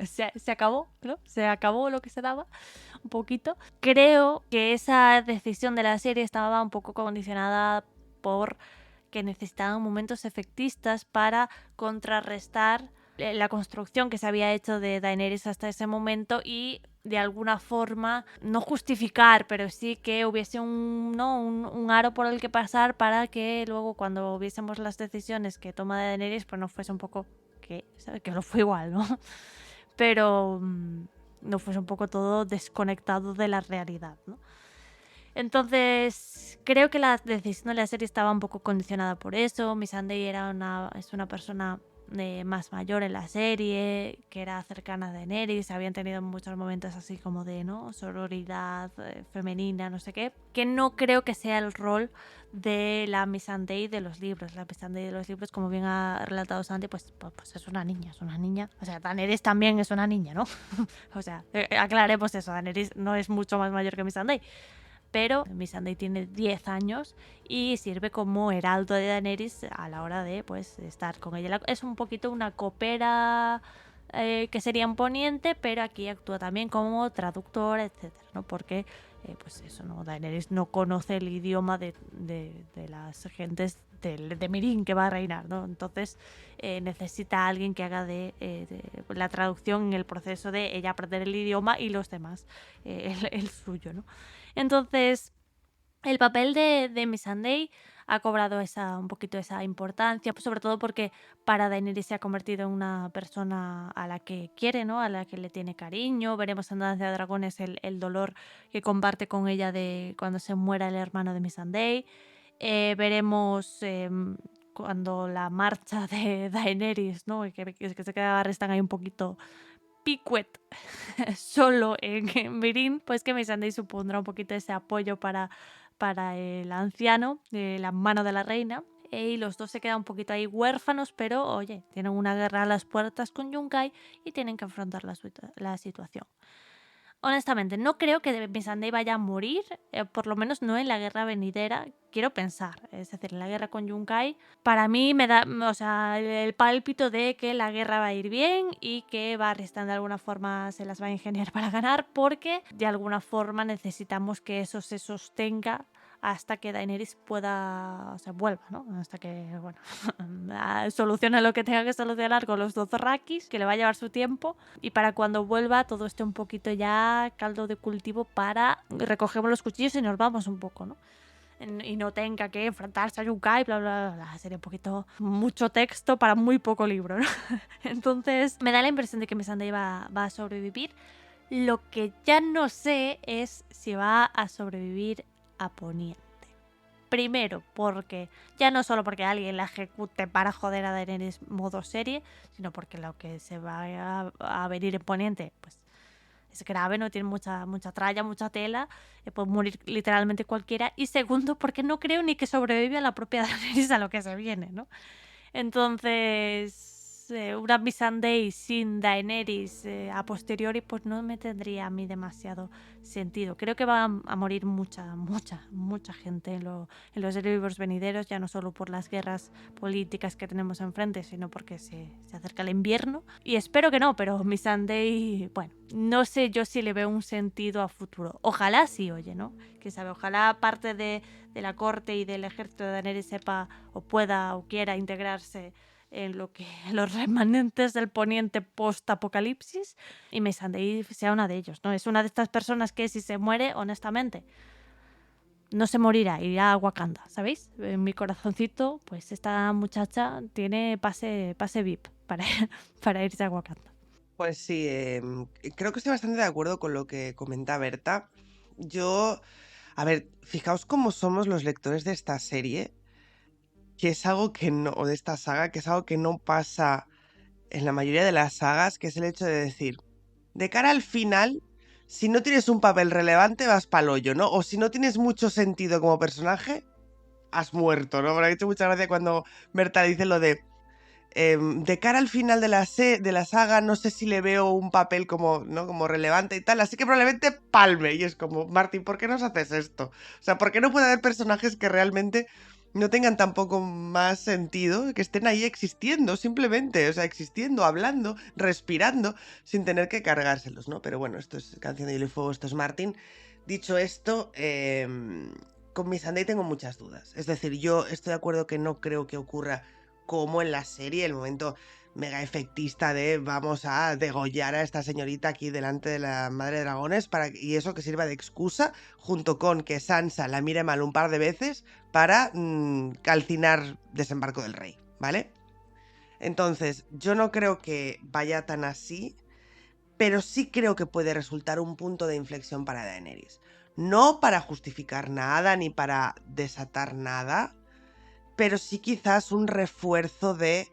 se acabó, ¿no? Se acabó lo que se daba, un poquito. Creo que esa decisión de la serie estaba un poco condicionada por que necesitaban momentos efectistas para contrarrestar la construcción que se había hecho de Daenerys hasta ese momento y de alguna forma no justificar, pero sí que hubiese un aro por el que pasar para que luego cuando viésemos las decisiones que toma Daenerys pues no fuese un poco que no fue igual, ¿no? Pero no fuese un poco todo desconectado de la realidad, ¿no? Entonces, creo que la decisión de la serie estaba un poco condicionada por eso. Missandei es una persona más mayor en la serie, que era cercana a Daenerys, habían tenido muchos momentos así como de, ¿no? Sororidad femenina, no sé qué, que no creo que sea el rol de la Missandei de los libros. La Missandei de los libros, como bien ha relatado Santi, pues es una niña. O sea, Daenerys también es una niña, ¿no? O sea, aclaremos eso, Daenerys no es mucho más mayor que Missandei. Pero Missandei tiene 10 años y sirve como heraldo de Daenerys a la hora de pues estar con ella. Es un poquito una copera que sería un poniente, pero aquí actúa también como traductora, etcétera, ¿no? Porque pues eso, ¿no? Daenerys no conoce el idioma de las gentes de Meereen que va a reinar, ¿no? Entonces necesita a alguien que haga de la traducción en el proceso de ella aprender el idioma y los demás el suyo, ¿no? Entonces, el papel de Missandei ha cobrado un poquito esa importancia, pues sobre todo porque para Daenerys se ha convertido en una persona a la que quiere, ¿no? A la que le tiene cariño. Veremos en Danza de Dragones el dolor que comparte con ella de cuando se muera el hermano de Missandei. Veremos cuando la marcha de Daenerys, ¿no? Que se queda, están ahí un poquito picuet solo en Meereen, pues que Missandei supondrá un poquito ese apoyo para el anciano, la mano de la reina, y los dos se quedan un poquito ahí huérfanos, pero oye, tienen una guerra a las puertas con Yunkai y tienen que afrontar la situación. Honestamente, no creo que Missandei vaya a morir, por lo menos no en la guerra venidera, quiero pensar. Es decir, en la guerra con Yunkai, para mí me da, o sea, el pálpito de que la guerra va a ir bien y que Barristan de alguna forma se las va a ingeniar para ganar, porque de alguna forma necesitamos que eso se sostenga hasta que Daenerys vuelva, ¿no? Hasta que, bueno, solucione lo que tenga que solucionar con los Dothrakis, que le va a llevar su tiempo, y para cuando vuelva todo esté un poquito ya caldo de cultivo para recogemos los cuchillos y nos vamos un poco, ¿no? Y no tenga que enfrentarse a Yunkai, bla, bla, bla, bla. Sería un poquito mucho texto para muy poco libro, ¿no? Entonces me da la impresión de que Missandei va a sobrevivir. Lo que ya no sé es si va a sobrevivir a Poniente. Primero, porque ya no solo porque alguien la ejecute para joder a Daenerys modo serie, sino porque lo que se va a venir en Poniente, pues es grave, no tiene mucha tralla, mucha tela, puede morir literalmente cualquiera. Y segundo, porque no creo ni que sobreviva la propia Daenerys a lo que se viene, ¿no? Entonces, una Missandei sin Daenerys a posteriori, pues no me tendría a mí demasiado sentido. Creo que va a morir mucha gente en los libros venideros, ya no solo por las guerras políticas que tenemos enfrente, sino porque se acerca el invierno. Y espero que no, pero Missandei, bueno, no sé yo si le veo un sentido a futuro. Ojalá sí, oye, ¿no? Que sabe, ojalá parte de la corte y del ejército de Daenerys sepa o pueda o quiera integrarse en lo que los remanentes del Poniente post-apocalipsis y Missandei sea una de ellos, ¿no? Es una de estas personas que si se muere, honestamente, no se morirá, irá a Wakanda, ¿sabéis? En mi corazoncito, pues esta muchacha tiene pase VIP para irse a Wakanda. Pues sí, creo que estoy bastante de acuerdo con lo que comenta Berta. Yo, a ver, fijaos cómo somos los lectores de esta serie, que es algo que no, o de esta saga, que es algo que no pasa en la mayoría de las sagas, que es el hecho de decir, de cara al final, si no tienes un papel relevante, vas pa'l hoyo, ¿no? O si no tienes mucho sentido como personaje, has muerto, ¿no? Me ha hecho mucha gracia cuando Berta dice lo de cara al final de la saga, no sé si le veo un papel como, ¿no? Como relevante y tal, así que probablemente palme. Y es como, Martín, ¿por qué nos haces esto? O sea, ¿por qué no puede haber personajes que realmente no tengan tampoco más sentido, que estén ahí existiendo simplemente, o sea, existiendo, hablando, respirando, sin tener que cargárselos, ¿no? Pero bueno, esto es Canción de Hielo y Fuego, esto es Martín. Dicho esto, con Missandei tengo muchas dudas. Es decir, yo estoy de acuerdo que no creo que ocurra como en la serie, el momento mega efectista de vamos a degollar a esta señorita aquí delante de la madre de dragones y eso que sirva de excusa, junto con que Sansa la mire mal un par de veces para calcinar Desembarco del Rey, ¿vale? Entonces, yo no creo que vaya tan así, pero sí creo que puede resultar un punto de inflexión para Daenerys. No para justificar nada ni para desatar nada, pero sí quizás un refuerzo de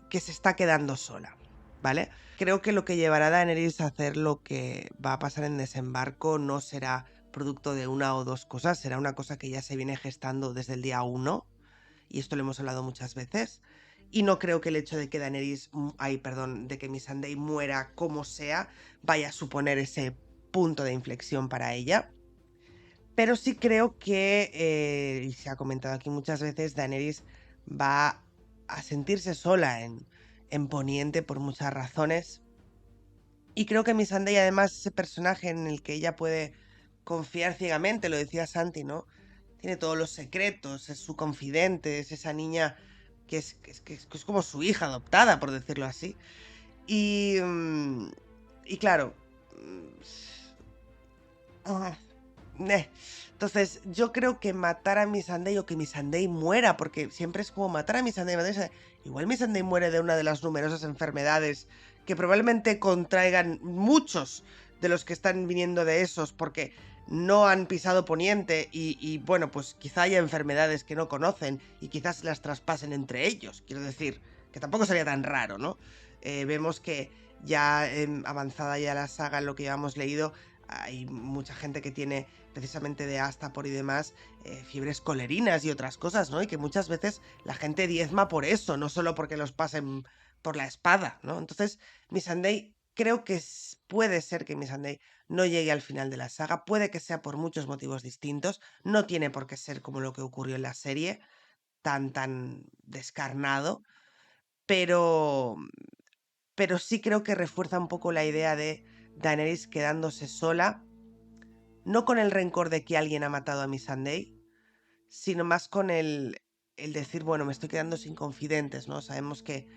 que se está quedando sola, ¿vale? Creo que lo que llevará a Daenerys a hacer lo que va a pasar en Desembarco no será producto de una o dos cosas, será una cosa que ya se viene gestando desde el día 1, y esto lo hemos hablado muchas veces, y no creo que el hecho de que de que Missandei muera como sea, vaya a suponer ese punto de inflexión para ella. Pero sí creo que, y se ha comentado aquí muchas veces, Daenerys va a sentirse sola en Poniente por muchas razones. Y creo que Missandei, además, ese personaje en el que ella puede confiar ciegamente, lo decía Santi, ¿no? Tiene todos los secretos, es su confidente, es esa niña que es como su hija adoptada, por decirlo así. Y claro... Entonces, yo creo que matar a Missandei o que Missandei muera, porque siempre es como matar a Missandei. Igual Missandei muere de una de las numerosas enfermedades que probablemente contraigan muchos de los que están viniendo de esos, porque no han pisado Poniente y bueno, pues quizá haya enfermedades que no conocen y quizás las traspasen entre ellos. Quiero decir, que tampoco sería tan raro, ¿no? Vemos que ya avanzada ya la saga, en lo que ya hemos leído, hay mucha gente que tiene precisamente de Astapor y demás fiebres colerinas y otras cosas, ¿no? Y que muchas veces la gente diezma por eso, no solo porque los pasen por la espada, ¿no? Entonces, Missandei, creo que puede ser que Missandei no llegue al final de la saga, puede que sea por muchos motivos distintos, no tiene por qué ser como lo que ocurrió en la serie, tan descarnado, pero sí creo que refuerza un poco la idea de Daenerys quedándose sola, no con el rencor de que alguien ha matado a Missandei, sino más con el decir, bueno, me estoy quedando sin confidentes, ¿no? Sabemos que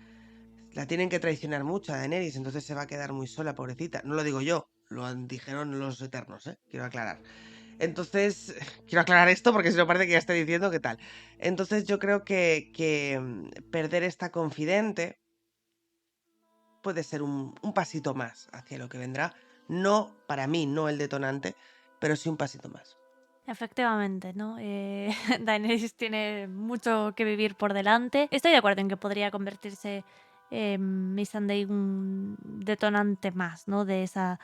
la tienen que traicionar mucho a Daenerys, entonces se va a quedar muy sola, pobrecita. No lo digo yo, dijeron los Eternos, quiero aclarar. Entonces, quiero aclarar esto porque si no parece que ya estoy diciendo qué tal. Entonces yo creo que perder esta confidente puede ser un pasito más hacia lo que vendrá. No, para mí, no el detonante, pero sí un pasito más. Efectivamente, ¿no? Daenerys tiene mucho que vivir por delante. Estoy de acuerdo en que podría convertirse Missandei un detonante más, ¿no? De esa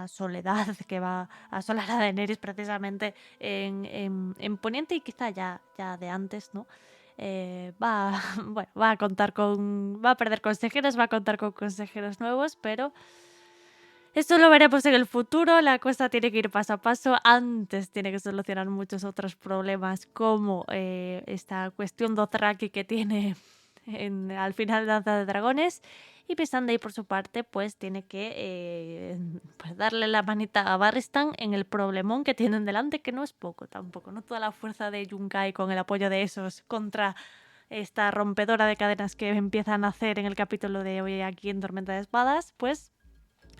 soledad que va a asolar a Daenerys precisamente en Poniente y quizá ya de antes, ¿no? Va a contar va a perder consejeros, va a contar con consejeros nuevos, pero esto lo veremos en el futuro. La cosa tiene que ir paso a paso. Antes tiene que solucionar muchos otros problemas, como esta cuestión Dothraki que tiene al final de Danza de Dragones. Y Missandei, por su parte, pues tiene que pues darle la manita a Barristan en el problemón que tienen delante, que no es poco tampoco. No toda la fuerza de Yunkai con el apoyo de esos contra esta rompedora de cadenas que empiezan a hacer en el capítulo de hoy aquí en Tormenta de Espadas, pues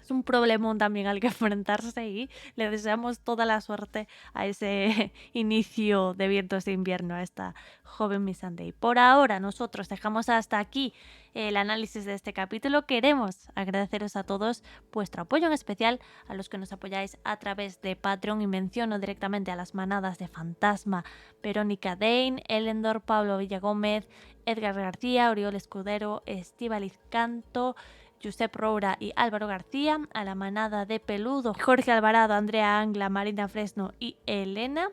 es un problemón también al que enfrentarse y le deseamos toda la suerte a ese inicio de vientos de invierno a esta joven Missandei. Por ahora nosotros dejamos hasta aquí el análisis de este capítulo. Queremos agradeceros a todos vuestro apoyo, en especial a los que nos apoyáis a través de Patreon, y menciono directamente a las manadas de Fantasma, Verónica Dane, Elendor, Pablo Villagómez, Edgar García, Oriol Escudero, Estíbaliz Canto, Josep Roura y Álvaro García, a la manada de Peludo, Jorge Alvarado, Andrea Angla, Marina Fresno y Elena,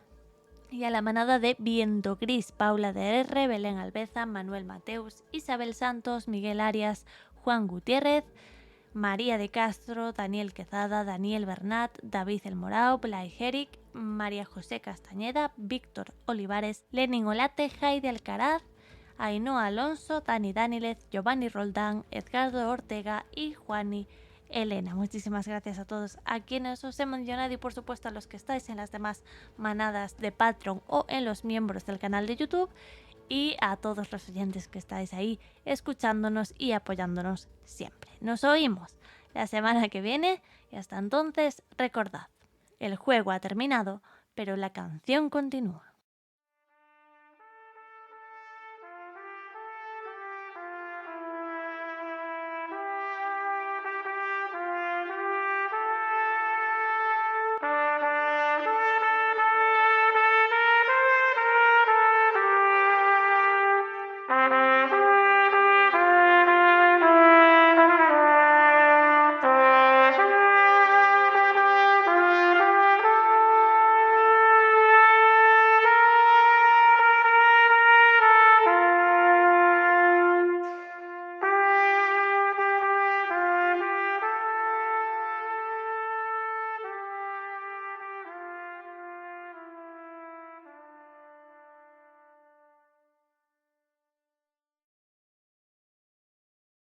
y a la manada de Viento Gris, Paula DR, Belén Albeza, Manuel Mateus, Isabel Santos, Miguel Arias, Juan Gutiérrez, María de Castro, Daniel Quezada, Daniel Bernat, David El Morao, Blay Jeric, María José Castañeda, Víctor Olivares, Lenin Olate, Jaide Alcaraz, Ainhoa Alonso, Dani Danilez, Giovanni Roldán, Edgardo Ortega y Juani Elena. Muchísimas gracias a todos a quienes os he mencionado y por supuesto a los que estáis en las demás manadas de Patreon o en los miembros del canal de YouTube, y a todos los oyentes que estáis ahí escuchándonos y apoyándonos siempre. Nos oímos la semana que viene y hasta entonces recordad, el juego ha terminado, pero la canción continúa.